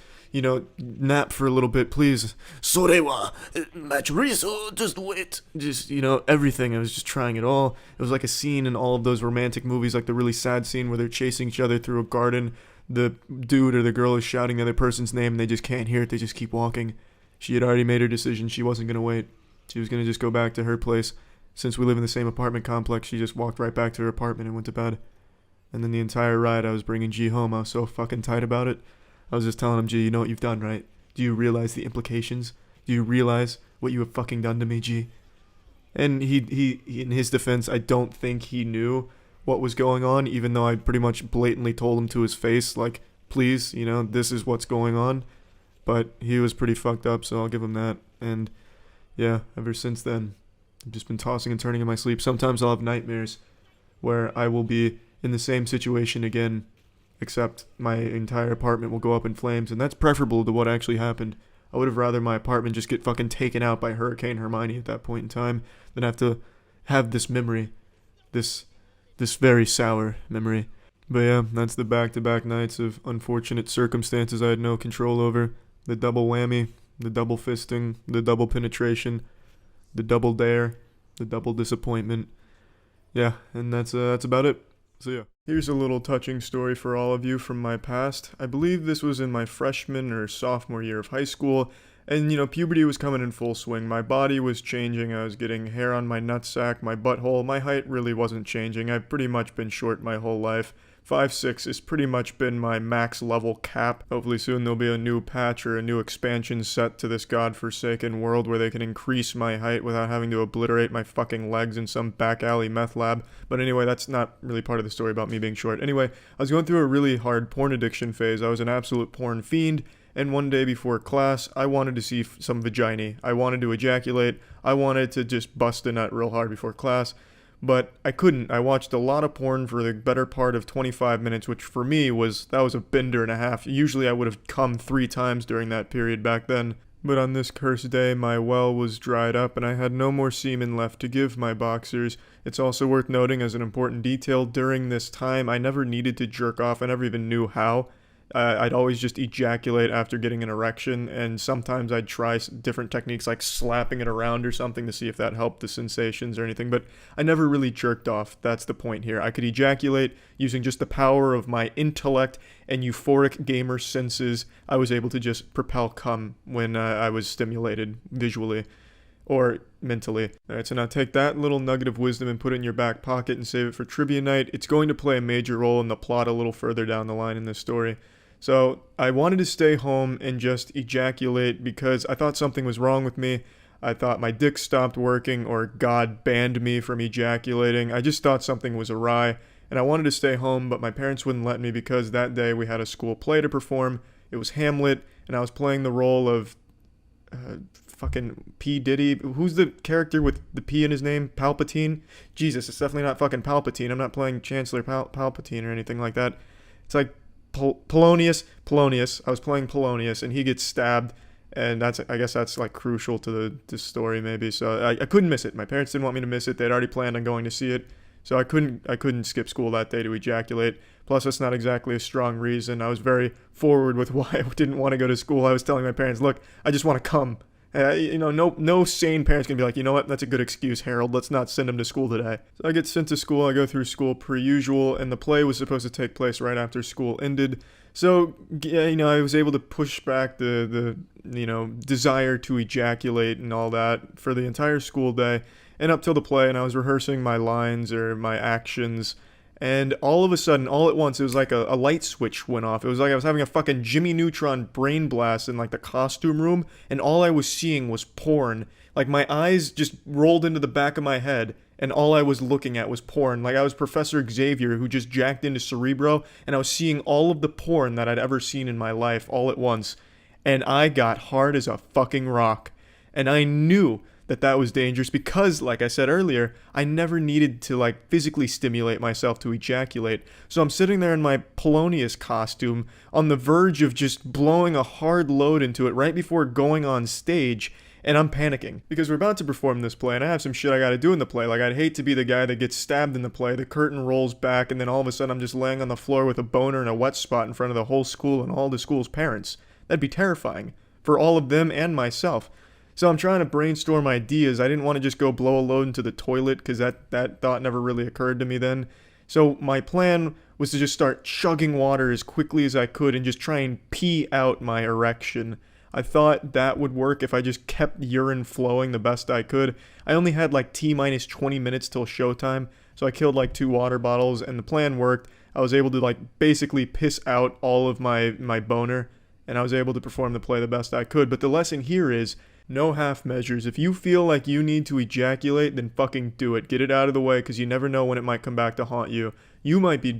nap for a little bit, please. Sorewa, machurizo, just wait. Just, everything. I was just trying it all. It was like a scene in all of those romantic movies, like the really sad scene where they're chasing each other through a garden. The dude or the girl is shouting the other person's name, and they just can't hear it. They just keep walking. She had already made her decision. She wasn't going to wait. She was going to just go back to her place. Since we live in the same apartment complex, she just walked right back to her apartment and went to bed. And then the entire ride, I was bringing G home. I was so fucking tight about it. I was just telling him, G, you know what you've done, right? Do you realize the implications? Do you realize what you have fucking done to me, G? And he in his defense, I don't think he knew what was going on, even though I pretty much blatantly told him to his face, like, please, this is what's going on. But he was pretty fucked up, so I'll give him that. And yeah, ever since then, I've just been tossing and turning in my sleep. Sometimes I'll have nightmares where I will be in the same situation again, except my entire apartment will go up in flames, and that's preferable to what actually happened. I would have rather my apartment just get fucking taken out by Hurricane Hermione at that point in time than have to have this memory, this very sour memory. But yeah, that's the back-to-back nights of unfortunate circumstances I had no control over. The double whammy, the double fisting, the double penetration, the double dare, the double disappointment. Yeah, and that's about it. So yeah. Here's a little touching story for all of you from my past. I believe this was in my freshman or sophomore year of high school, and puberty was coming in full swing. My body was changing. I was getting hair on my nutsack, my butthole. My height really wasn't changing. I've pretty much been short my whole life. 5'6" has pretty much been my max level cap. Hopefully soon there'll be a new patch or a new expansion set to this godforsaken world where they can increase my height without having to obliterate my fucking legs in some back alley meth lab. But anyway, that's not really part of the story about me being short. Anyway, I was going through a really hard porn addiction phase. I was an absolute porn fiend. And one day before class, I wanted to see some vagina. I wanted to ejaculate. I wanted to just bust a nut real hard before class. But I couldn't. I watched a lot of porn for the better part of 25 minutes, which for me that was a bender and a half. Usually I would have come 3 times during that period back then. But on this cursed day, my well was dried up and I had no more semen left to give my boxers. It's also worth noting as an important detail, during this time, I never needed to jerk off. I never even knew how. I'd always just ejaculate after getting an erection, and sometimes I'd try different techniques like slapping it around or something to see if that helped the sensations or anything, but I never really jerked off. That's the point here. I could ejaculate using just the power of my intellect and euphoric gamer senses. I was able to just propel cum when I was stimulated visually or mentally. Alright, so now take that little nugget of wisdom and put it in your back pocket and save it for trivia night. It's going to play a major role in the plot a little further down the line in this story. So I wanted to stay home and just ejaculate because I thought something was wrong with me. I thought my dick stopped working or God banned me from ejaculating. I just thought something was awry and I wanted to stay home, but my parents wouldn't let me because that day we had a school play to perform. It was Hamlet and I was playing the role of fucking P. Diddy. Who's the character with the P in his name? Palpatine? Jesus, it's definitely not fucking Palpatine. I'm not playing Chancellor Palpatine or anything like that. It's like Polonius. I was playing Polonius, and he gets stabbed And I guess that's like crucial to the story maybe. So I couldn't miss it. My parents didn't want me to miss it. They'd already planned on going to see it. So I couldn't skip school that day to ejaculate. Plus, that's not exactly a strong reason. I was very forward with why I didn't want to go to school. I was telling my parents, look, I just want to come. No sane parents can be like, you know what, that's a good excuse, Harold. Let's not send him to school today. So I get sent to school. I go through school per usual, and the play was supposed to take place right after school ended. So, I was able to push back the desire to ejaculate and all that for the entire school day and up till the play, and I was rehearsing my lines or my actions, and all of a sudden, all at once, it was like a light switch went off. It was like I was having a fucking Jimmy Neutron brain blast in like the costume room, and all I was seeing was porn. Like my eyes just rolled into the back of my head, and all I was looking at was porn. Like I was Professor Xavier who just jacked into Cerebro, and I was seeing all of the porn that I'd ever seen in my life all at once. And I got hard as a fucking rock. And I knew that was dangerous because, like I said earlier, I never needed to like physically stimulate myself to ejaculate. So I'm sitting there in my Polonius costume on the verge of just blowing a hard load into it right before going on stage, and I'm panicking because we're about to perform this play and I have some shit I gotta do in the play. Like I'd hate to be the guy that gets stabbed in the play, the curtain rolls back, and then all of a sudden I'm just laying on the floor with a boner and a wet spot in front of the whole school and all the school's parents. That'd be terrifying for all of them and myself. So I'm trying to brainstorm ideas. I didn't want to just go blow a load into the toilet because that thought never really occurred to me then. So my plan was to just start chugging water as quickly as I could and just try and pee out my erection. I thought that would work if I just kept urine flowing the best I could. I only had like T-minus 20 minutes till showtime, so I killed like 2 water bottles and the plan worked. I was able to like basically piss out all of my boner, and I was able to perform the play the best I could. But the lesson here is no half measures. If you feel like you need to ejaculate, then fucking do it. Get it out of the way because you never know when it might come back to haunt you. You might be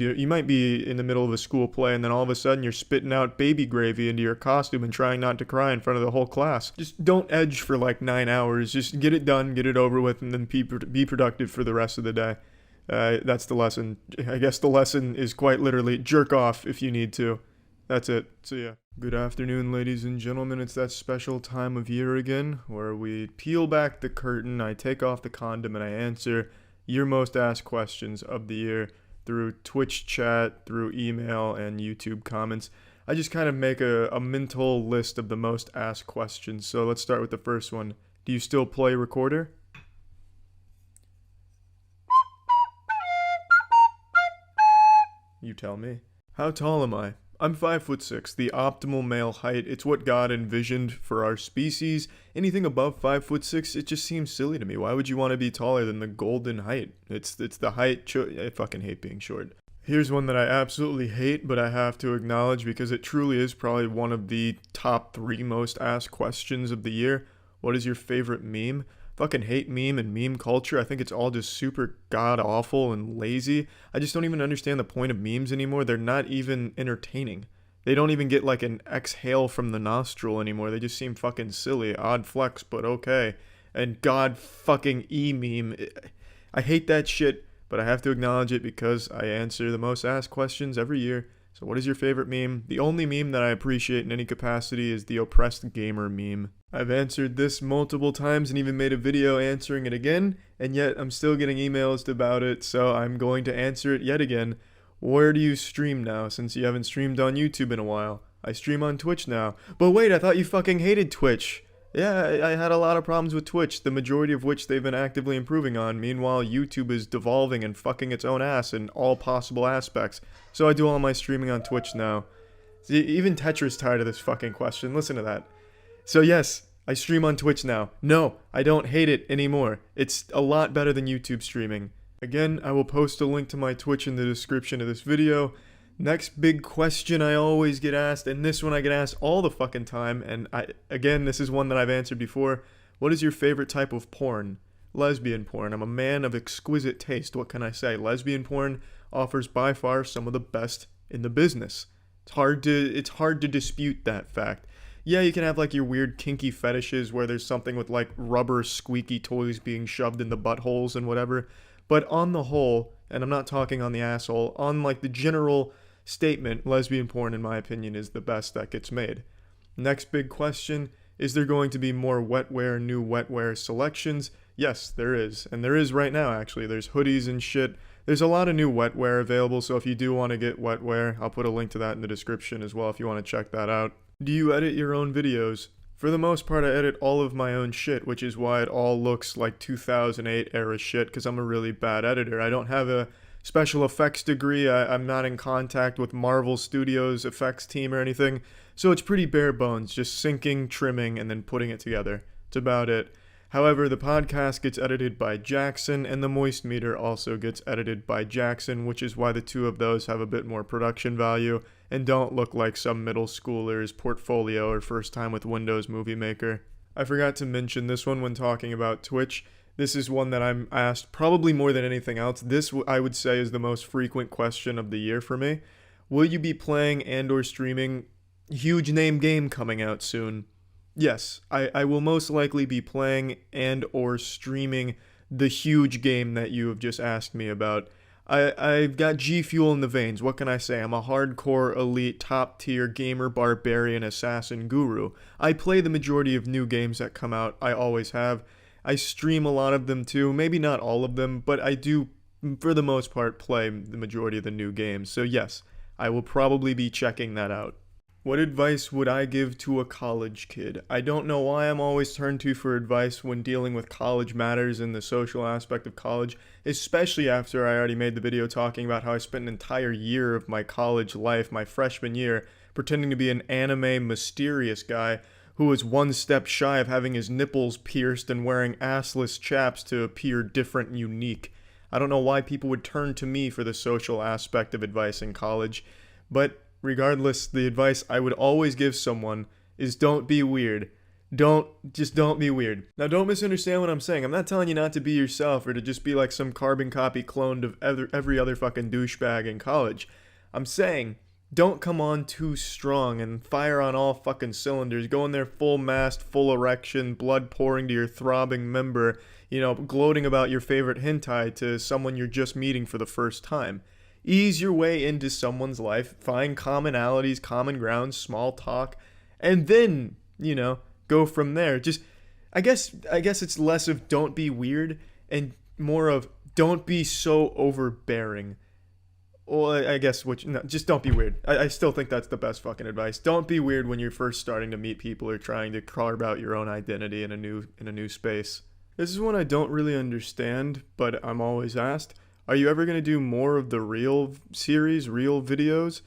in the middle of a school play and then all of a sudden you're spitting out baby gravy into your costume and trying not to cry in front of the whole class. Just don't edge for like 9 hours. Just get it done, get it over with, and then be productive for the rest of the day. That's the lesson. I guess the lesson is quite literally jerk off if you need to. That's it. See ya. Good afternoon, ladies and gentlemen. It's that special time of year again where we peel back the curtain, I take off the condom, and I answer your most asked questions of the year through Twitch chat, through email, and YouTube comments. I just kind of make a mental list of the most asked questions. So let's start with the first one. Do you still play recorder? You tell me. How tall am I? I'm 5'6", the optimal male height. It's what God envisioned for our species. Anything above 5'6", it just seems silly to me. Why would you want to be taller than the golden height? It's the height. I fucking hate being short. Here's one that I absolutely hate, but I have to acknowledge because it truly is probably one of the top 3 most asked questions of the year. What is your favorite meme? Fucking hate meme and meme culture. I think it's all just super god awful and lazy. I just don't even understand the point of memes anymore. They're not even entertaining. They don't even get like an exhale from the nostril anymore. They just seem fucking silly. Odd flex, but okay. And god fucking meme. I hate that shit, but I have to acknowledge it because I answer the most asked questions every year. So what is your favorite meme? The only meme that I appreciate in any capacity is the oppressed gamer meme. I've answered this multiple times and even made a video answering it again, and yet I'm still getting emails about it, so I'm going to answer it yet again. Where do you stream now, since you haven't streamed on YouTube in a while? I stream on Twitch now. But wait, I thought you fucking hated Twitch. Yeah, I had a lot of problems with Twitch, the majority of which they've been actively improving on. Meanwhile, YouTube is devolving and fucking its own ass in all possible aspects. So I do all my streaming on Twitch now. See, even Tetra's tired of this fucking question. Listen to that. So yes, I stream on Twitch now. No, I don't hate it anymore. It's a lot better than YouTube streaming. Again, I will post a link to my Twitch in the description of this video. Next big question I always get asked, and this one I get asked all the fucking time, and again, this is one that I've answered before. What is your favorite type of porn? Lesbian porn. I'm a man of exquisite taste. What can I say? Lesbian porn offers by far some of the best in the business. It's hard to dispute that fact. Yeah, you can have like your weird kinky fetishes where there's something with like rubber squeaky toys being shoved in the buttholes and whatever, but on the whole, and I'm not talking on the asshole, on like the general statement, lesbian porn in my opinion is the best that gets made. Next big question Is there going to be more wetwear, new wetwear selections? Yes, there is. And there is right now, actually. There's hoodies and shit. There's a lot of new wetwear available, so if you do want to get wetwear, I'll put a link to that in the description as well if you want to check that out. Do you edit your own videos? For the most part, I edit all of my own shit, which is why it all looks like 2008 era shit, because I'm a really bad editor. I don't have a special effects degree. I'm not in contact with Marvel Studios effects team or anything, so it's pretty bare bones, just syncing, trimming, and then putting it together. It's about it. However, the podcast gets edited by Jackson, and the Moist Meter also gets edited by Jackson, which is why the two of those have a bit more production value and don't look like some middle schooler's portfolio or first time with Windows Movie Maker. I forgot to mention this one when talking about Twitch. This is one that I'm asked probably more than anything else. This, I would say, is the most frequent question of the year for me. Will you be playing and or streaming huge name game coming out soon? Yes, I will most likely be playing and or streaming the huge game that you have just asked me about. I've got G Fuel in the veins. What can I say? I'm a hardcore, elite, top-tier gamer, barbarian, assassin guru. I play the majority of new games that come out. I always have. I stream a lot of them too. Maybe not all of them, but I do, for the most part, play the majority of the new games. So yes, I will probably be checking that out. What advice would I give to a college kid? I don't know why I'm always turned to for advice when dealing with college matters and the social aspect of college, especially after I already made the video talking about how I spent an entire year of my college life, my freshman year, pretending to be an anime mysterious guy who was one step shy of having his nipples pierced and wearing assless chaps to appear different and unique. I don't know why people would turn to me for the social aspect of advice in college, but regardless, the advice I would always give someone is don't be weird. Don't be weird. Now, don't misunderstand what I'm saying. I'm not telling you not to be yourself or to just be like some carbon copy clone of every other fucking douchebag in college. I'm saying don't come on too strong and fire on all fucking cylinders. Go in there full mast, full erection, blood pouring to your throbbing member, gloating about your favorite hentai to someone you're just meeting for the first time. Ease your way into someone's life, find commonalities, common ground, small talk, and then, go from there. Just, I guess it's less of don't be weird and more of don't be so overbearing. Well, I guess just don't be weird. I still think that's the best fucking advice. Don't be weird when you're first starting to meet people or trying to carve out your own identity in a new space. This is one I don't really understand, but I'm always asked. Are you ever going to do more of the Reel series, Reel videos?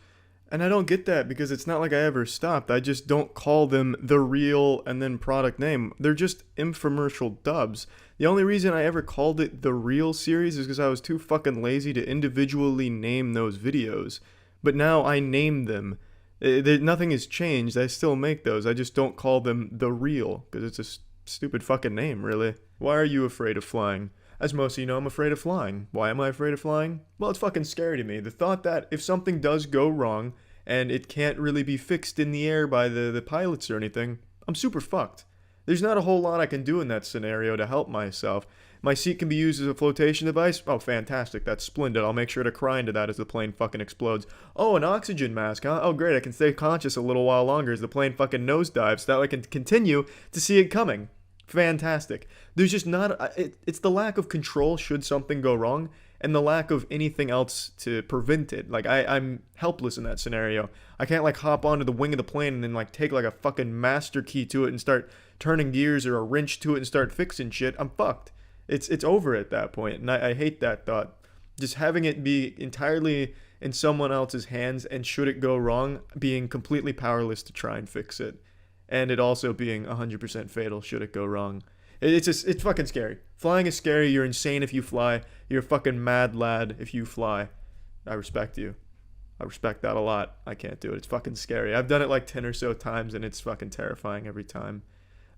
And I don't get that because it's not like I ever stopped. I just don't call them the Reel and then product name. They're just infomercial dubs. The only reason I ever called it the Reel series is because I was too fucking lazy to individually name those videos. But now I name them. Nothing has changed. I still make those. I just don't call them the Reel because it's a stupid fucking name, really. Why are you afraid of flying? As most of you know, I'm afraid of flying. Why am I afraid of flying? Well, it's fucking scary to me. The thought that if something does go wrong and it can't really be fixed in the air by the pilots or anything, I'm super fucked. There's not a whole lot I can do in that scenario to help myself. My seat can be used as a flotation device. Oh, fantastic. That's splendid. I'll make sure to cry into that as the plane fucking explodes. Oh, an oxygen mask, huh? Oh, great. I can stay conscious a little while longer as the plane fucking nosedives so that I can continue to see it coming. Fantastic. There's just not it's the lack of control should something go wrong and the lack of anything else to prevent it. Like I'm helpless in that scenario. I can't like hop onto the wing of the plane and then like take like a fucking master key to it and start turning gears or a wrench to it and start fixing shit. I'm fucked. It's over at that point, and I hate that thought. Just having it be entirely in someone else's hands and should it go wrong, being completely powerless to try and fix it. And it also being 100% fatal should it go wrong. It's fucking scary. Flying is scary. You're insane if you fly. You're a fucking mad lad if you fly. I respect you. I respect that a lot. I can't do it. It's fucking scary. I've done it like 10 or so times and it's fucking terrifying every time.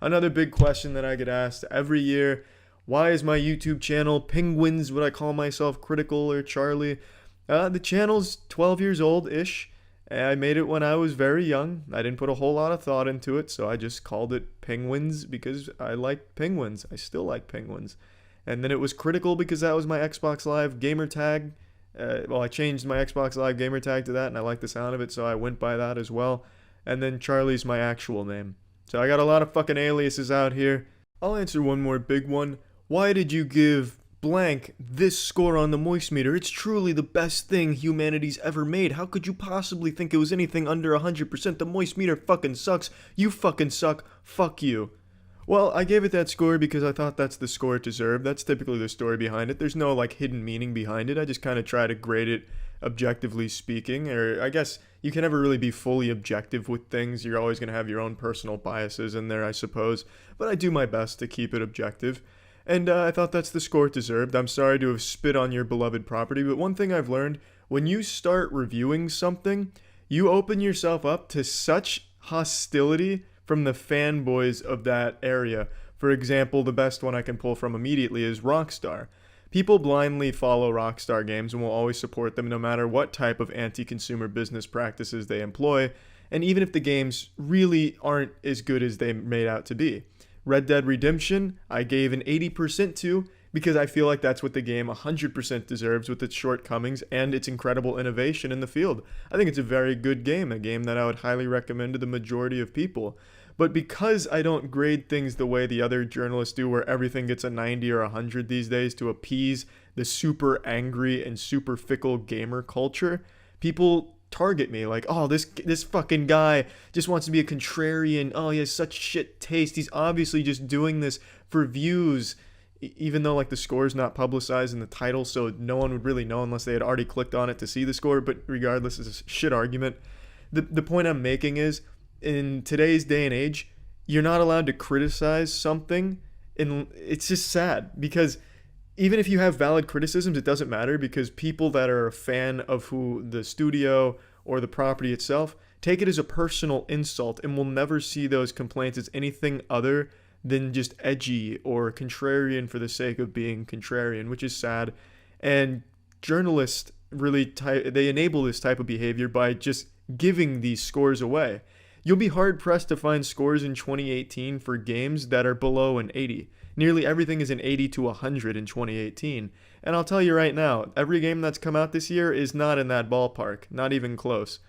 Another big question that I get asked every year, why is my YouTube channel Penguins, would I call myself Critikal or Charlie? The channel's 12 years old-ish. I made it when I was very young. I didn't put a whole lot of thought into it, so I just called it Penguins because I like penguins. I still like penguins. And then it was Critikal because that was my Xbox Live gamer tag. I changed my Xbox Live gamer tag to that, and I like the sound of it, so I went by that as well. And then Charlie's my actual name. So I got a lot of fucking aliases out here. I'll answer one more big one. Why did you give blank this score on the moist meter? It's truly the best thing humanity's ever made. How could you possibly think it was anything under 100%? The moist meter fucking sucks. You fucking suck. Fuck you. Well, I gave it that score because I thought that's the score it deserved. That's typically the story behind it. There's no, like, hidden meaning behind it. I just kind of try to grade it objectively speaking. Or I guess you can never really be fully objective with things. You're always going to have your own personal biases in there, I suppose. But I do my best to keep it objective. And I thought that's the score it deserved. I'm sorry to have spit on your beloved property, but one thing I've learned, when you start reviewing something, you open yourself up to such hostility from the fanboys of that area. For example, the best one I can pull from immediately is Rockstar. People blindly follow Rockstar Games and will always support them no matter what type of anti-consumer business practices they employ, and even if the games really aren't as good as they're made out to be. Red Dead Redemption, I gave an 80% to because I feel like that's what the game 100% deserves with its shortcomings and its incredible innovation in the field. I think it's a very good game, a game that I would highly recommend to the majority of people. But because I don't grade things the way the other journalists do, where everything gets a 90 or 100 these days to appease the super angry and super fickle gamer culture, people target me like, oh, this fucking guy just wants to be a contrarian. Oh, he has such shit taste. He's obviously just doing this for views, even though like the score is not publicized in the title, so no one would really know unless they had already clicked on it to see the score. But regardless, it's a shit argument. The point I'm making is, in today's day and age, you're not allowed to criticize something, and it's just sad because even if you have valid criticisms, it doesn't matter because people that are a fan of who the studio or the property itself take it as a personal insult and will never see those complaints as anything other than just edgy or contrarian for the sake of being contrarian, which is sad. And journalists really they enable this type of behavior by just giving these scores away. You'll be hard-pressed to find scores in 2018 for games that are below an 80. Nearly everything is an 80 to 100 in 2018. And I'll tell you right now, every game that's come out this year is not in that ballpark, not even close.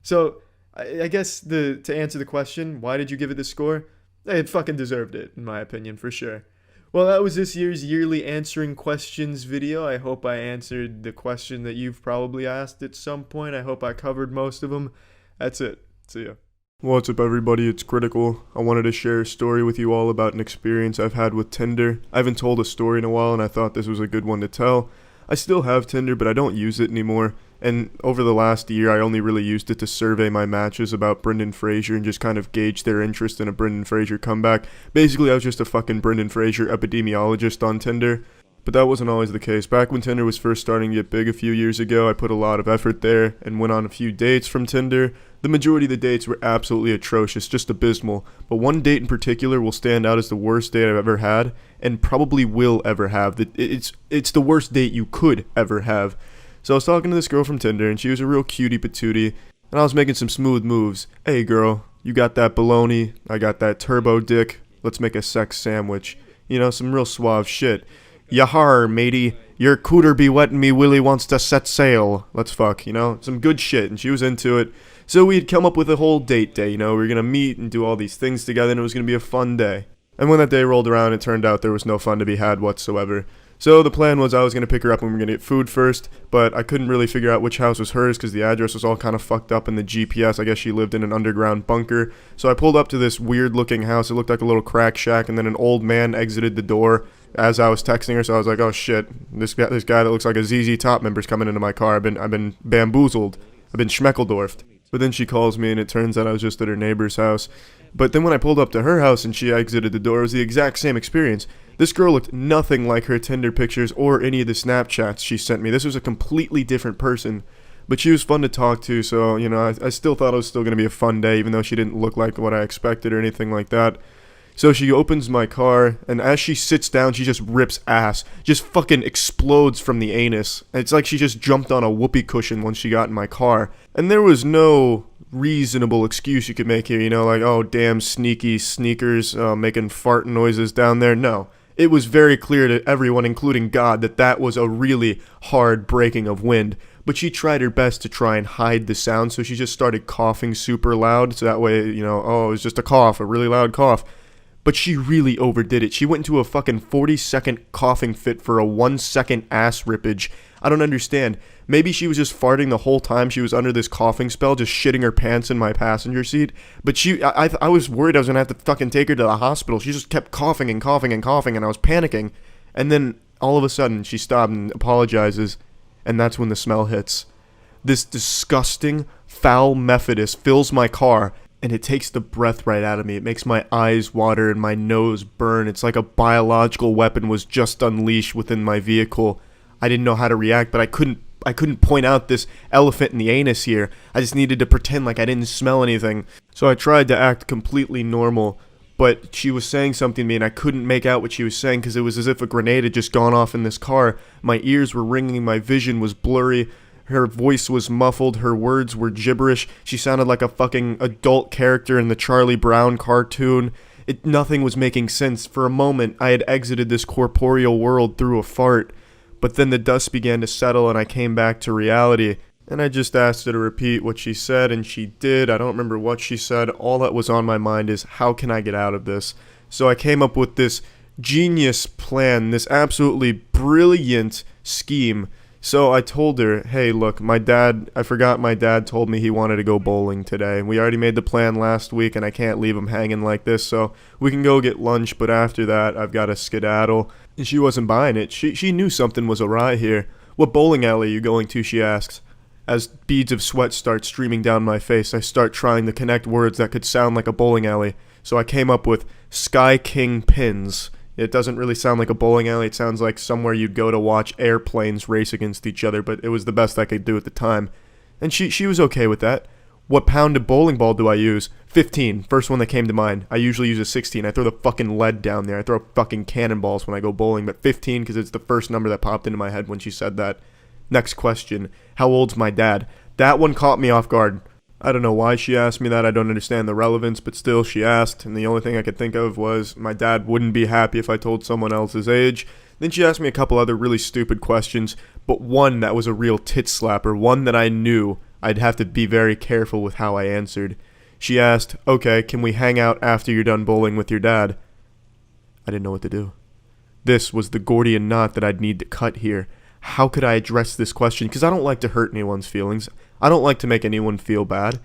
So, I guess to answer the question, why did you give it this score? It fucking deserved it, in my opinion, for sure. Well, that was this year's yearly answering questions video. I hope I answered the question that you've probably asked at some point. I hope I covered most of them. That's it. See ya. What's up, everybody? It's Critikal. I wanted to share a story with you all about an experience I've had with Tinder. I haven't told a story in a while, and I thought this was a good one to tell. I still have Tinder, but I don't use it anymore. And over the last year, I only really used it to survey my matches about Brendan Fraser and just kind of gauge their interest in a Brendan Fraser comeback. Basically, I was just a fucking Brendan Fraser epidemiologist on Tinder. But that wasn't always the case. Back when Tinder was first starting to get big a few years ago, I put a lot of effort there and went on a few dates from Tinder. The majority of the dates were absolutely atrocious, just abysmal. But one date in particular will stand out as the worst date I've ever had, and probably will ever have. It's the worst date you could ever have. So I was talking to this girl from Tinder, and she was a real cutie patootie, and I was making some smooth moves. Hey girl, you got that baloney, I got that turbo dick, let's make a sex sandwich. You know, some real suave shit. Yahar, matey, your cooter be wet and me willy wants to set sail. Let's fuck, you know, some good shit, and she was into it. So we had come up with a whole date day, you know, we were gonna meet and do all these things together, and it was gonna be a fun day. And when that day rolled around, it turned out there was no fun to be had whatsoever. So the plan was I was gonna pick her up and we were gonna get food first, but I couldn't really figure out which house was hers because the address was all kind of fucked up in the GPS. I guess she lived in an underground bunker. So I pulled up to this weird looking house. It looked like a little crack shack, and then an old man exited the door as I was texting her. So I was like, oh shit, this guy that looks like a ZZ Top member's coming into my car. I've been bamboozled. I've been schmeckeldorfed. But then she calls me and it turns out I was just at her neighbor's house. But then when I pulled up to her house and she exited the door, it was the exact same experience. This girl looked nothing like her Tinder pictures or any of the Snapchats she sent me. This was a completely different person. But she was fun to talk to, so, you know, I still thought it was still going to be a fun day, even though she didn't look like what I expected or anything like that. So she opens my car, and as she sits down, she just rips ass. Just fucking explodes from the anus. It's like she just jumped on a whoopee cushion once she got in my car. And there was no reasonable excuse you could make here, you know, like, oh, damn sneaky sneakers making fart noises down there. No. It was very clear to everyone, including God, that was a really hard breaking of wind. but she tried her best to try and hide the sound, so she just started coughing super loud, so that way, oh, it was just a cough, a really loud cough. But she really overdid it. She went into a fucking 40-second coughing fit for a 1-second ass rippage. I don't understand. Maybe she was just farting the whole time she was under this coughing spell, just shitting her pants in my passenger seat. But I was worried I was going to have to fucking take her to the hospital. She just kept coughing and coughing and coughing, and I was panicking. And then all of a sudden she stopped and apologizes, and that's when the smell hits. This disgusting, foul Methodist fills my car, and it takes the breath right out of me. It makes my eyes water and my nose burn. It's like a biological weapon was just unleashed within my vehicle. I didn't know how to react, but I couldn't point out this elephant in the anus here. I just needed to pretend like I didn't smell anything. So I tried to act completely normal, but she was saying something to me and I couldn't make out what she was saying because it was as if a grenade had just gone off in this car. My ears were ringing, my vision was blurry. Her voice was muffled, her words were gibberish. She sounded like a fucking adult character in the Charlie Brown cartoon. Nothing was making sense. For a moment, I had exited this corporeal world through a fart. But then the dust began to settle and I came back to reality. And I just asked her to repeat what she said, and she did. I don't remember what she said. All that was on my mind is, how can I get out of this? So I came up with this genius plan, this absolutely brilliant scheme. So I told her, hey, look, I forgot my dad told me he wanted to go bowling today. We already made the plan last week, and I can't leave him hanging like this, so we can go get lunch, but after that, I've got to skedaddle. And she wasn't buying it. She knew something was awry here. What bowling alley are you going to, she asks. As beads of sweat start streaming down my face, I start trying to connect words that could sound like a bowling alley. So I came up with Sky King Pins. It doesn't really sound like a bowling alley. It sounds like somewhere you'd go to watch airplanes race against each other, but it was the best I could do at the time. And she was okay with that. What pound of bowling ball do I use? 15. First one that came to mind. I usually use a 16. I throw the fucking lead down there. I throw fucking cannonballs when I go bowling, but 15 because it's the first number that popped into my head when she said that. Next question. How old's my dad? That one caught me off guard. I don't know why she asked me that. I don't understand the relevance, but still she asked, and the only thing I could think of was my dad wouldn't be happy if I told someone else's age. Then she asked me a couple other really stupid questions, but one that was a real tit slapper, one that I knew I'd have to be very careful with how I answered. She asked, okay, can we hang out after you're done bowling with your dad? I didn't know what to do. This was the Gordian knot that I'd need to cut here. How could I address this question? Because I don't like to hurt anyone's feelings. I don't like to make anyone feel bad.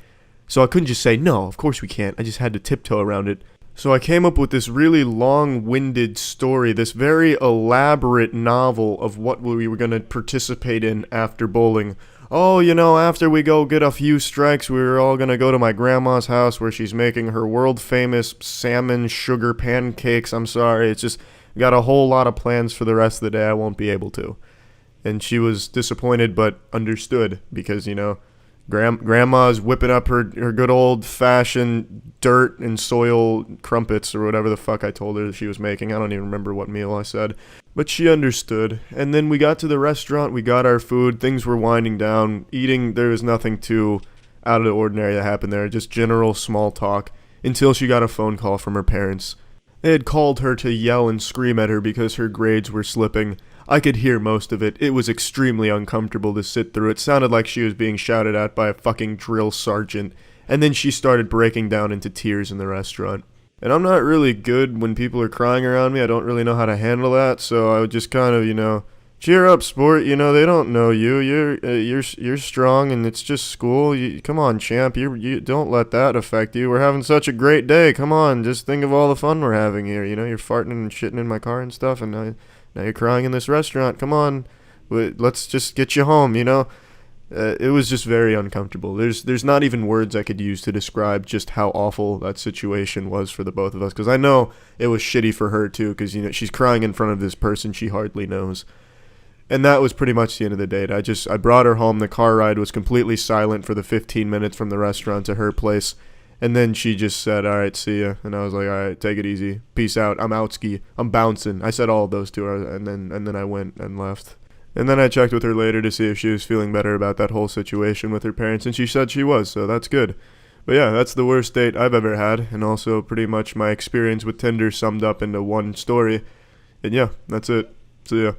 So I couldn't just say, no, of course we can't. I just had to tiptoe around it. So I came up with this really long-winded story, this very elaborate novel of what we were going to participate in after bowling. Oh, after we go get a few strikes, we were all going to go to my grandma's house where she's making her world-famous salmon sugar pancakes. I'm sorry, it's just got a whole lot of plans for the rest of the day I won't be able to. And she was disappointed but understood because, Grandma's whipping up her good old-fashioned dirt and soil crumpets or whatever the fuck I told her she was making. I don't even remember what meal I said. But she understood. And then we got to the restaurant. We got our food. Things were winding down. Eating, there was nothing too out of the ordinary that happened there. Just general small talk until she got a phone call from her parents. They had called her to yell and scream at her because her grades were slipping. I could hear most of it. It was extremely uncomfortable to sit through. It sounded like she was being shouted at by a fucking drill sergeant. And then she started breaking down into tears in the restaurant. And I'm not really good when people are crying around me. I don't really know how to handle that. So I would just kind of, cheer up, sport. They don't know you. You're strong, and it's just school. Come on, champ. You don't let that affect you. We're having such a great day. Come on, just think of all the fun we're having here. You're farting and shitting in my car and stuff, and now you're crying in this restaurant. Come on, let's just get you home. It was just very uncomfortable. There's not even words I could use to describe just how awful that situation was for the both of us. Because I know it was shitty for her too. Because she's crying in front of this person she hardly knows. And that was pretty much the end of the date. I brought her home. The car ride was completely silent for the 15 minutes from the restaurant to her place. And then she just said, all right, see ya. And I was like, all right, take it easy. Peace out. I'm out ski. I'm bouncing. I said all of those to her, and then I went and left. And then I checked with her later to see if she was feeling better about that whole situation with her parents, and she said she was, so that's good. But yeah, that's the worst date I've ever had, and also pretty much my experience with Tinder summed up into one story. And yeah, that's it. See ya.